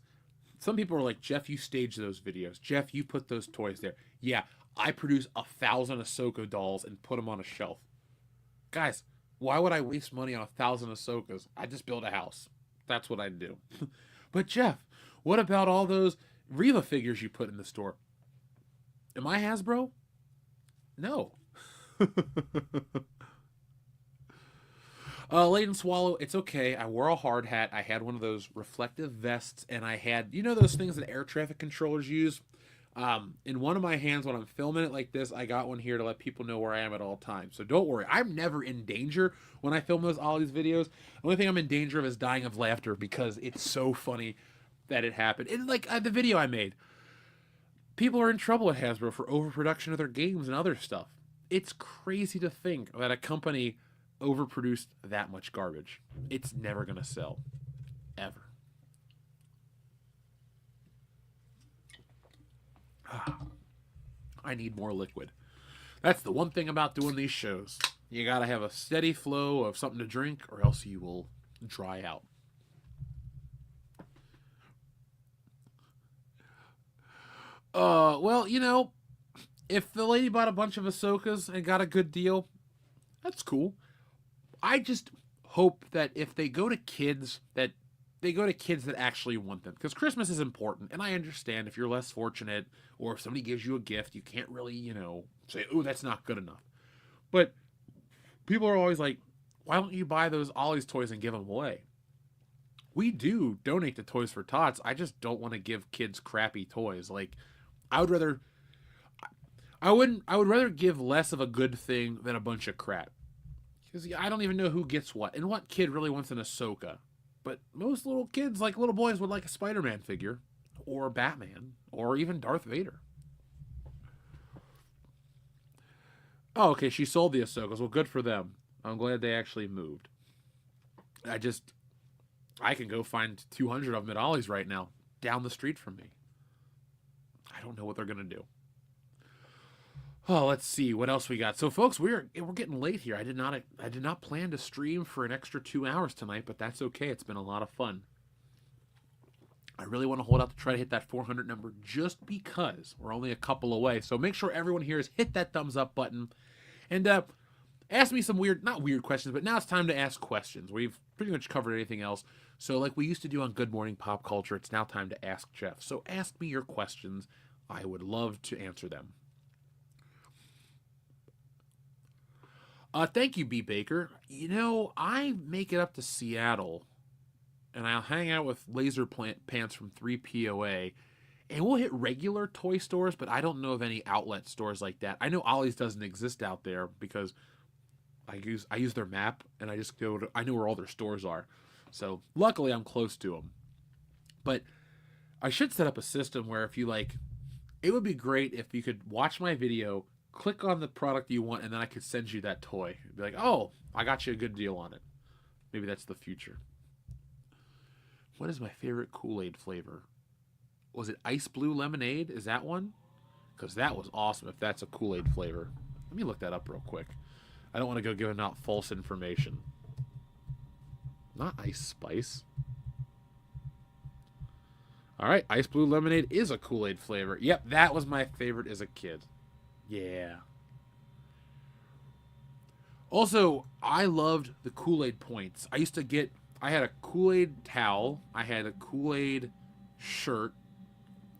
Some people are like, Jeff, you stage those videos. Jeff, you put those toys there. Yeah, I produce 1,000 Ahsoka dolls and put them on a shelf. Guys, why would I waste money on 1,000 Ahsokas? I just build a house. That's what I do. But Jeff, what about all those Reva figures you put in the store? Am I Hasbro? No. Leighton Swallow, it's okay. I wore a hard hat. I had one of those reflective vests, and I had, those things that air traffic controllers use? In one of my hands when I'm filming it like this, I got one here to let people know where I am at all times. So don't worry. I'm never in danger when I film all these videos. The only thing I'm in danger of is dying of laughter because it's so funny that it happened. And like the video I made, people are in trouble at Hasbro for overproduction of their games and other stuff. It's crazy to think that a company overproduced that much garbage. It's never going to sell. Ever. I need more liquid. That's the one thing about doing these shows. You gotta have a steady flow of something to drink or else you will dry out. Well, if the lady bought a bunch of Ahsokas and got a good deal, that's cool. I just hope that if they go to kids, that they go to kids that actually want them. Because Christmas is important, and I understand if you're less fortunate, or if somebody gives you a gift, you can't really, say, oh, that's not good enough. But people are always like, why don't you buy those Ollie's toys and give them away? We do donate to Toys for Tots. I just don't want to give kids crappy toys. Like, I would rather give less of a good thing than a bunch of crap. Because I don't even know who gets what. And what kid really wants an Ahsoka? But most little kids, like little boys, would like a Spider-Man figure. Or Batman. Or even Darth Vader. Oh, okay, she sold the Ahsokas. Well, good for them. I'm glad they actually moved. I can go find 200 of them at Ollie's right now. Down the street from me. I don't know what they're going to do. Oh, let's see what else we got. So, folks, we're getting late here. I did not plan to stream for an extra 2 hours tonight, but that's okay. It's been a lot of fun. I really want to hold out to try to hit that 400 number just because we're only a couple away. So make sure everyone here has hit that thumbs up button. And ask me some not weird questions, but now it's time to ask questions. We've pretty much covered anything else. So like we used to do on Good Morning Pop Culture, it's now time to ask Jeff. So ask me your questions. I would love to answer them. Thank you, B. Baker. You know, I make it up to Seattle, and I'll hang out with Laser Pants from 3POA, and we'll hit regular toy stores, but I don't know of any outlet stores like that. I know Ollie's doesn't exist out there because I use their map, and I just go to, I know where all their stores are. So luckily I'm close to them. But I should set up a system where if you like, it would be great if you could watch my video, click on the product you want, and then I could send you that toy. Be like, oh, I got you a good deal on it. Maybe that's the future. What is my favorite Kool-Aid flavor? Was it Ice Blue Lemonade? Is that one? Because that was awesome if that's a Kool-Aid flavor. Let me look that up real quick. I don't want to go giving out false information. Not Ice Spice. All right, Ice Blue Lemonade is a Kool-Aid flavor. Yep, that was my favorite as a kid. Yeah. Also, I loved the Kool-Aid points. I had a Kool-Aid towel. I had a Kool-Aid shirt.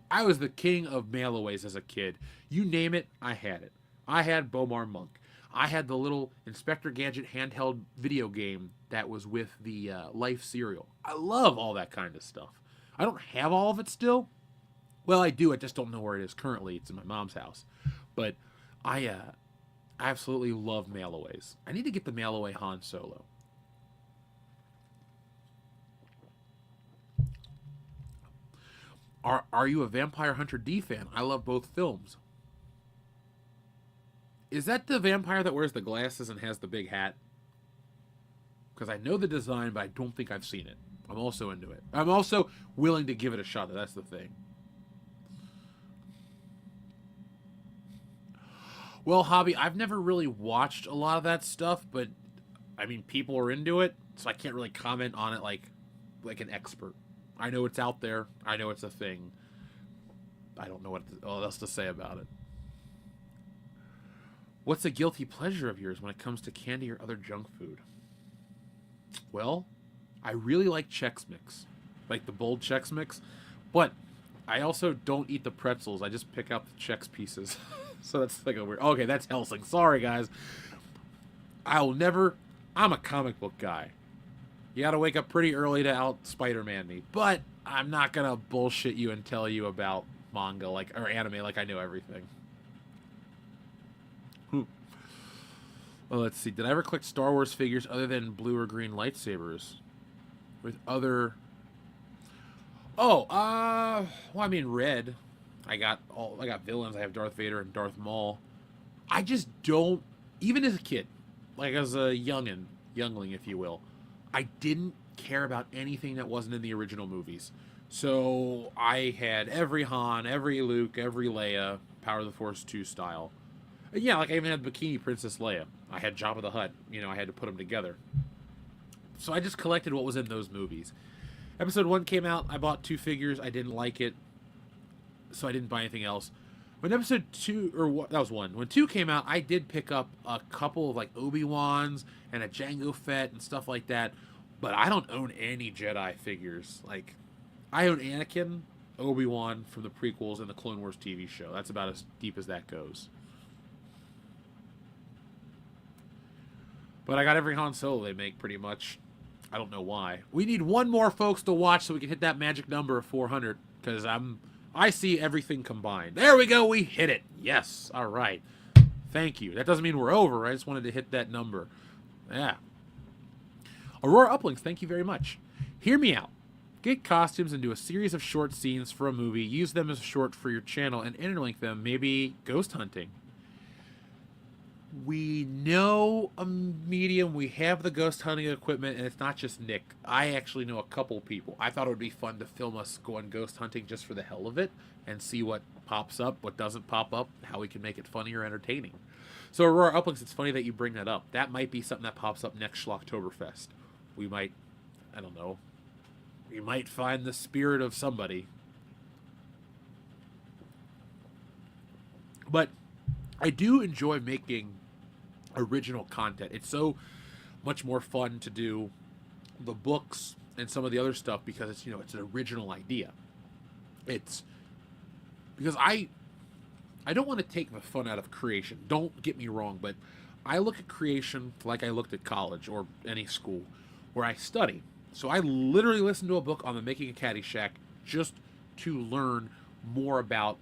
I was the king of mail-aways as a kid. You name it, I had it. I had Bomar Monk. I had the little Inspector Gadget handheld video game that was with the Life cereal. I love all that kind of stuff. I don't have all of it still. Well, I do. I just don't know where it is currently. It's in my mom's house. But I absolutely love mail-aways. I need to get the mail-away Han Solo. Are you a Vampire Hunter D fan? I love both films. Is that the vampire that wears the glasses and has the big hat? Because I know the design, but I don't think I've seen it. I'm also into it. I'm also willing to give it a shot. That's the thing. Well, Hobby, I've never really watched a lot of that stuff, but I mean, people are into it, so I can't really comment on it like an expert. I know it's out there. I know it's a thing. I don't know what else to say about it. What's a guilty pleasure of yours when it comes to candy or other junk food? Well, I really like Chex Mix, like the bold Chex Mix, but I also don't eat the pretzels. I just pick out the Chex pieces. So that's like a weird... Okay, that's Helsing. Sorry, guys. I'm a comic book guy. You gotta wake up pretty early to out Spider-Man me, but I'm not gonna bullshit you and tell you about manga or anime like I know everything. Well, let's see. Did I ever collect Star Wars figures other than blue or green lightsabers? With other... Oh, well, I mean, red. I got villains. I have Darth Vader and Darth Maul. I just don't... Even as a kid, like as a youngling, if you will, I didn't care about anything that wasn't in the original movies. So I had every Han, every Luke, every Leia, Power of the Force 2 style. Yeah, like I even had Bikini Princess Leia. I had Jabba the Hutt. I had to put them together. So I just collected what was in those movies. Episode 1 came out. I bought 2 figures. I didn't like it, so I didn't buy anything else. When episode 2, that was 1. When 2 came out, I did pick up a couple of Obi-Wans and a Jango Fett and stuff like that, but I don't own any Jedi figures. I own Anakin, Obi-Wan from the prequels and the Clone Wars TV show. That's about as deep as that goes. But I got every Han Solo they make, pretty much. I don't know why. We need one more, folks, to watch so we can hit that magic number of 400, because I see everything combined. There we go. We hit it. Yes. All right. Thank you. That doesn't mean we're over. I just wanted to hit that number. Yeah. Aurora Uplinks, thank you very much. Hear me out. Get costumes and do a series of short scenes for a movie. Use them as a short for your channel and interlink them. Maybe ghost hunting. We know a medium. We have the ghost hunting equipment, and it's not just Nick. I actually know a couple people. I thought it would be fun to film us going ghost hunting just for the hell of it and see what pops up, what doesn't pop up, how we can make it funny or entertaining. So, Aurora Uplinks, it's funny that you bring that up. That might be something that pops up next Schlocktoberfest. We might, I don't know, You might find the spirit of somebody. But I do enjoy making original content. It's so much more fun to do the books and some of the other stuff because it's, it's an original idea. It's because I don't want to take the fun out of creation. Don't get me wrong, but I look at creation like I looked at college or any school where I study. So I literally listened to a book on the making of Caddyshack just to learn more about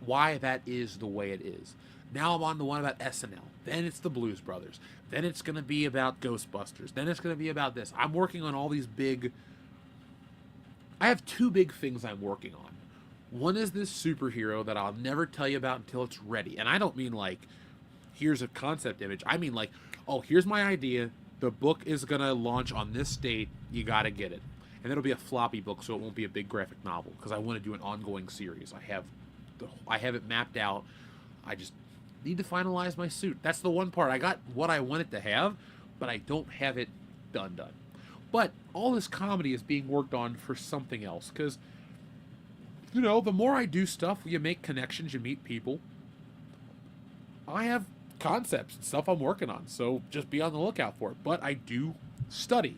why that is the way it is. Now I'm on the one about SNL. Then it's the Blues Brothers. Then it's going to be about Ghostbusters. Then it's going to be about this. I'm working on all these big... I have two big things I'm working on. One is this superhero that I'll never tell you about until it's ready. And I don't mean like, here's a concept image. I mean like, oh, here's my idea. The book is going to launch on this date. You got to get it. And it'll be a floppy book, so it won't be a big graphic novel, because I want to do an ongoing series. I have it mapped out. I just need to finalize my suit. That's the one part. I got what I wanted to have, but I don't have it done. But all this comedy is being worked on for something else, because, the more I do stuff, you make connections, you meet people. I have concepts and stuff I'm working on, so just be on the lookout for it. But I do study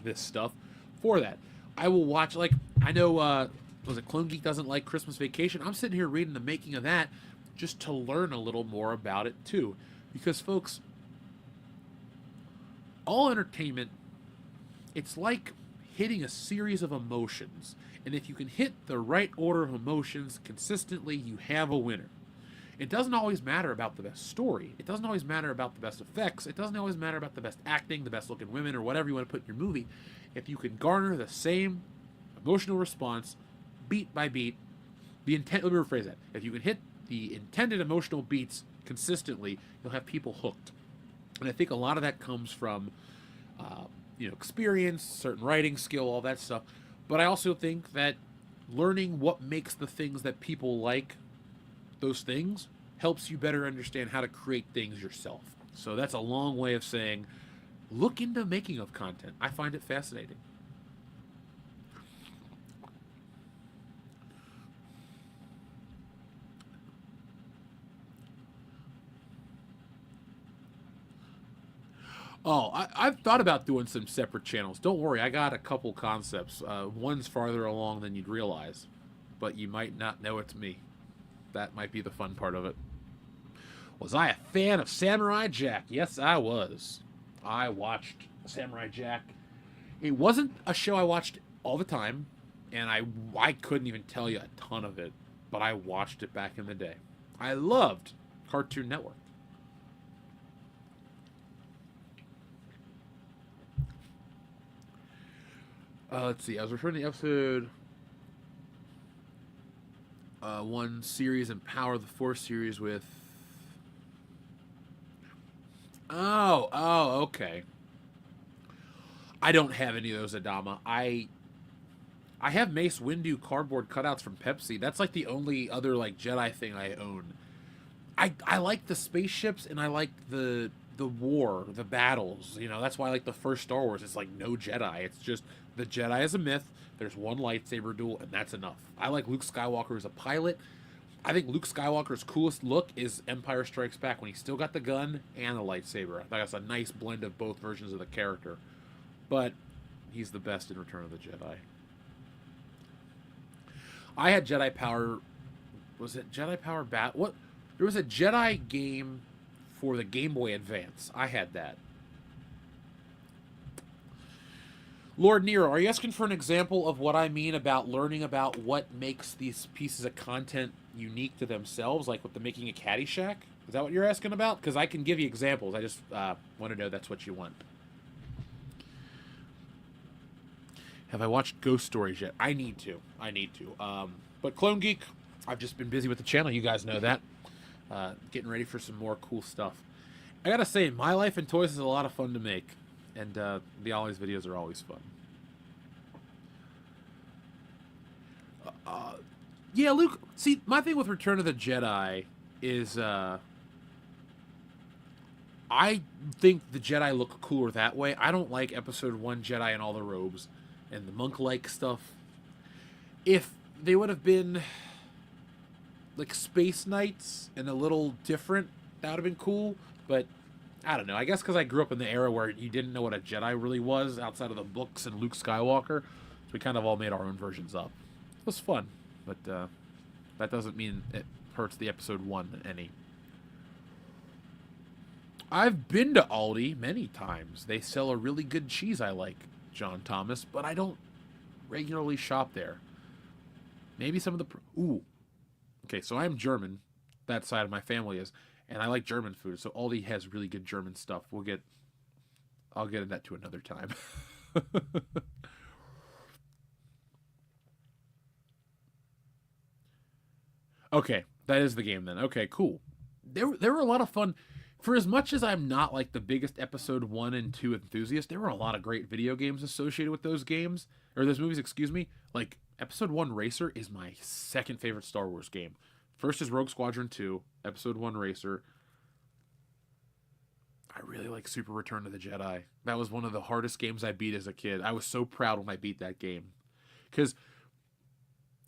this stuff for that. I will watch, like, I know, was it Clone Geek doesn't like Christmas Vacation? I'm sitting here reading the making of that just to learn a little more about it, too. Because, folks, all entertainment, it's like hitting a series of emotions. And if you can hit the right order of emotions consistently, you have a winner. It doesn't always matter about the best story. It doesn't always matter about the best effects. It doesn't always matter about the best acting, the best looking women, or whatever you want to put in your movie. If you can garner the same emotional response, beat by beat, let me rephrase that. If you can hit the intended emotional beats consistently, you'll have people hooked. And I think a lot of that comes from, experience, certain writing skill, all that stuff. But I also think that learning what makes the things that people like those things helps you better understand how to create things yourself. So that's a long way of saying, look into making of content. I find it fascinating. Oh, I've thought about doing some separate channels. Don't worry, I got a couple concepts. One's farther along than you'd realize, but you might not know it's me. That might be the fun part of it. Was I a fan of Samurai Jack? Yes, I was. I watched Samurai Jack. It wasn't a show I watched all the time, and I couldn't even tell you a ton of it, but I watched it back in the day. I loved Cartoon Network. Let's see. I was referring to the episode 1 series and Power of the Force series with... Oh, okay. I don't have any of those, Adama. I have Mace Windu cardboard cutouts from Pepsi. That's like the only other like Jedi thing I own. I like the spaceships and I like the war, the battles. That's why I like the first Star Wars. It's like no Jedi. It's just the Jedi is a myth. There's one lightsaber duel, and that's enough. I like Luke Skywalker as a pilot. I think Luke Skywalker's coolest look is Empire Strikes Back when he's still got the gun and the lightsaber. I think that's a nice blend of both versions of the character. But he's the best in Return of the Jedi. I had Jedi Power... Was it Jedi Power Bat? What? There was a Jedi game for the Game Boy Advance. I had that. Lord Nero, are you asking for an example of what I mean about learning about what makes these pieces of content unique to themselves, like with the making of Caddyshack? Is that what you're asking about? Because I can give you examples. I just want to know that's what you want. Have I watched Ghost Stories yet? I need to. But Clone Geek, I've just been busy with the channel. You guys know that. Getting ready for some more cool stuff. I gotta say, My Life in Toys is a lot of fun to make. And the Ollie's videos are always fun. Yeah, Luke, see, my thing with Return of the Jedi is I think the Jedi look cooler that way. I don't like Episode 1 Jedi and all the robes. and the monk-like stuff. If they would have been like Space Knights and a little different, that would have been cool. But I don't know. I guess because I grew up in the era where you didn't know what a Jedi really was outside of the books and Luke Skywalker, so we kind of all made our own versions up. It was fun, but that doesn't mean it hurts the episode 1 any. I've been to Aldi many times. They sell a really good cheese I like, John Thomas, but I don't regularly shop there. Maybe some of the... Ooh. Okay, so I'm German. That side of my family is. And I like German food, so Aldi has really good German stuff. I'll get into that to another time. Okay, that is the game then. Okay, cool. There were a lot of fun. For as much as I'm not like the biggest episode 1 and 2 enthusiast, there were a lot of great video games associated with those games. Or those movies, excuse me. Like, episode 1 Racer is my second favorite Star Wars game. First is Rogue Squadron 2, episode 1 Racer. I really like Super Return of the Jedi. That was one of the hardest games I beat as a kid. I was so proud when I beat that game. Because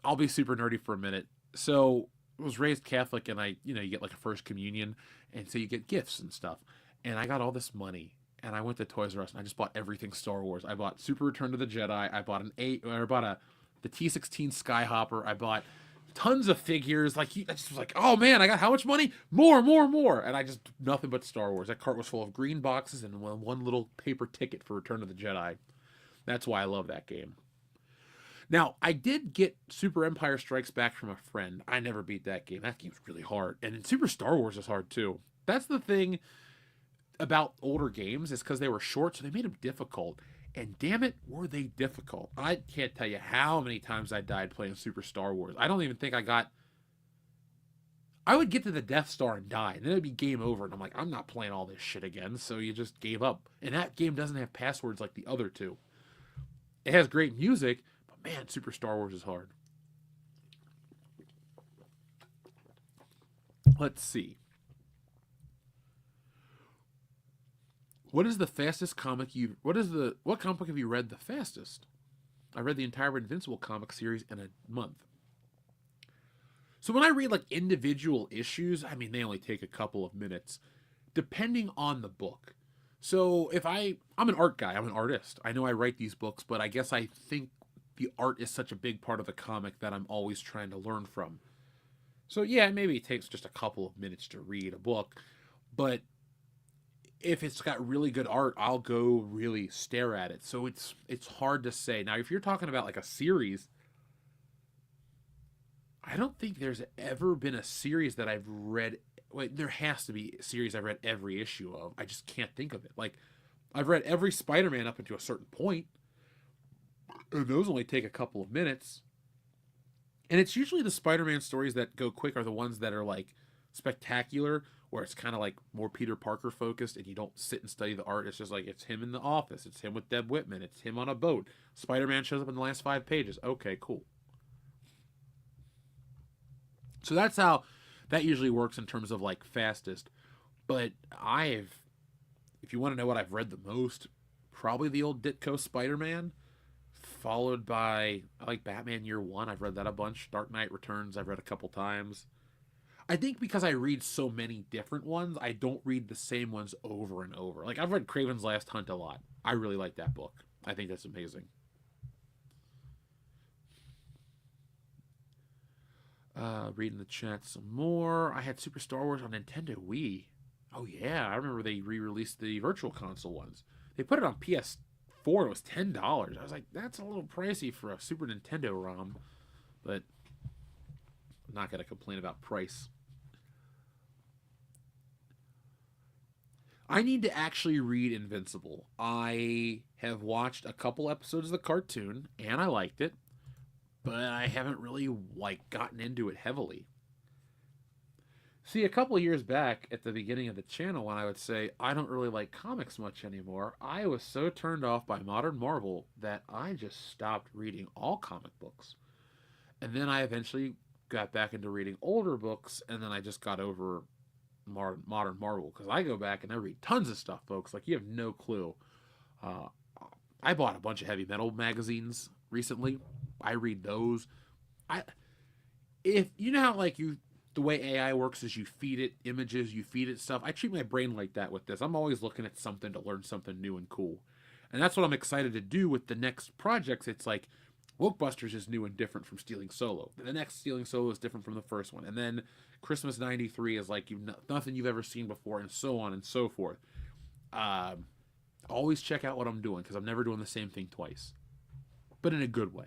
I'll be super nerdy for a minute. So I was raised Catholic, and you get like a first communion, and so you get gifts and stuff. And I got all this money, and I went to Toys R Us, and I just bought everything Star Wars. I bought Super Return of the Jedi. I bought the T-16 Skyhopper. I bought tons of figures. I just was like, oh man, I got how much money? More, more, more. And I just, nothing but Star Wars. That cart was full of green boxes and one little paper ticket for Return of the Jedi. That's why I love that game. Now, I did get Super Empire Strikes Back from a friend. I never beat that game. That game's really hard. And Super Star Wars is hard too. That's the thing about older games, is because they were short, so they made them difficult. And damn it, were they difficult. I can't tell you how many times I died playing Super Star Wars. I don't even think I would get to the Death Star and die, and then it'd be game over. And I'm like, I'm not playing all this shit again. So you just gave up. And that game doesn't have passwords like the other two. It has great music, but man, Super Star Wars is hard. Let's see. What is the fastest comic what comic have you read the fastest? I read the entire Invincible comic series in a month. So when I read like individual issues, I mean, they only take a couple of minutes, depending on the book. So if I'm an art guy, I'm an artist. I know I write these books, but I guess I think the art is such a big part of the comic that I'm always trying to learn from. So yeah, maybe it takes just a couple of minutes to read a book, but if it's got really good art, I'll go really stare at it. So it's hard to say. Now, if you're talking about like a series, I don't think there's ever been a series that I've read. Wait, there has to be a series I've read every issue of. I just can't think of it. Like, I've read every Spider-Man up until a certain point, and those only take a couple of minutes. And it's usually the Spider-Man stories that go quick are the ones that are like spectacular, where it's kind of like more Peter Parker focused, and you don't sit and study the art. It's just like, it's him in the office, it's him with Deb Whitman, it's him on a boat. Spider-Man shows up in the last 5 pages. Okay, cool. So that's how that usually works in terms of like fastest. But if you want to know what I've read the most, probably the old Ditko Spider-Man, followed by, I like Batman Year One. I've read that a bunch. Dark Knight Returns, I've read a couple times. I think because I read so many different ones, I don't read the same ones over and over. Like, I've read Kraven's Last Hunt a lot. I really like that book. I think that's amazing. Reading the chat some more. I had Super Star Wars on Nintendo Wii. Oh yeah, I remember they re-released the Virtual Console ones. They put it on PS4. It was $10. I was like, that's a little pricey for a Super Nintendo ROM, but I'm not gonna complain about price. I need to actually read Invincible. I have watched a couple episodes of the cartoon, and I liked it, but I haven't really like gotten into it heavily. See, a couple of years back at the beginning of the channel, when I would say I don't really like comics much anymore, I was so turned off by Modern Marvel that I just stopped reading all comic books. And then I eventually got back into reading older books, and then I just got over Modern Marvel, because I go back and I read tons of stuff, folks. Like, you have no clue. Uh, I bought a bunch of heavy metal magazines recently. I read those. I if you know how like you the way AI works is you feed it images, you feed it stuff. I treat my brain like that with this. I'm always looking at something to learn something new and cool. And that's what I'm excited to do with the next projects. It's like Wokebusters is new and different from Stealing Solo. The next Stealing Solo is different from the first one. And then Christmas 93 is like nothing you've ever seen before, and so on and so forth. Always check out what I'm doing because I'm never doing the same thing twice, but in a good way.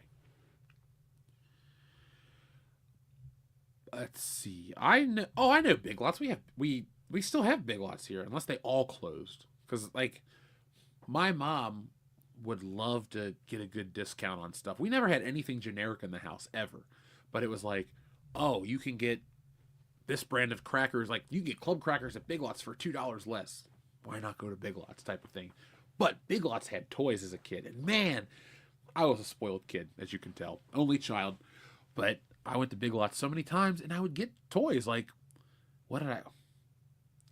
Let's see. I know. Oh, I know Big Lots. We still have Big Lots here, unless they all closed. Because like my mom would love to get a good discount on stuff. We never had anything generic in the house ever, but it was like, oh, you can get this brand of crackers. Like you can get club crackers at Big Lots for $2 less. Why not go to Big Lots type of thing? But Big Lots had toys as a kid, and man, I was a spoiled kid, as you can tell, only child. But I went to Big Lots so many times, and I would get toys like, what did I?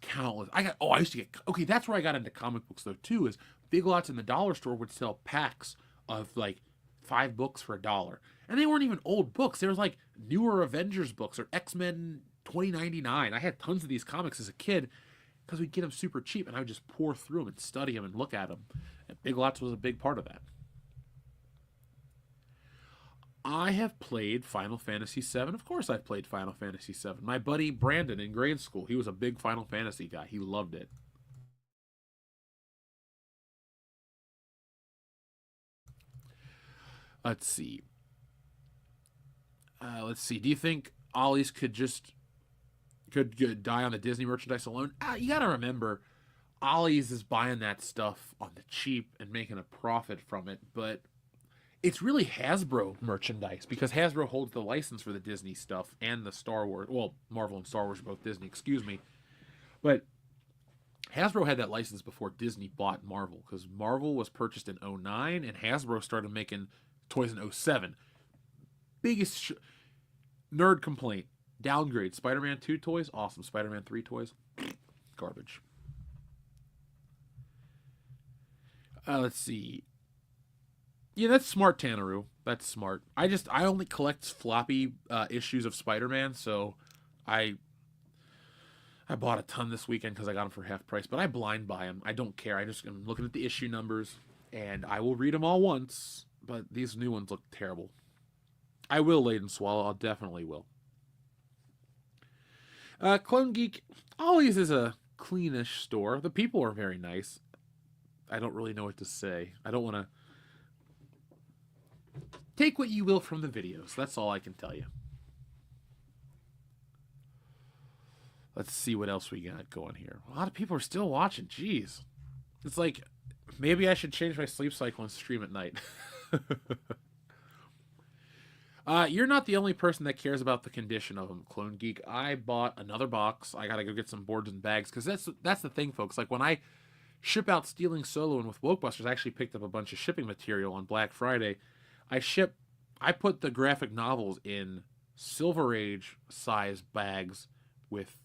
Countless. I used to get. Okay, that's where I got into comic books though too. Is Big Lots in the dollar store would sell packs of like 5 books for $1, and they weren't even old books. They were like newer Avengers books or X-Men 2099. I had tons of these comics as a kid because we'd get them super cheap, and I would just pour through them and study them and look at them. And Big Lots was a big part of that. I have played Final Fantasy VII. Of course I've played Final Fantasy VII. My buddy Brandon in grade school, he was a big Final Fantasy guy. He loved it. Let's see. Do you think Ollie's could die on the Disney merchandise alone? You gotta remember, Ollie's is buying that stuff on the cheap and making a profit from it, but it's really Hasbro merchandise because Hasbro holds the license for the Disney stuff and the Star Wars. Well, Marvel and Star Wars are both Disney, excuse me. But Hasbro had that license before Disney bought Marvel because Marvel was purchased in '09 and Hasbro started making toys in '07. Biggest nerd complaint. Downgrade. Spider-Man 2 toys, awesome. Spider-Man 3 toys, garbage. Let's see. Yeah, that's smart, Tanaru. That's smart. I only collect floppy issues of Spider-Man, so I bought a ton this weekend because I got them for half price. But I blind buy them. I don't care. I'm looking at the issue numbers, and I will read them all once. But these new ones look terrible. I will, Laden Swallow. I definitely will. Clone Geek always is a cleanish store. The people are very nice. I don't really know what to say. I don't want to. Take what you will from the videos. That's all I can tell you. Let's see what else we got going here. A lot of people are still watching. Jeez. It's like, maybe I should change my sleep cycle and stream at night. You're not the only person that cares about the condition of them, Clone Geek. I bought another box. I gotta go get some boards and bags, because that's the thing, folks. Like, when I ship out Stealing Solo and with Wokebusters, I actually picked up a bunch of shipping material on Black Friday. I put the graphic novels in Silver Age size bags with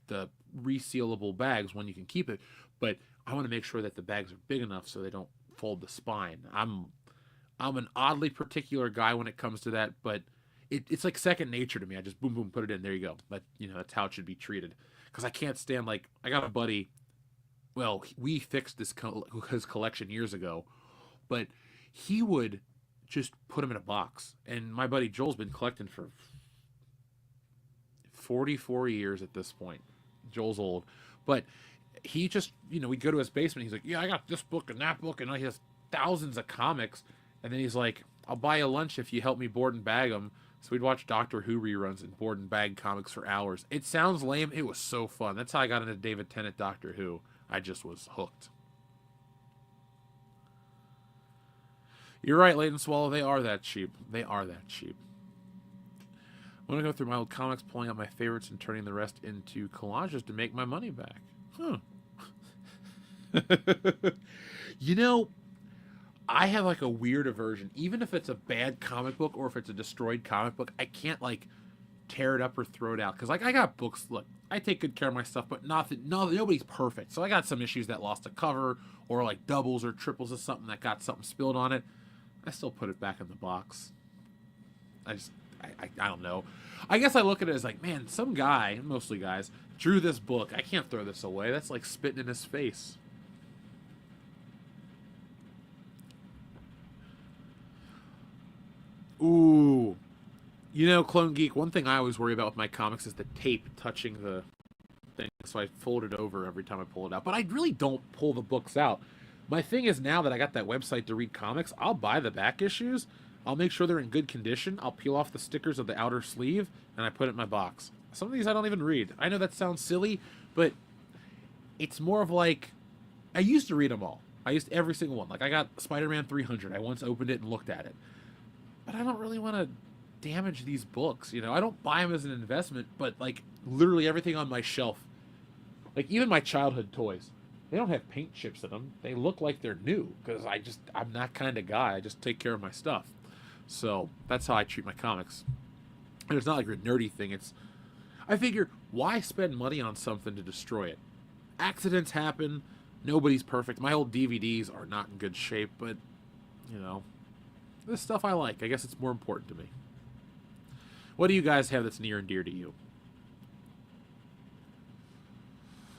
the resealable bags when you can keep it, but I want to make sure that the bags are big enough so they don't fold the spine. I'm an oddly particular guy when it comes to that, but it's like second nature to me. I just boom boom put it in, there you go. But that's how it should be treated, because I can't stand, like, I got a buddy, well, we fixed his collection years ago, but he would just put them in a box. And my buddy Joel's been collecting for 44 years at this point. Joel's old, but he just, we go to his basement. He's like, yeah, I got this book and that book, and he has thousands of comics. And then he's like, I'll buy you lunch if you help me board and bag them. So we'd watch Doctor Who reruns and board and bag comics for hours. It sounds lame. It was so fun. That's how I got into David Tennant Doctor Who. I just was hooked. You're right, Leighton Swallow. They are that cheap. They are that cheap. I'm going to go through my old comics, pulling out my favorites and turning the rest into collages to make my money back. Huh. I have like a weird aversion. Even if it's a bad comic book or if it's a destroyed comic book, I can't like tear it up or throw it out. Because, like, I got books. Look, I take good care of my stuff, but nobody's perfect. So I got some issues that lost a cover, or like doubles or triples of something that got something spilled on it. I still put it back in the box. I don't know. I guess I look at it as like, man, some guy, mostly guys, drew this book. I can't throw this away. That's like spitting in his face. Ooh. You know, Clone Geek, one thing I always worry about with my comics is the tape touching the thing. So I fold it over every time I pull it out. But I really don't pull the books out. My thing is, now that I got that website to read comics, I'll buy the back issues. I'll make sure they're in good condition. I'll peel off the stickers of the outer sleeve, and I put it in my box. Some of these I don't even read. I know that sounds silly, but it's more of like, I used to read them all. I used every single one. Like, I got Spider-Man 300. I once opened it and looked at it. But I don't really want to damage these books, you know? I don't buy them as an investment, but, like, literally everything on my shelf, like, even my childhood toys, they don't have paint chips in them. They look like they're new, because I'm that kind of guy. I just take care of my stuff. So that's how I treat my comics. And it's not like a nerdy thing. I figure, why spend money on something to destroy it? Accidents happen. Nobody's perfect. My old DVDs are not in good shape, but, you know, this stuff I like. I guess it's more important to me. What do you guys have that's near and dear to you?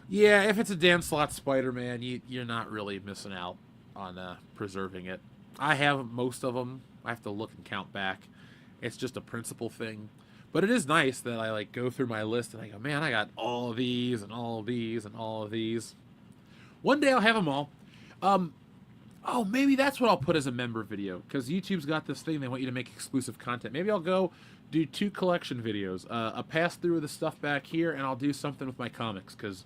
Yeah, if it's a Dan Slott Spider-Man, you're not really missing out on preserving it. I have most of them. I have to look and count back. It's just a principle thing. But it is nice that I like go through my list and I go, man, I got all of these and all of these and all of these. One day I'll have them all. Oh, maybe that's what I'll put as a member video, because YouTube's got this thing. They want you to make exclusive content. Maybe I'll go do 2 collection videos. A pass through of the stuff back here, and I'll do something with my comics, because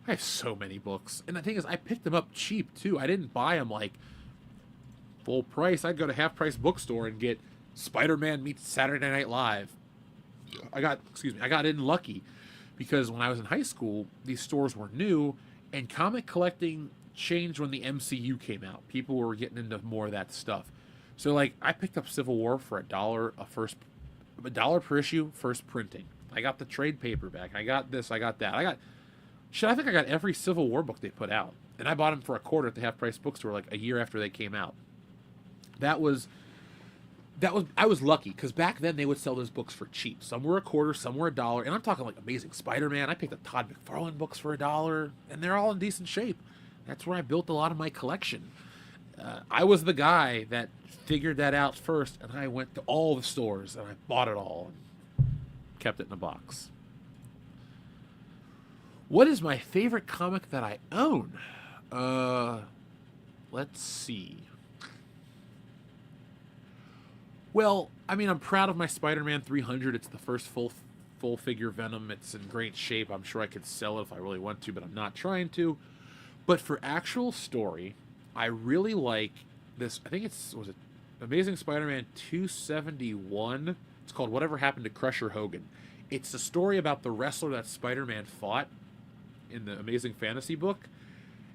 I have so many books. And the thing is, I picked them up cheap, too. I didn't buy them, like, full price. I'd go to Half Price Bookstore and get Spider-Man meets Saturday Night Live. I got in lucky, because when I was in high school, these stores were new, and comic collecting changed when the MCU came out. People were getting into more of that stuff. So, like, I picked up Civil War for $1 per issue, first printing. I got the trade paperback. I got this. I got that. I think I got every Civil War book they put out, and I bought them for $1 at the Half Price Bookstore, like a year after they came out. I was lucky, because back then they would sell those books for cheap. Some were $1, some were $1, and I'm talking like Amazing Spider-Man. I picked up Todd McFarlane books for $1, and they're all in decent shape. That's where I built a lot of my collection. I was the guy that figured that out first, and I went to all the stores and I bought it all and kept it in a box. What is my favorite comic that I own? Let's see. Well, I mean, I'm proud of my Spider-Man 300. It's the first full figure Venom. It's in great shape. I'm sure I could sell it if I really want to, but I'm not trying to. But for actual story, I really like this. I think was it Amazing Spider-Man 271? It's called Whatever Happened to Crusher Hogan. It's a story about the wrestler that Spider-Man fought in the Amazing Fantasy book.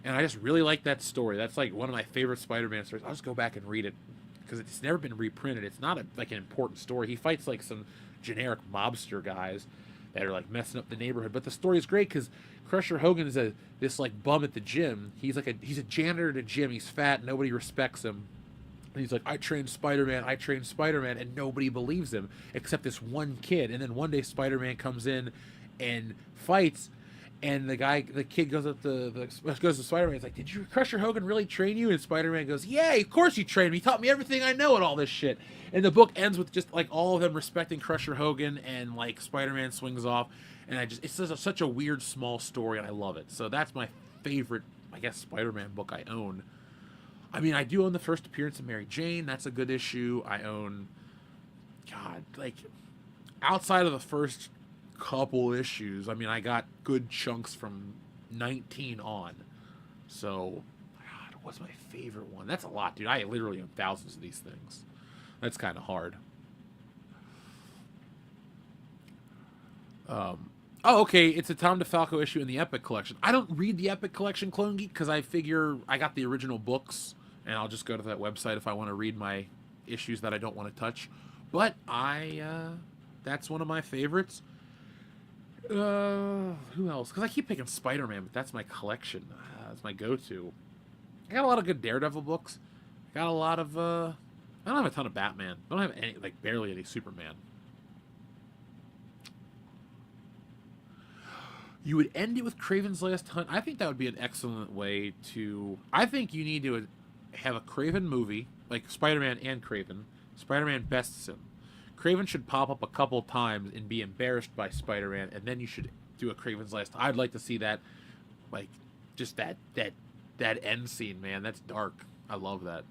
And I just really like that story. That's like one of my favorite Spider-Man stories. I'll just go back and read it, because it's never been reprinted. It's not like an important story. He fights like some generic mobster guys that are like messing up the neighborhood. But the story is great, because Crusher Hogan is this like bum at the gym. He's a janitor at a gym. He's fat. Nobody respects him. And he's like, I trained Spider-Man, and nobody believes him except this one kid. And then one day Spider-Man comes in and fights, and the kid goes to Spider-Man. He's like, did Crusher Hogan really train you? And Spider-Man goes, yeah, of course he trained me. He taught me everything I know and all this shit. And the book ends with just like all of them respecting Crusher Hogan, and like Spider-Man swings off. And it's just such a weird small story, and I love it. So that's my favorite, I guess, Spider-Man book I own. I mean, I do own the first appearance of Mary Jane. That's a good issue. I own, God, like, outside of the first couple issues, I mean, I got good chunks from 19 on. So, God, what's my favorite one? That's a lot, dude. I literally own thousands of these things. That's kind of hard. Oh, okay, it's a Tom DeFalco issue in the Epic Collection. I don't read the Epic Collection, Clone Geek, because I figure I got the original books, and I'll just go to that website if I want to read my issues that I don't want to touch. But that's one of my favorites. Who else? Because I keep picking Spider-Man, but that's my collection. That's my go-to. I got a lot of good Daredevil books. I got a lot of, I don't have a ton of Batman. I don't have any, like, barely any Superman. You would end it with Kraven's Last Hunt. I think that would be an excellent way to... I think you need to have a Kraven movie, like Spider-Man and Kraven. Spider-Man bests him. Kraven should pop up a couple times and be embarrassed by Spider-Man, and then you should do a Kraven's Last. I'd like to see that, like, just that end scene, man. That's dark. I love that.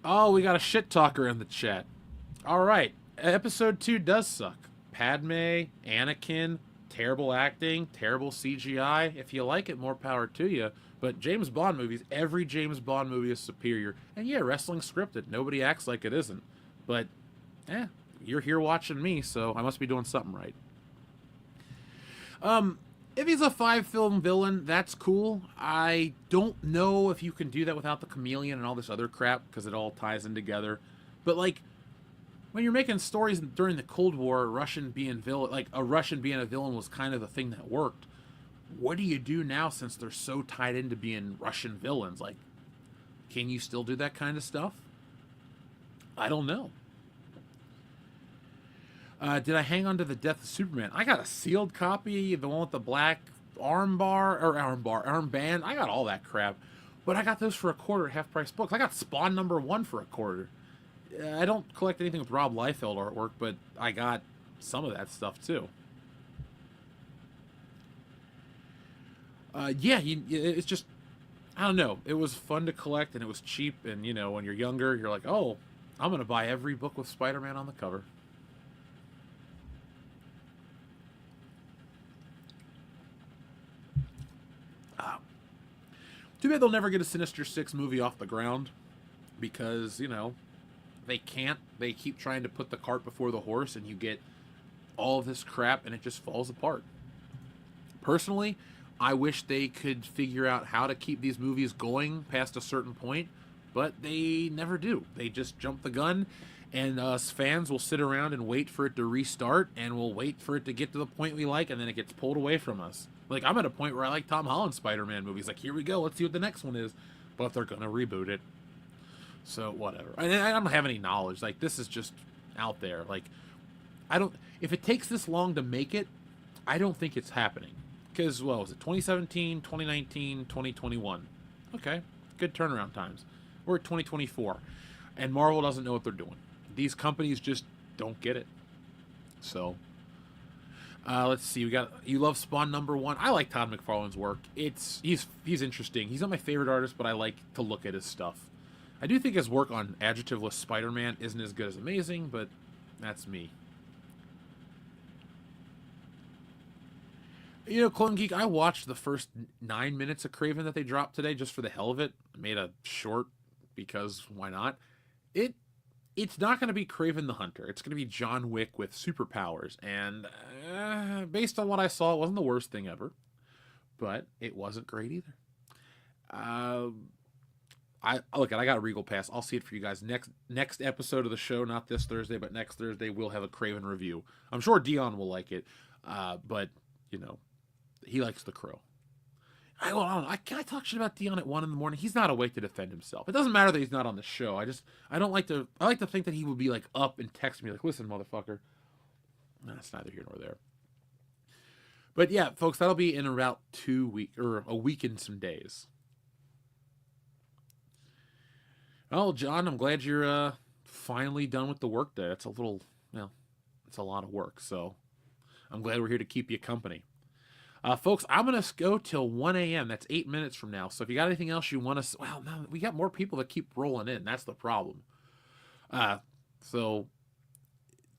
Oh, we got a shit talker in the chat. All right, episode 2 does suck. Padme, Anakin, terrible acting, terrible CGI. If you like it, more power to you. But James Bond movies, every James Bond movie is superior. And yeah, wrestling's scripted. Nobody acts like it isn't. But, you're here watching me, so I must be doing something right. If he's a 5-film villain, that's cool. I don't know if you can do that without the chameleon and all this other crap, because it all ties in together. But, like, when you're making stories during the Cold War, a Russian being a villain was kind of the thing that worked. What do you do now since they're so tied into being Russian villains? Like, can you still do that kind of stuff? I don't know. Did I hang on to the Death of Superman? I got a sealed copy, the one with the black armband. I got all that crap. But I got those for a quarter at half-price books. I got Spawn #1 for a quarter. I don't collect anything with Rob Liefeld artwork, but I got some of that stuff too. It's just, I don't know. It was fun to collect, and it was cheap. And, you know, when you're younger, you're like, oh, I'm going to buy every book with Spider-Man on the cover. Too bad they'll never get a Sinister Six movie off the ground, because, you know, they can't. They keep trying to put the cart before the horse, and you get all of this crap, and it just falls apart. Personally, I wish they could figure out how to keep these movies going past a certain point, but they never do. They just jump the gun, and us fans will sit around and wait for it to restart, and we'll wait for it to get to the point we like, and then it gets pulled away from us. Like, I'm at a point where I like Tom Holland's Spider-Man movies. Like, here we go, let's see what the next one is. But they're gonna reboot it. So, whatever. I don't have any knowledge. Like, this is just out there. Like, if it takes this long to make it, I don't think it's happening. Because, what was it, 2017, 2019, 2021. Okay, good turnaround times. We're at 2024. And Marvel doesn't know what they're doing. These companies just don't get it. So, let's see. You love Spawn #1. I like Todd McFarlane's work. He's interesting. He's not my favorite artist, but I like to look at his stuff. I do think his work on adjectiveless Spider-Man isn't as good as Amazing, but that's me. You know, Clone Geek, I watched the first 9 minutes of Kraven that they dropped today just for the hell of it. I made a short because why not? It's not going to be Kraven the Hunter. It's going to be John Wick with superpowers. And based on what I saw, it wasn't the worst thing ever. But it wasn't great either. I got a Regal Pass. I'll see it for you guys next episode of the show. Not this Thursday, but next Thursday we'll have a Kraven review. I'm sure Dion will like it. But, you know, he likes The Crow. I don't know. Can I talk shit about Dion at 1 in the morning? He's not awake to defend himself. It doesn't matter that he's not on the show. I like to think that he would be like up and text me like, listen, motherfucker. That's neither here nor there. But yeah, folks, that'll be in about 2 weeks, or a week and some days. Oh, John, I'm glad you're finally done with the work day. It's it's a lot of work. So I'm glad we're here to keep you company. Folks, I'm going to go till 1 a.m. That's 8 minutes from now. So if you got anything else you want to... Well, no, we got more people that keep rolling in. That's the problem. So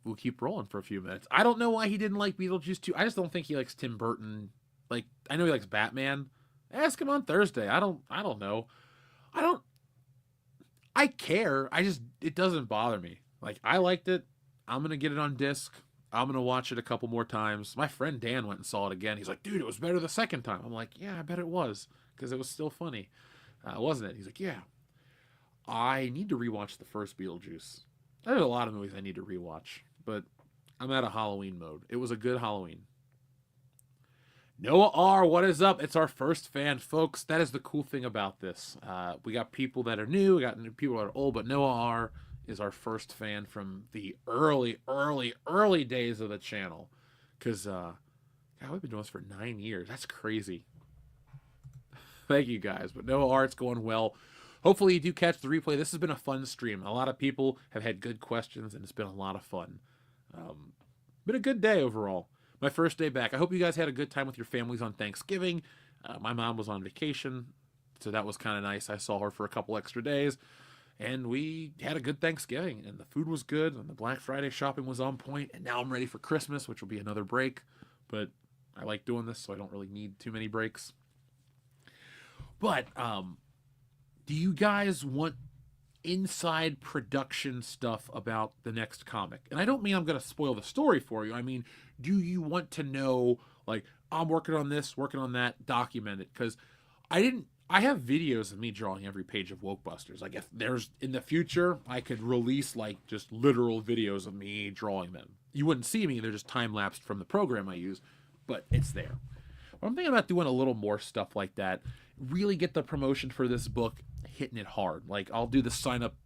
we'll keep rolling for a few minutes. I don't know why he didn't like Beetlejuice 2. I just don't think he likes Tim Burton. Like, I know he likes Batman. Ask him on Thursday. I don't know. I care. It doesn't bother me. Like, I liked it. I'm going to get it on disc. I'm going to watch it a couple more times. My friend Dan went and saw it again. He's like, dude, it was better the second time. I'm like, yeah, I bet it was, because it was still funny. Wasn't it? He's like, yeah. I need to rewatch the first Beetlejuice. There's a lot of movies I need to rewatch, but I'm out of Halloween mode. It was a good Halloween. Noah R, what is up? It's our first fan, folks. That is the cool thing about this. We got people that are new, we got people that are old, but Noah R is our first fan from the early days of the channel. Because, God, we've been doing this for 9 years. That's crazy. Thank you, guys. But Noah R, it's going well. Hopefully you do catch the replay. This has been a fun stream. A lot of people have had good questions, and it's been a lot of fun. Been a good day overall. My first day back. I hope you guys had a good time with your families on Thanksgiving. My mom was on vacation, so that was kind of nice. I saw her for a couple extra days, and we had a good Thanksgiving, and the food was good, and the Black Friday shopping was on point, and now I'm ready for Christmas, which will be another break, but I like doing this, so I don't really need too many breaks. But, do you guys want inside production stuff about the next comic? And I don't mean I'm going to spoil the story for you. I mean, do you want to know, like, I'm working on this, working on that, document it? Because I have videos of me drawing every page of Wokebusters. Like, if there's, in the future, I could release, like, just literal videos of me drawing them. You wouldn't see me, they're just time-lapsed from the program I use, but it's there. But I'm thinking about doing a little more stuff like that. Really get the promotion for this book hitting it hard. Like, I'll do the sign up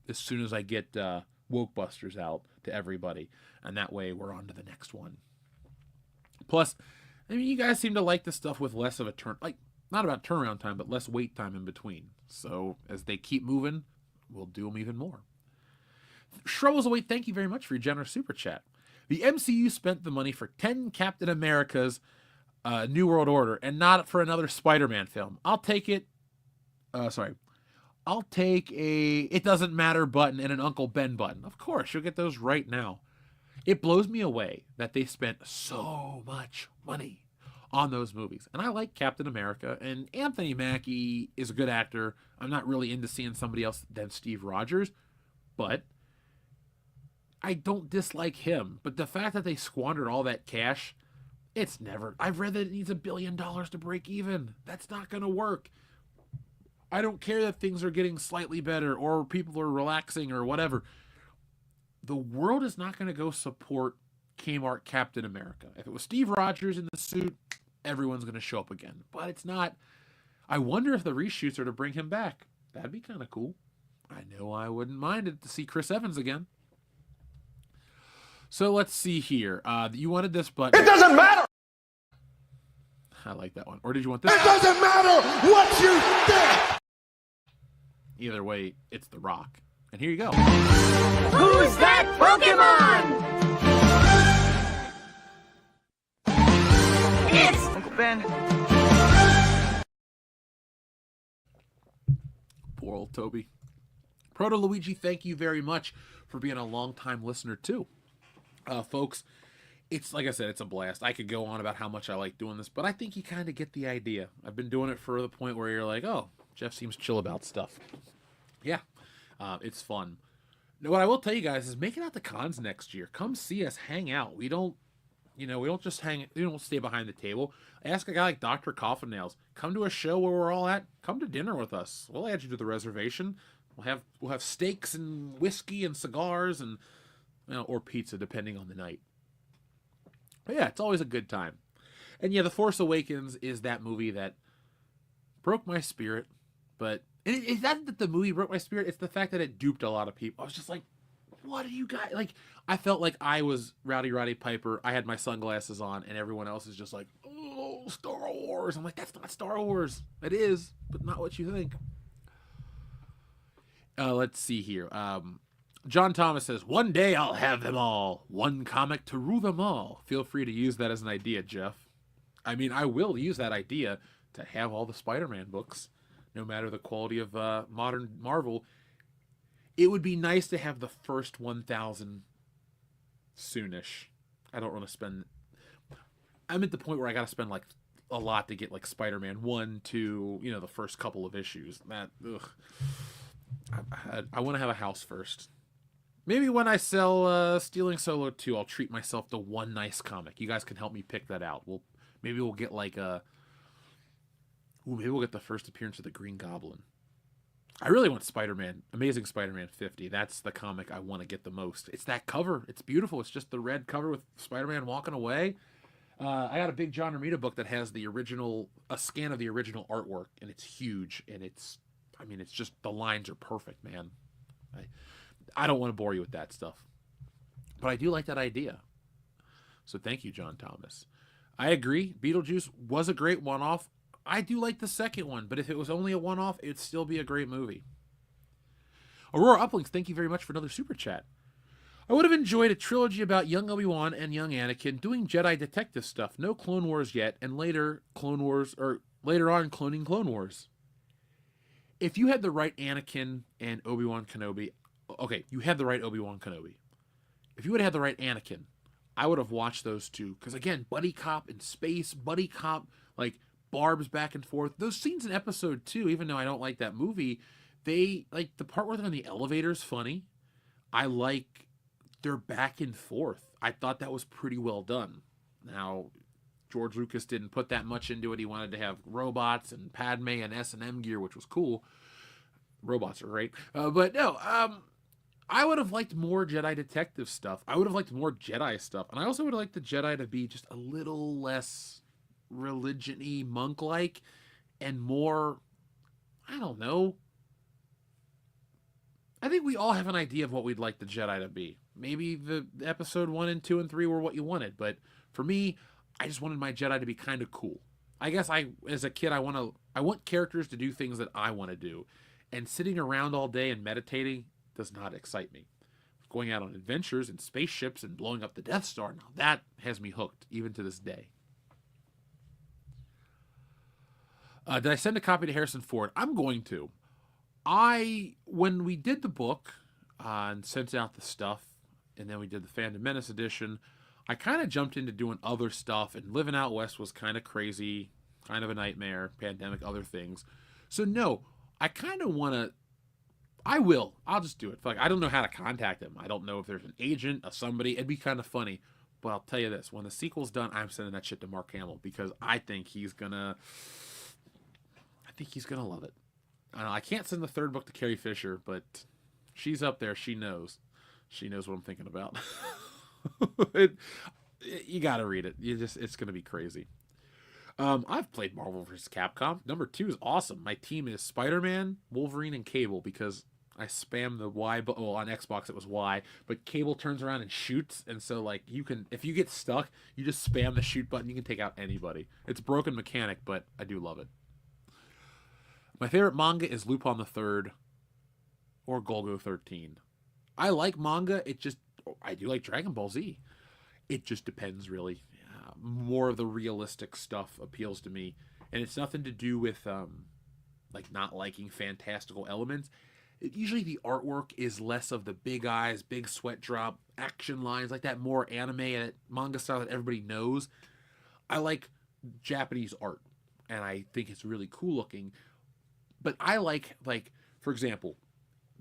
as soon as I get Wokebusters out to everybody, and that way we're on to the next one. Plus, I mean, you guys seem to like the stuff with less of a not about turnaround time, but less wait time in between. So as they keep moving, we'll do them even more. Shrubbles Await, thank you very much for your generous super chat. The MCU spent the money for 10 Captain Americas New World Order and not for another Spider-Man film. I'll take it. I'll take a It Doesn't Matter button and an Uncle Ben button. Of course, you'll get those right now. It blows me away that they spent so much money on those movies. And I like Captain America, and Anthony Mackie is a good actor. I'm not really into seeing somebody else than Steve Rogers, but I don't dislike him. But the fact that they squandered all that cash, I've read that it needs $1 billion to break even. That's not going to work. I don't care that things are getting slightly better or people are relaxing or whatever. The world is not going to go support Kmart Captain America. If it was Steve Rogers in the suit, everyone's going to show up again. But it's not. I wonder if the reshoots are to bring him back. That'd be kind of cool. I know I wouldn't mind it to see Chris Evans again. So let's see here. You wanted this, but it doesn't matter. I like that one. Or did you want this? It doesn't matter what you think. Either way, it's The Rock. And here you go. Who's that Pokemon? It's Uncle Ben. Poor old Toby. Proto Luigi, thank you very much for being a long-time listener, too. Folks, it's like I said, it's a blast. I could go on about how much I like doing this, but I think you kind of get the idea. I've been doing it for the point where you're like, oh, Jeff seems chill about stuff. Yeah, it's fun. Now, what I will tell you guys is make it out to cons next year. Come see us, hang out. We don't just we don't stay behind the table. Ask a guy like Dr. Coffin Nails. Come to a show where we're all at. Come to dinner with us. We'll add you to the reservation. We'll have steaks and whiskey and cigars and or pizza, depending on the night. But yeah, it's always a good time. And yeah, The Force Awakens is that movie that broke my spirit. But it's not that the movie broke my spirit. It's the fact that it duped a lot of people. I was just like, what are you guys... Like, I felt like I was Rowdy Roddy Piper. I had my sunglasses on, and everyone else is just like, oh, Star Wars. I'm like, that's not Star Wars. It is, but not what you think. Let's see here. John Thomas says, one day I'll have them all. One comic to rule them all. Feel free to use that as an idea, Jeff. I mean, I will use that idea to have all the Spider-Man books, no matter the quality of modern Marvel. It would be nice to have the first 1,000 soonish. I don't want to spend... I'm at the point where I got to spend, like, a lot to get, like, Spider-Man 1, 2, the first couple of issues. I want to have a house first. Maybe when I sell Stealing Solo 2, I'll treat myself to one nice comic. You guys can help me pick that out. Maybe we'll get like maybe we'll get the first appearance of the Green Goblin. I really want Spider-Man, Amazing Spider-Man 50. That's the comic I want to get the most. It's that cover. It's beautiful. It's just the red cover with Spider-Man walking away. I got a big John Romita book that has the original, a scan of the original artwork, and it's huge. And it's just, the lines are perfect, man. I don't want to bore you with that stuff. But I do like that idea. So thank you, John Thomas. I agree. Beetlejuice was a great one-off. I do like the second one, but if it was only a one-off, it'd still be a great movie. Aurora Uplinks, thank you very much for another super chat. I would have enjoyed a trilogy about young Obi-Wan and young Anakin doing Jedi detective stuff. No Clone Wars yet, and later on cloning Clone Wars. If you had the right Anakin and Obi-Wan Kenobi, okay, you had the right Obi-Wan Kenobi. If you would have had the right Anakin, I would have watched those two. Because again, buddy cop in space, buddy cop, like barbs back and forth. Those scenes in episode 2, even though I don't like that movie, they, like, the part where they're in the elevator is funny. I like their back and forth. I thought that was pretty well done. Now, George Lucas didn't put that much into it. He wanted to have robots and Padme and S&M gear, which was cool. Robots are great. But no, I would have liked more Jedi detective stuff. I would have liked more Jedi stuff. And I also would have liked the Jedi to be just a little less religion-y, monk-like, and more, I don't know. I think we all have an idea of what we'd like the Jedi to be. Maybe the episode 1 and 2 and 3 were what you wanted, but for me, I just wanted my Jedi to be kind of cool. I guess as a kid, I want characters to do things that I want to do, and sitting around all day and meditating does not excite me. Going out on adventures and spaceships and blowing up the Death Star, now that has me hooked, even to this day. Did I send a copy to Harrison Ford? I'm going to. When we did the book and sent out the stuff, and then we did the Phantom Menace edition, I kind of jumped into doing other stuff, and living out west was kind of crazy, kind of a nightmare, pandemic, other things. So no, I kind of want to, I'll just do it. Like, I don't know how to contact him. I don't know if there's an agent, a somebody. It'd be kind of funny. But I'll tell you this, when the sequel's done, I'm sending that shit to Mark Hamill, because I think he's gonna love it. I can't send the third book to Carrie Fisher, but she's up there. She knows what I'm thinking about. You gotta read it. It's gonna be crazy. I've played Marvel vs. Capcom. Number 2 is awesome. My team is Spider-Man, Wolverine, and Cable, because I spam the Y button. Well, on Xbox it was Y, but Cable turns around and shoots, and so, like, if you get stuck, you just spam the shoot button. You can take out anybody. It's a broken mechanic, but I do love it. My favorite manga is Lupin the Third or Golgo 13. I like manga. I do like Dragon Ball Z. It just depends, really. More of the realistic stuff appeals to me, and it's nothing to do with like not liking fantastical elements. Usually the artwork is less of the big eyes, big sweat drop, action lines, like that more anime and manga style that everybody knows. I like Japanese art, and I think it's really cool looking. But I like, for example,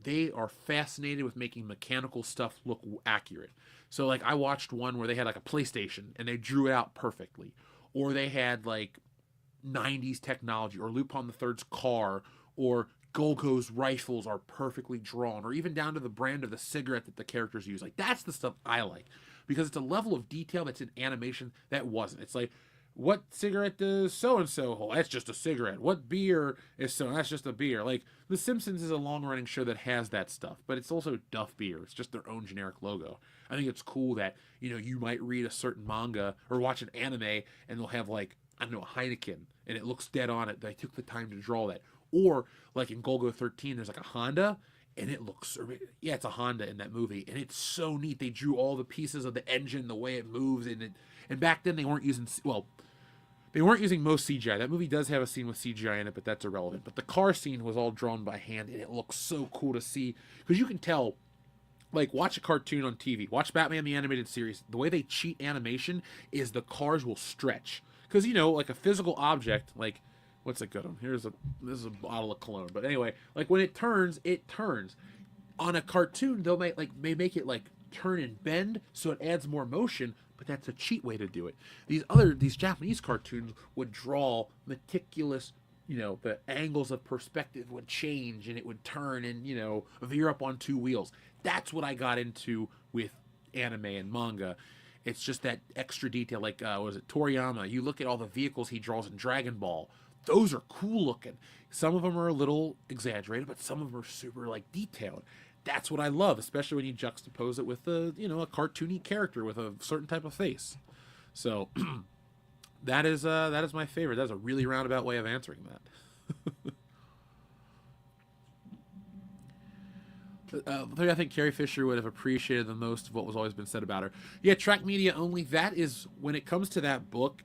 they are fascinated with making mechanical stuff look accurate. So, like, I watched one where they had, like, a PlayStation, and they drew it out perfectly. Or they had, like, 90s technology, or Lupin the Third's car, or Golgo's rifles are perfectly drawn, or even down to the brand of the cigarette that the characters use. Like, that's the stuff I like, because it's a level of detail that's in animation that wasn't. It's like, what cigarette does so-and-so hold? That's just a cigarette. What beer is so? That's just a beer. Like, The Simpsons is a long-running show that has that stuff, but it's also Duff Beer. It's just their own generic logo. I think it's cool that, you might read a certain manga or watch an anime, and they'll have, like, I don't know, a Heineken, and it looks dead on it. They took the time to draw that. Or, like in Golgo 13, there's, like, a Honda, and it looks, yeah, it's a Honda in that movie, and it's so neat. They drew all the pieces of the engine, the way it moves, and back then they weren't using, they weren't using most CGI. That movie does have a scene with CGI in it, but that's irrelevant. But the car scene was all drawn by hand, and it looks so cool to see. Because you can tell, like, watch a cartoon on TV. Watch Batman the Animated Series. The way they cheat animation is the cars will stretch. Because, like a physical object, like, what's it good on? This is a bottle of cologne. But anyway, like, when it turns, it turns. On a cartoon, they make it, like, turn and bend, so it adds more motion, but that's a cheat way to do it. These Japanese cartoons would draw meticulous, the angles of perspective would change and it would turn and, veer up on two wheels. That's what I got into with anime and manga. It's just that extra detail, like, was it Toriyama? You look at all the vehicles he draws in Dragon Ball. Those are cool looking. Some of them are a little exaggerated, but some of them are super, like, detailed. That's what I love, especially when you juxtapose it with a cartoony character with a certain type of face. So that is my favorite. That's a really roundabout way of answering that. I think Carrie Fisher would have appreciated the most of what was always been said about her. Yeah, track media only. That is, when it comes to that book,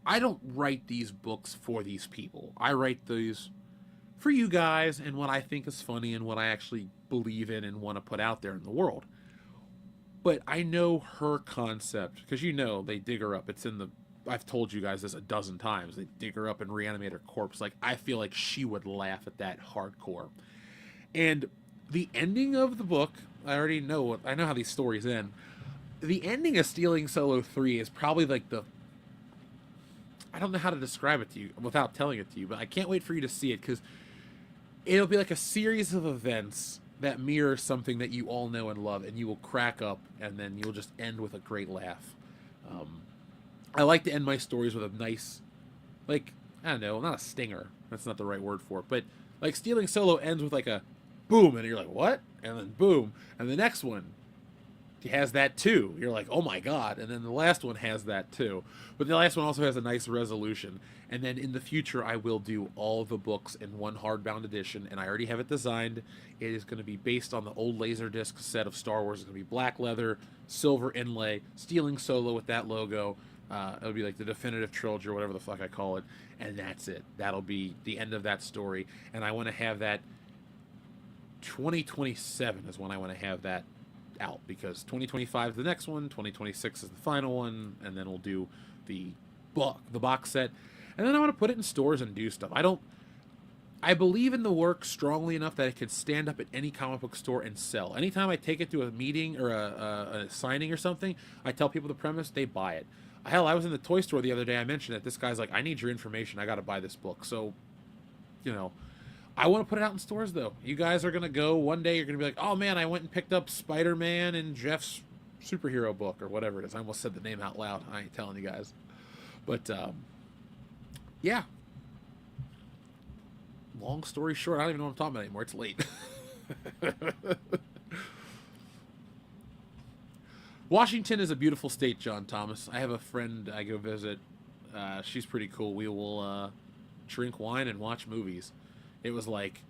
I don't write these books for these people. I write these for you guys and what I think is funny and what I actually believe in and want to put out there in the world. But I know her concept, because they dig her up. It's in the... I've told you guys this a dozen times. They dig her up and reanimate her corpse. Like, I feel like she would laugh at that hardcore. And the ending of the book, I know how these stories end. The ending of Stealing Solo 3 is probably like I don't know how to describe it to you without telling it to you, but I can't wait for you to see it, because it'll be like a series of events that mirror something that you all know and love, and you will crack up, and then you'll just end with a great laugh. I like to end my stories with a nice, like, I don't know, not a stinger. That's not the right word for it, but like Stealing Solo ends with like a boom, and you're like, what? And then boom, and the next one has that too. You're like, oh my god. And then the last one has that too. But the last one also has a nice resolution. And then in the future, I will do all the books in one hardbound edition, and I already have it designed. It is going to be based on the old Laserdisc set of Star Wars. It's going to be black leather, silver inlay, Stealing Solo with that logo. It'll be like the definitive trilogy or whatever the fuck I call it. And that's it. That'll be the end of that story. And I want to have that 2027 is when I want to have that out, because 2025 is the next one, 2026 is the final one, and then we'll do the box set, and then I want to put it in stores and do stuff. I believe in the work strongly enough that it could stand up at any comic book store and sell. Anytime I take it to a meeting or a signing or something, I tell people the premise, they buy it. Hell, I was in the toy store the other day, I mentioned it, this guy's like, I need your information, I gotta buy this book. So, I want to put it out in stores, though. You guys are going to go one day, you're going to be like, oh man, I went and picked up Spider-Man and Jeff's superhero book, or whatever it is. I almost said the name out loud. I ain't telling you guys. But, yeah. Long story short, I don't even know what I'm talking about anymore. It's late. Washington is a beautiful state, John Thomas. I have a friend I go visit. She's pretty cool. We will drink wine and watch movies. It was like,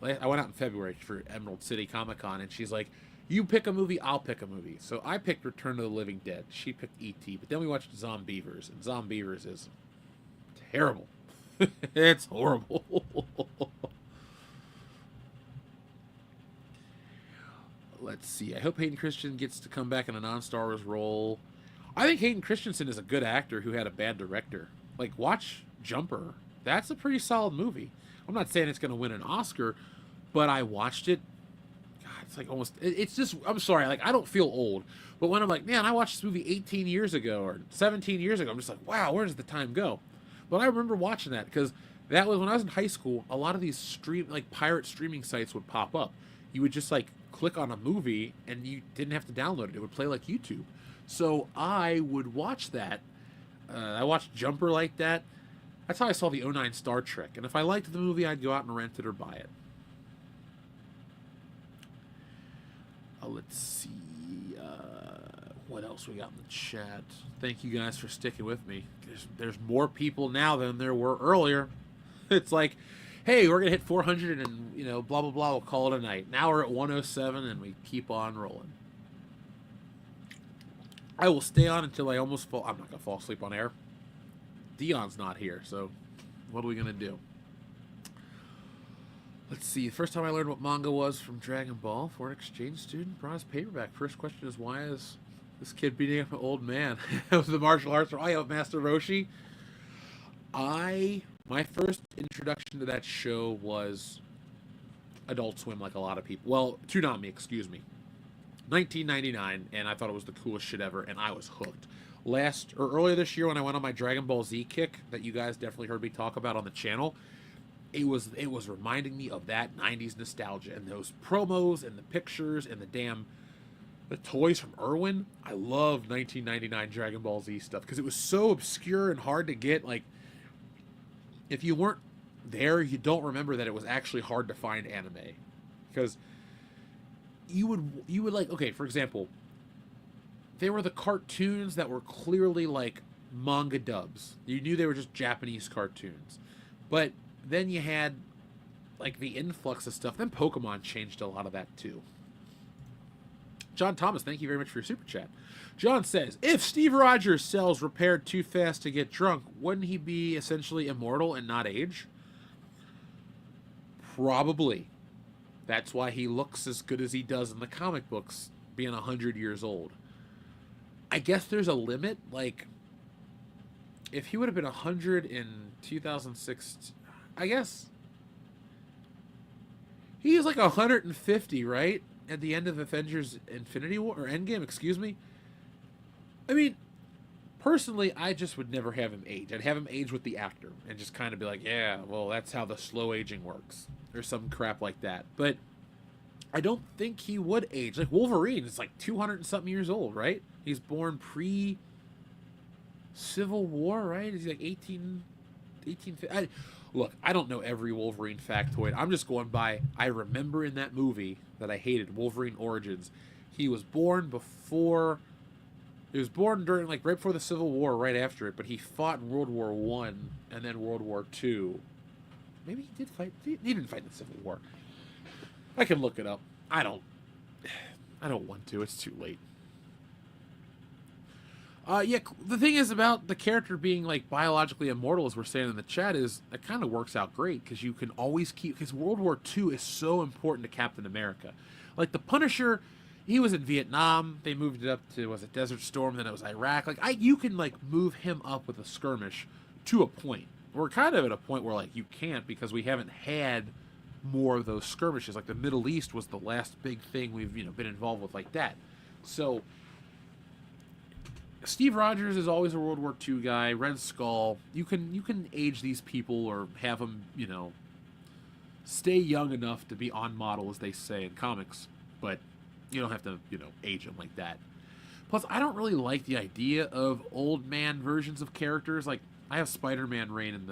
I went out in February for Emerald City Comic Con, and she's like, you pick a movie, I'll pick a movie. So I picked Return of the Living Dead. She picked E.T., but then we watched Zombievers, and Zombievers is terrible. It's horrible. Let's see. I hope Hayden Christensen gets to come back in a non-Star Wars role. I think Hayden Christensen is a good actor who had a bad director. Like, watch Jumper. That's a pretty solid movie. I'm not saying it's going to win an Oscar, but I watched it. God, it's like almost... It's just... I'm sorry. Like, I don't feel old. But when I'm like, man, I watched this movie 18 years ago or 17 years ago, I'm just like, wow, where does the time go? But I remember watching that because that was... When I was in high school, a lot of these pirate streaming sites would pop up. You would just, like, click on a movie, and you didn't have to download it. It would play like YouTube. So I would watch that. I watched Jumper like that. That's how I saw the '09 Star Trek. And if I liked the movie, I'd go out and rent it or buy it. Let's see. What else we got in the chat? Thank you guys for sticking with me. There's more people now than there were earlier. It's like, hey, we're going to hit 400 and, blah, blah, blah. We'll call it a night. Now we're at 107 and we keep on rolling. I will stay on until I almost fall. I'm not going to fall asleep on air. Dion's not here, so what are we going to do? Let's see. The first time I learned what manga was from Dragon Ball, foreign exchange student brought his paperback. First question is, why is this kid beating up an old man? With the martial arts, Master Roshi. My first introduction to that show was Adult Swim, like a lot of people. Well, Toonami, excuse me. 1999, and I thought it was the coolest shit ever, and I was hooked. Earlier this year when I went on my Dragon Ball Z kick that you guys definitely heard me talk about on the channel, it was reminding me of that 90s nostalgia and those promos and the pictures and the toys from Irwin. I love 1999 Dragon Ball Z stuff because it was so obscure and hard to get. Like, if you weren't there, you don't remember that it was actually hard to find anime, because you would like, okay, for example, there were the cartoons that were clearly like manga dubs. You knew they were just Japanese cartoons, but then you had like the influx of stuff. Then Pokemon changed a lot of that too. John Thomas, thank you very much for your super chat. John says, if Steve Rogers' cells repaired too fast to get drunk, wouldn't he be essentially immortal and not age? Probably. That's why he looks as good as he does in the comic books, being 100 years old. I guess there's a limit. Like, if he would have been 100 in 2006, I guess he is like 150, right? At the end of Avengers Infinity War, or Endgame, excuse me. I mean, personally, I just would never have him age. I'd have him age with the actor and just kind of be like, yeah, well, that's how the slow aging works, or some crap like that. But I don't think he would age. Like Wolverine is like 200 and something years old, right? He's born pre-Civil War, right? Is he like 18? Look, I don't know every Wolverine factoid. I'm just going by, I remember in that movie that I hated, Wolverine Origins, he was born during, like, right before the Civil War, right after it, but he fought in World War One and then World War II. Maybe he did fight. He didn't fight in the Civil War. I can look it up. I don't want to. It's too late. Yeah, the thing is about the character being, like, biologically immortal, as we're saying in the chat, is it kind of works out great, because you can always keep, because World War II is so important to Captain America. Like, the Punisher, he was in Vietnam, they moved it up to, was it Desert Storm, then it was Iraq. Like, you can, like, move him up with a skirmish to a point. We're kind of at a point where, like, you can't, because we haven't had more of those skirmishes. Like, the Middle East was the last big thing we've, been involved with like that. So Steve Rogers is always a World War II guy. Red Skull, you can age these people or have them, stay young enough to be on model, as they say in comics, but you don't have to, age them like that. Plus, I don't really like the idea of old man versions of characters. Like, I have Spider-Man Reign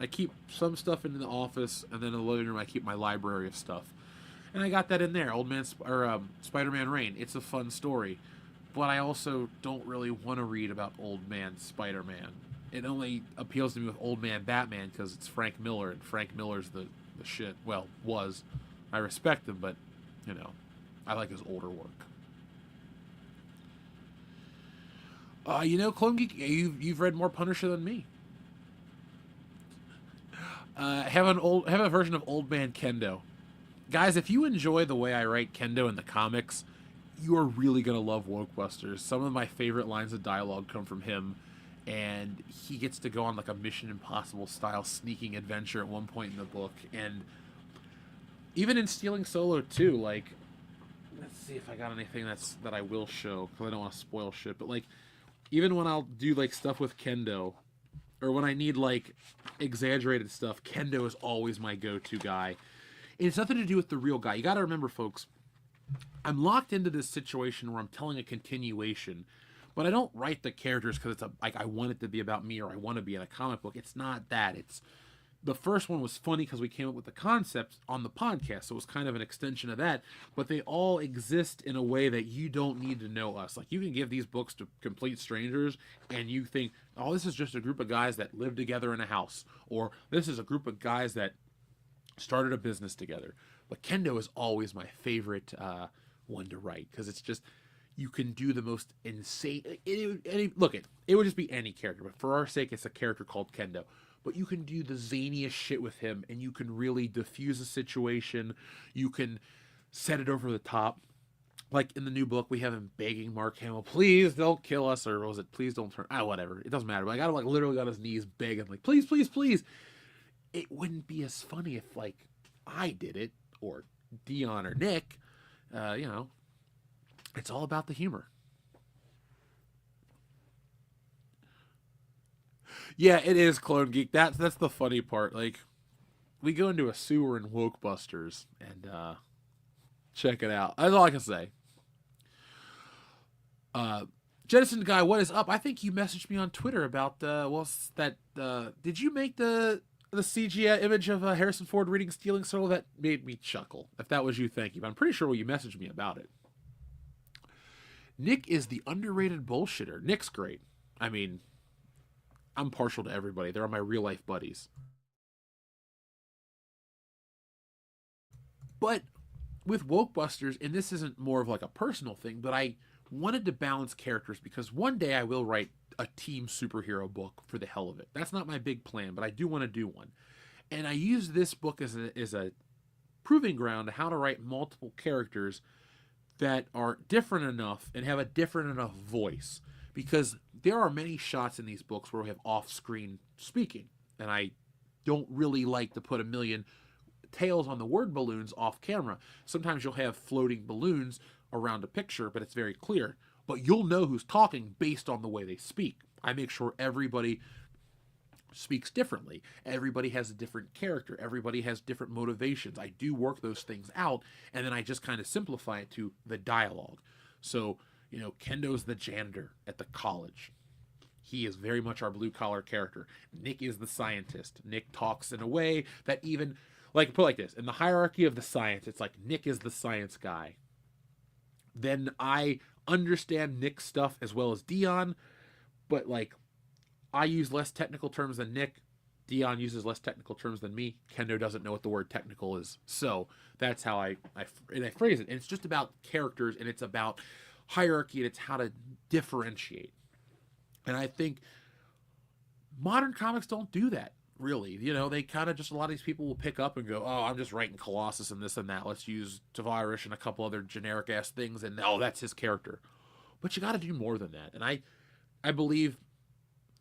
I keep some stuff in the office, and then in the living room I keep my library of stuff. And I got that in there, Spider-Man Reign. It's a fun story. But I also don't really want to read about old man Spider-Man. It only appeals to me with old man Batman because it's Frank Miller, and Frank Miller's the shit. Well, was. I respect him, but, I like his older work. Clone Geek, you've read more Punisher than me. Have a version of Old Man Kendo. Guys, if you enjoy the way I write Kendo in the comics, you are really going to love Wokebusters. Some of my favorite lines of dialogue come from him, and he gets to go on like a Mission Impossible style sneaking adventure at one point in the book. And even in Stealing Solo too, like, let's see if I got anything that I will show, because I don't want to spoil shit, but like, even when I'll do like stuff with Kendo, or when I need like exaggerated stuff, Kendo is always my go-to guy. And it's nothing to do with the real guy. You got to remember, folks, I'm locked into this situation where I'm telling a continuation, but I don't write the characters because it's I want it to be about me, or I want to be in a comic book. It's not that. It's the first one was funny because we came up with the concepts on the podcast, so it was kind of an extension of that. But they all exist in a way that you don't need to know us. Like, you can give these books to complete strangers, and you think, oh, this is just a group of guys that live together in a house, or this is a group of guys that started a business together. But Kendo is always my favorite one to write, because it's just, you can do the most insane. It would just be any character, but for our sake, it's a character called Kendo. But you can do the zaniest shit with him, and you can really diffuse a situation. You can set it over the top. Like in the new book, we have him begging Mark Hamill, please don't kill us, or was it please don't turn? Whatever. It doesn't matter. But I got him like literally on his knees begging, like, please, please, please. It wouldn't be as funny if like I did it, or Dion or Nick. It's all about the humor. Yeah, it is, Clone Geek. That's the funny part. Like, we go into a sewer in Wokebusters and check it out. That's all I can say. Jettison guy, what is up? I think you messaged me on Twitter about did you make the CGI image of Harrison Ford reading Stealing Solo? That made me chuckle. If that was you, thank you. But I'm pretty sure you messaged me about it. Nick is the underrated bullshitter. Nick's great. I mean, I'm partial to everybody. They're my real life buddies. But with Wokebusters, and this isn't more of like a personal thing, but I wanted to balance characters because one day I will write a team superhero book for the hell of it. That's not my big plan, but I do want to do one. And I use this book as a proving ground to how to write multiple characters that are different enough and have a different enough voice. Because there are many shots in these books where we have off-screen speaking. And I don't really like to put a million tails on the word balloons off camera. Sometimes you'll have floating balloons around a picture, but it's very clear. But you'll know who's talking based on the way they speak. I make sure everybody speaks differently. Everybody has a different character. Everybody has different motivations. I do work those things out, and then I just kind of simplify it to the dialogue. So, Kendo's the janitor at the college. He is very much our blue-collar character. Nick is the scientist. Nick talks in a way that even, put it like this, in the hierarchy of the science, it's like Nick is the science guy. Then I understand Nick's stuff as well as Dion, but I use less technical terms than Nick. Dion uses less technical terms than me. Kendo doesn't know what the word technical is. So that's how I phrase it. And it's just about characters, and it's about hierarchy, and it's how to differentiate. And I think modern comics don't do that, really. They kind of just, a lot of these people will pick up and go, oh, I'm just writing Colossus and this and that. Let's use Tavarish and a couple other generic-ass things, and that's his character. But you got to do more than that. And I believe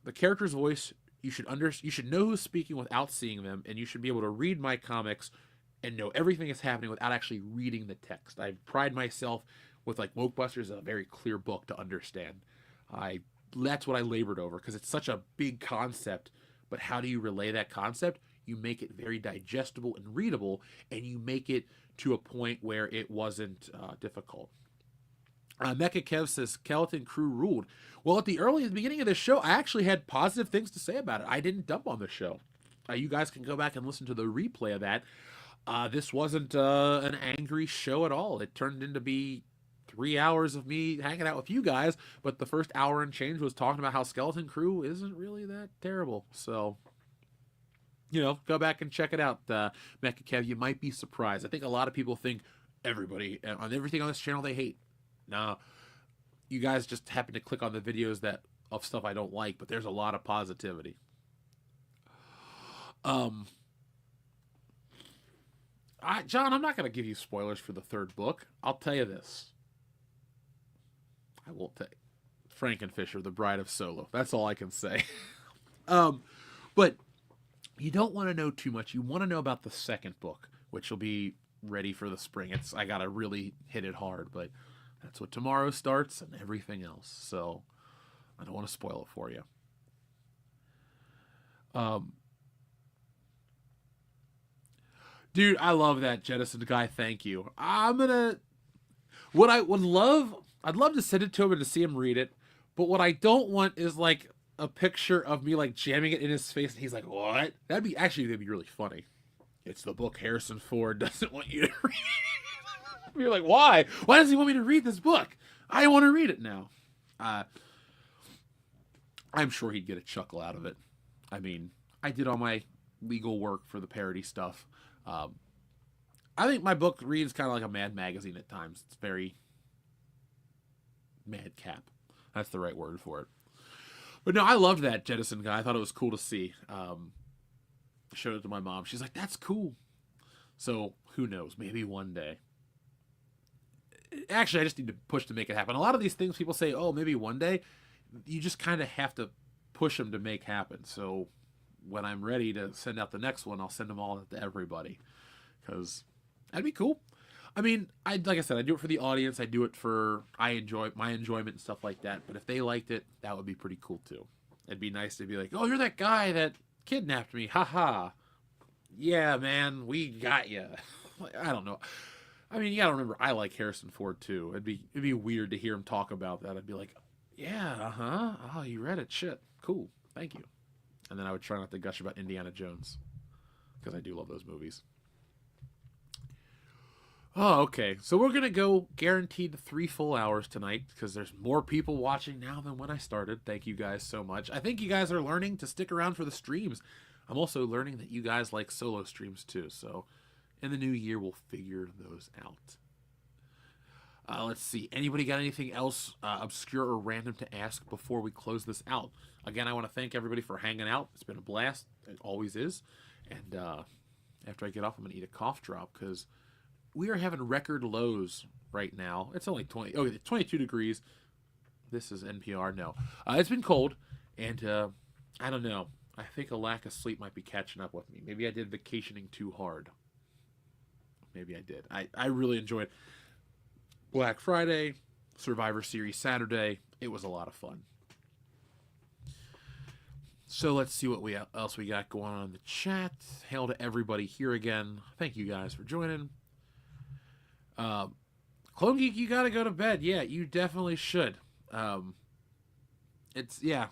the character's voice, you should know who's speaking without seeing them, and you should be able to read my comics and know everything that's happening without actually reading the text. I pride myself with Wokebusters, a very clear book to understand. That's what I labored over, because it's such a big concept. But how do you relay that concept? You make it very digestible and readable, and you make it to a point where it wasn't difficult. Mecha Kev says, Skeleton Crew ruled. Well, at the beginning of this show, I actually had positive things to say about it. I didn't dump on the show. You guys can go back and listen to the replay of that. This wasn't an angry show at all. It turned into be 3 hours of me hanging out with you guys, but the first hour and change was talking about how Skeleton Crew isn't really that terrible. So, go back and check it out, Mecha Kev. You might be surprised. I think a lot of people think everything on this channel they hate. No, you guys just happen to click on the videos of stuff I don't like, but there's a lot of positivity. John, I'm not going to give you spoilers for the third book. I'll tell you this. I won't take Frankenfisher, the Bride of Solo. That's all I can say. But you don't want to know too much. You want to know about the second book, which will be ready for the spring. I got to really hit it hard, but that's what tomorrow starts and everything else. So I don't want to spoil it for you. Dude, I love that Jettison guy. Thank you. I'd love to send it to him and to see him read it, but what I don't want is a picture of me jamming it in his face and he's like, what? That'd be really funny. It's the book Harrison Ford doesn't want you to read. You're like, why? Why does he want me to read this book? I want to read it now. I'm sure he'd get a chuckle out of it. I mean, I did all my legal work for the parody stuff. I think my book reads kind of like a Mad magazine at times. It's very madcap. That's the right word for it. But no, I loved that Jettison guy. I thought it was cool to see. Showed it to my mom. She's like, that's cool. So who knows? Maybe one day. Actually, I just need to push to make it happen. A lot of these things people say, oh, maybe one day. You just kind of have to push them to make happen. So when I'm ready to send out the next one, I'll send them all to everybody. Because that'd be cool. I mean, like I said, I do it for the audience. I do it for my enjoyment and stuff like that. But if they liked it, that would be pretty cool too. It'd be nice to be like, oh, you're that guy that kidnapped me. Ha ha. yeah, man, we got you. Like, I don't know. I mean, you gotta remember, I like Harrison Ford too. It'd be weird to hear him talk about that. I'd be like, yeah, uh huh. Oh, you read it? Shit, cool, thank you. And then I would try not to gush about Indiana Jones because I do love those movies. Oh, okay. So we're gonna go guaranteed 3 full hours tonight because there's more people watching now than when I started. Thank you guys so much. I think you guys are learning to stick around for the streams. I'm also learning that you guys like solo streams too. So in the new year, we'll figure those out. Let's see. Anybody got anything else obscure or random to ask before we close this out? Again, I want to thank everybody for hanging out. It's been a blast. It always is. And after I get off, I'm going to eat a cough drop because we are having record lows right now. It's only 22 degrees. This is NPR. No. It's been cold. And I don't know. I think a lack of sleep might be catching up with me. Maybe I did vacationing too hard. Maybe I did. I really enjoyed Black Friday, Survivor Series Saturday. It was a lot of fun. So let's see what else we got going on in the chat. Hail to everybody here again. Thank you guys for joining. Clone Geek, you gotta go to bed. Yeah, you definitely should. It's, yeah.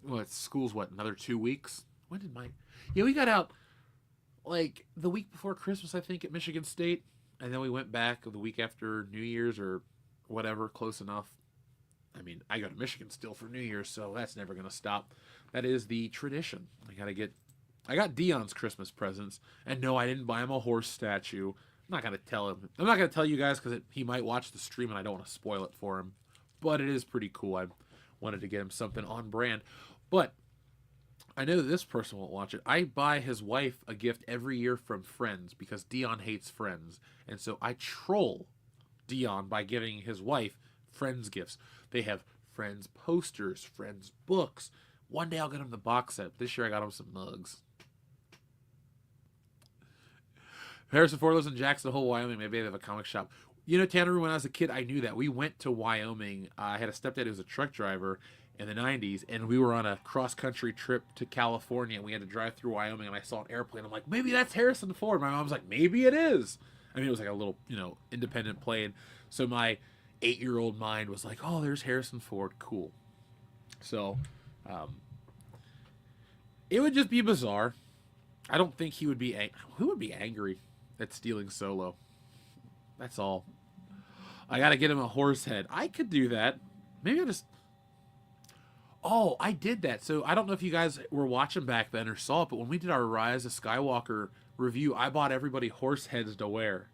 Well, it's school's what, another 2 weeks? When did my... Yeah, we got out like the week before Christmas, I think, at Michigan State. And then we went back the week after New Year's or whatever, close enough. I mean, I go to Michigan still for New Year's, so that's never going to stop. That is the tradition. I got Dion's Christmas presents. And no, I didn't buy him a horse statue. I'm not going to tell him. I'm not going to tell you guys because he might watch the stream and I don't want to spoil it for him. But it is pretty cool. I wanted to get him something on brand. But I know that this person won't watch it. I buy his wife a gift every year from Friends because Dion hates Friends. And so I troll Dion by giving his wife Friends gifts. They have Friends posters, Friends books. One day I'll get him the box set. This year I got him some mugs. Harrison Ford lives in Jackson Hole, Wyoming. Maybe they have a comic shop. You know, Tanner, when I was a kid, I knew that. We went to Wyoming. I had a stepdad who was a truck driver in the 90s, and we were on a cross-country trip to California, and we had to drive through Wyoming, and I saw an airplane. I'm like, maybe that's Harrison Ford. My mom's like, maybe it is. I mean, it was like a little, independent plane. So my 8-year-old mind was like, oh, there's Harrison Ford. Cool. So it would just be bizarre. I don't think he would be... Who would be angry at stealing Solo? That's all. I got to get him a horse head. I could do that. Maybe I just... Oh, I did that. So I don't know if you guys were watching back then or saw it, but when we did our Rise of Skywalker review, I bought everybody horse heads to wear.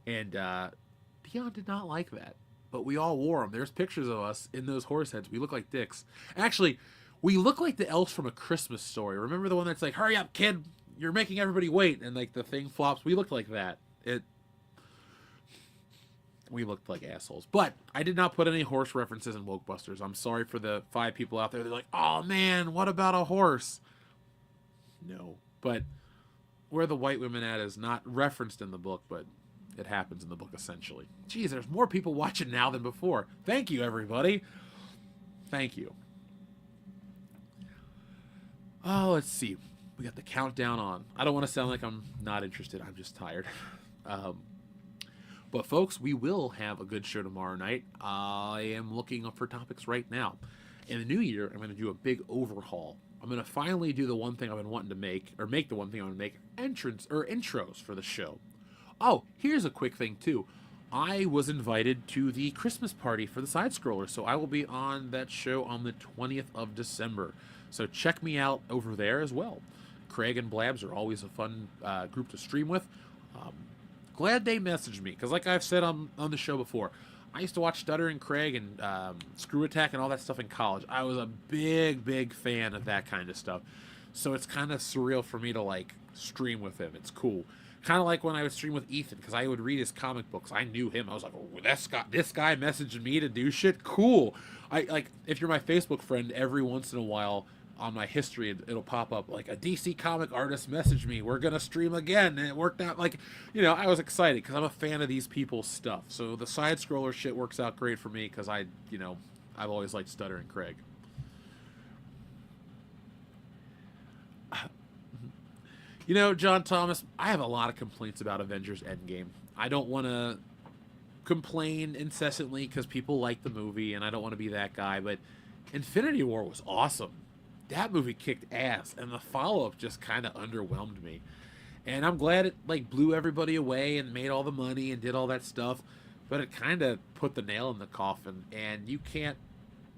And Dion did not like that. But we all wore them. There's pictures of us in those horse heads. We look like dicks. Actually, we look like the elves from A Christmas Story. Remember the one that's like, hurry up, kid. You're making everybody wait. And like the thing flops. We looked like that. We looked like assholes. But I did not put any horse references in Woke Busters. I'm sorry for the 5 people out there. They're like, oh man, what about a horse? No. But where the white women at is not referenced in the book, but it happens in the book essentially. Jeez, there's more people watching now than before. Thank you, everybody. Thank you. Oh, let's see. We got the countdown on. I don't want to sound like I'm not interested. I'm just tired. But folks, we will have a good show tomorrow night. I am looking up for topics right now. In the new year, I'm going to do a big overhaul. I'm going to finally do the one thing I've been wanting to make, or make the one thing I want to make, intros for the show. Oh, here's a quick thing too. I was invited to the Christmas party for the Side Scroller, so I will be on that show on the 20th of December. So check me out over there as well. Craig and Blabs are always a fun group to stream with. Glad they messaged me, because like I've said on the show before, I used to watch Stutter and Craig and Screw Attack and all that stuff in college. I was a big fan of that kind of stuff. So it's kind of surreal for me to like stream with him. It's cool. Kind of like when I would stream with Ethan, because I would read his comic books. I knew him. I was like, oh, this guy messaged me to do shit? Cool. If you're my Facebook friend, every once in a while on my history, it'll pop up like a DC comic artist messaged me. We're going to stream again. And it worked out. I was excited because I'm a fan of these people's stuff. So the Side Scroller shit works out great for me because I've always liked Stutter and You know, John Thomas, I have a lot of complaints about Avengers Endgame. I don't want to complain incessantly because people like the movie, and I don't want to be that guy, but Infinity War was awesome. That movie kicked ass, and the follow-up just kind of underwhelmed me. And I'm glad it like blew everybody away and made all the money and did all that stuff, but it kind of put the nail in the coffin, and you can't,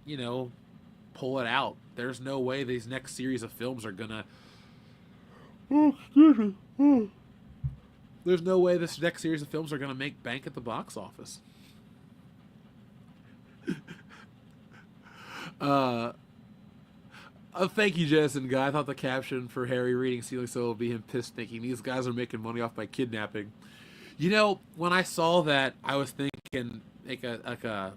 you know, pull it out. There's no way these next series of films are gonna... There's no way this next series of films are gonna make bank at the box office. Thank you, Jensen guy. I thought the caption for Harry reading Stealing Solo would be him pissed thinking these guys are making money off my kidnapping. You know, when I saw that, I was thinking like a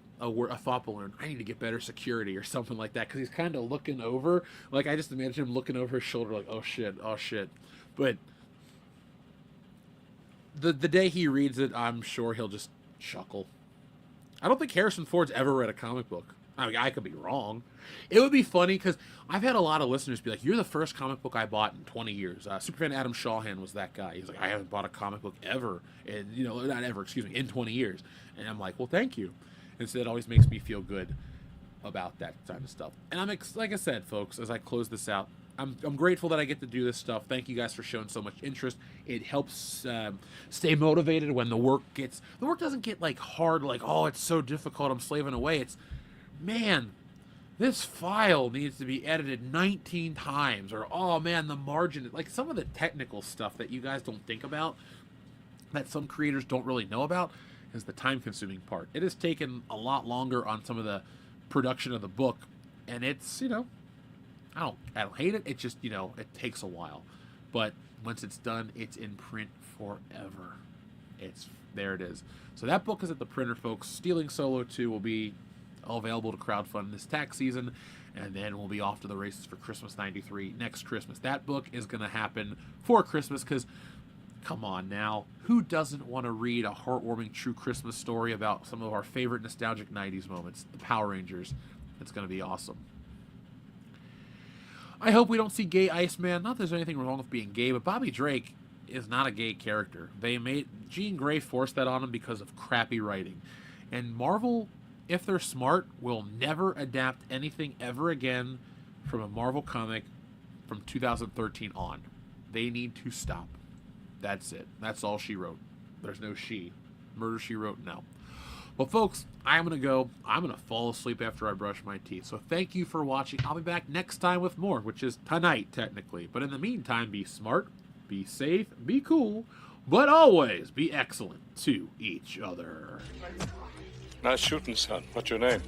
thought balloon. I need to get better security or something like that, because he's kind of looking over. Like, I just imagine him looking over his shoulder like, oh shit. But the day he reads it, I'm sure he'll just chuckle. I don't think Harrison Ford's ever read a comic book. I mean, I could be wrong. It would be funny because I've had a lot of listeners be like, you're the first comic book I bought in 20 years. Superfan Adam Shawhan was that guy. He's like, I haven't bought a comic book ever. And, you know, not ever, excuse me, in 20 years. And I'm like, well, thank you. And so it always makes me feel good about that kind of stuff. And I'm, like I said, folks, as I close this out, I'm grateful that I get to do this stuff. Thank you guys for showing so much interest. It helps stay motivated when the work doesn't get like hard, like, oh, it's so difficult, I'm slaving away. It's, man, this file needs to be edited 19 times, or, oh man, the margin, like some of the technical stuff that you guys don't think about, that some creators don't really know about, is the time-consuming part. It has taken a lot longer on some of the production of the book, and it's, you know, I don't hate it. It just, you know, it takes a while. But once it's done, it's in print forever. There it is. So that book is at the printer, folks. Stealing Solo 2 will be available to crowdfund this tax season, and then we'll be off to the races for Christmas 93 next Christmas. That book is going to happen for Christmas because, come on now, who doesn't want to read a heartwarming true Christmas story about some of our favorite nostalgic 90s moments, the Power Rangers? It's going to be awesome. I hope we don't see gay Iceman. Not that there's anything wrong with being gay, but Bobby Drake is not a gay character. Jean Grey forced that on him because of crappy writing. And Marvel, if they're smart, will never adapt anything ever again from a Marvel comic from 2013 on. They need to stop. That's it. That's all she wrote. There's no she. Murder, She Wrote, no. Well, folks, I'm going to go. I'm going to fall asleep after I brush my teeth. So thank you for watching. I'll be back next time with more, which is tonight, technically. But in the meantime, be smart, be safe, be cool, but always be excellent to each other. Nice shooting, son. What's your name?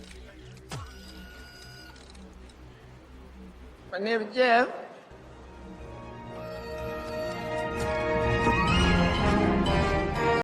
My name is Jeff.